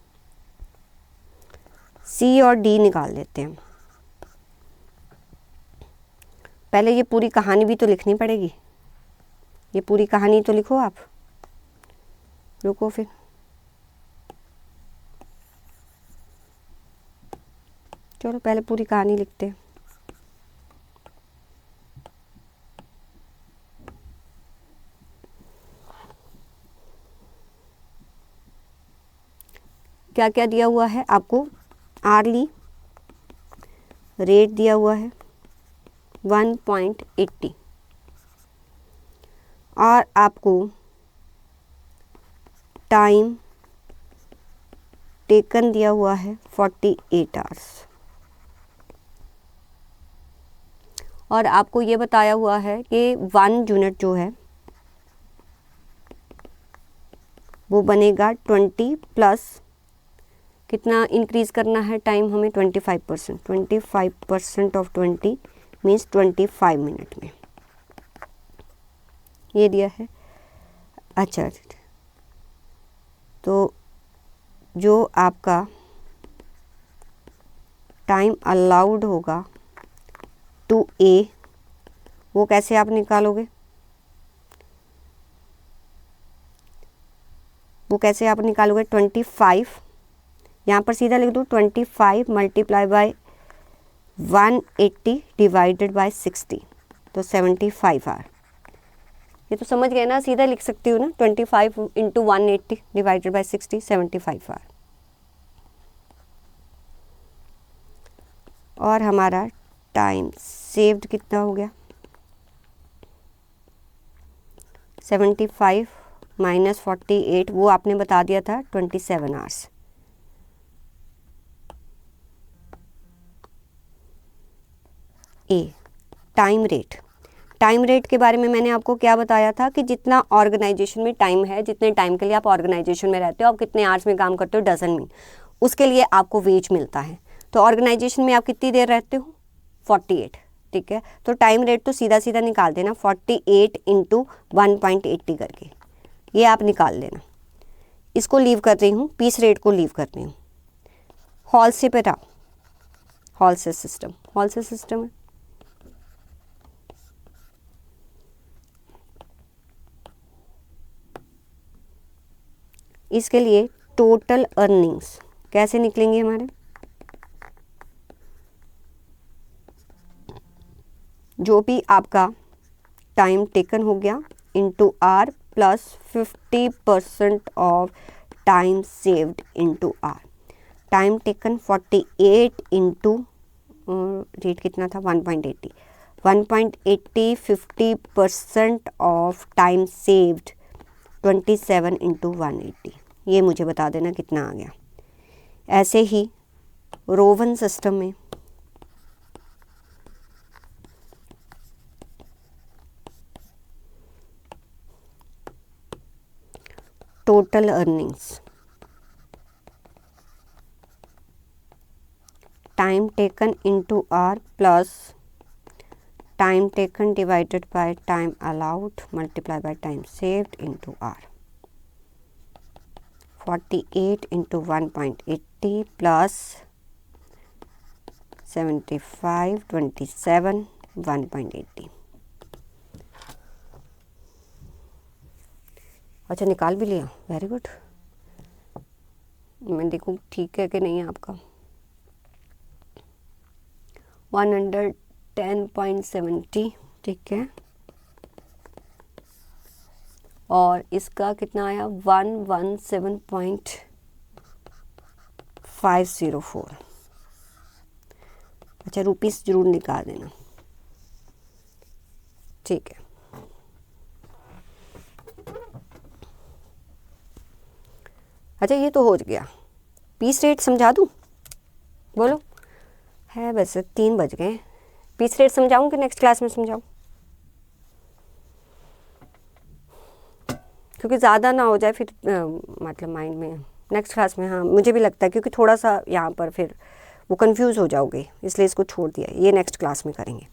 सी और डी निकाल लेते हैं। पहले ये पूरी कहानी भी तो लिखनी पड़ेगी, ये पूरी कहानी तो लिखो आप, रुको फिर। चलो पहले पूरी कहानी लिखते हैं। क्या क्या दिया हुआ है आपको, आर्ली रेट दिया हुआ है 1.80 और आपको टाइम टेकन दिया हुआ है 48 आवर्स, और आपको ये बताया हुआ है कि 1 यूनिट जो है वो बनेगा 20 प्लस कितना इंक्रीज करना है टाइम हमें 25%, 25% ऑफ 20 मीन्स 25 मिनट में, ये दिया है। अच्छा, तो जो आपका टाइम अलाउड होगा टू ए वो कैसे आप निकालोगे, वो कैसे आप निकालोगे 25, यहाँ पर सीधा लिख दो 25 मल्टीप्लाई बाय 180 डिवाइडेड बाय 60, तो 75 आवर। ये तो समझ गए ना, सीधा लिख सकती हूँ ना, 25 इंटू 180 डिवाइडेड बाय 60, 75 आवर। और हमारा टाइम सेव्ड कितना हो गया 75 माइनस 48, वो आपने बता दिया था 27 आवर्स। ए, टाइम रेट। टाइम रेट के बारे में मैंने आपको क्या बताया था कि जितना ऑर्गेनाइजेशन में टाइम है, जितने टाइम के लिए आप ऑर्गेनाइजेशन में रहते हो, आप कितने आवर्स में काम करते हो डजंट मीन, उसके लिए आपको वेज मिलता है। तो ऑर्गेनाइजेशन में आप कितनी देर रहते हो? 48, ठीक है। तो टाइम रेट तो सीधा सीधा निकाल देना, 48 इंटू 1.80 करके, ये आप निकाल लेना। इसको लीव कर रही हूँ, पीस रेट को लीव कर रही हूँ। हॉल से पे रहा, हॉल से सिस्टम, हॉल से सिस्टम है। इसके लिए टोटल अर्निंग्स कैसे निकलेंगे हमारे? जो भी आपका टाइम टेकन हो गया into R plus 50% of time saved into R. Time taken 48 into rate कितना था? 1.80, 1.80 50% ऑफ टाइम सेव्ड 27 इंटू 180, ये मुझे बता देना कितना आ गया। ऐसे ही रोवन सिस्टम में total earnings, time taken into R plus time taken divided by time allowed multiply by time saved into R. 48 into 1.80 plus 75, 27, 1.80। अच्छा, निकाल भी लिया, वेरी गुड। मैं देखूँ ठीक है कि नहीं है आपका। 110.70, ठीक है। और इसका कितना आया? 117.504। अच्छा, रुपीस जरूर निकाल देना, ठीक है। अच्छा, ये तो हो गया। पीस रेट समझा दूँ? बोलो। है वैसे 3 बज गए। पीस रेट समझाऊँ कि नेक्स्ट क्लास में समझाऊँ? क्योंकि ज़्यादा ना हो जाए फिर मतलब माइंड में। नेक्स्ट क्लास में, हाँ मुझे भी लगता है, क्योंकि थोड़ा सा यहाँ पर फिर वो कंफ्यूज हो जाओगे, इसलिए इसको छोड़ दिया। ये नेक्स्ट क्लास में करेंगे।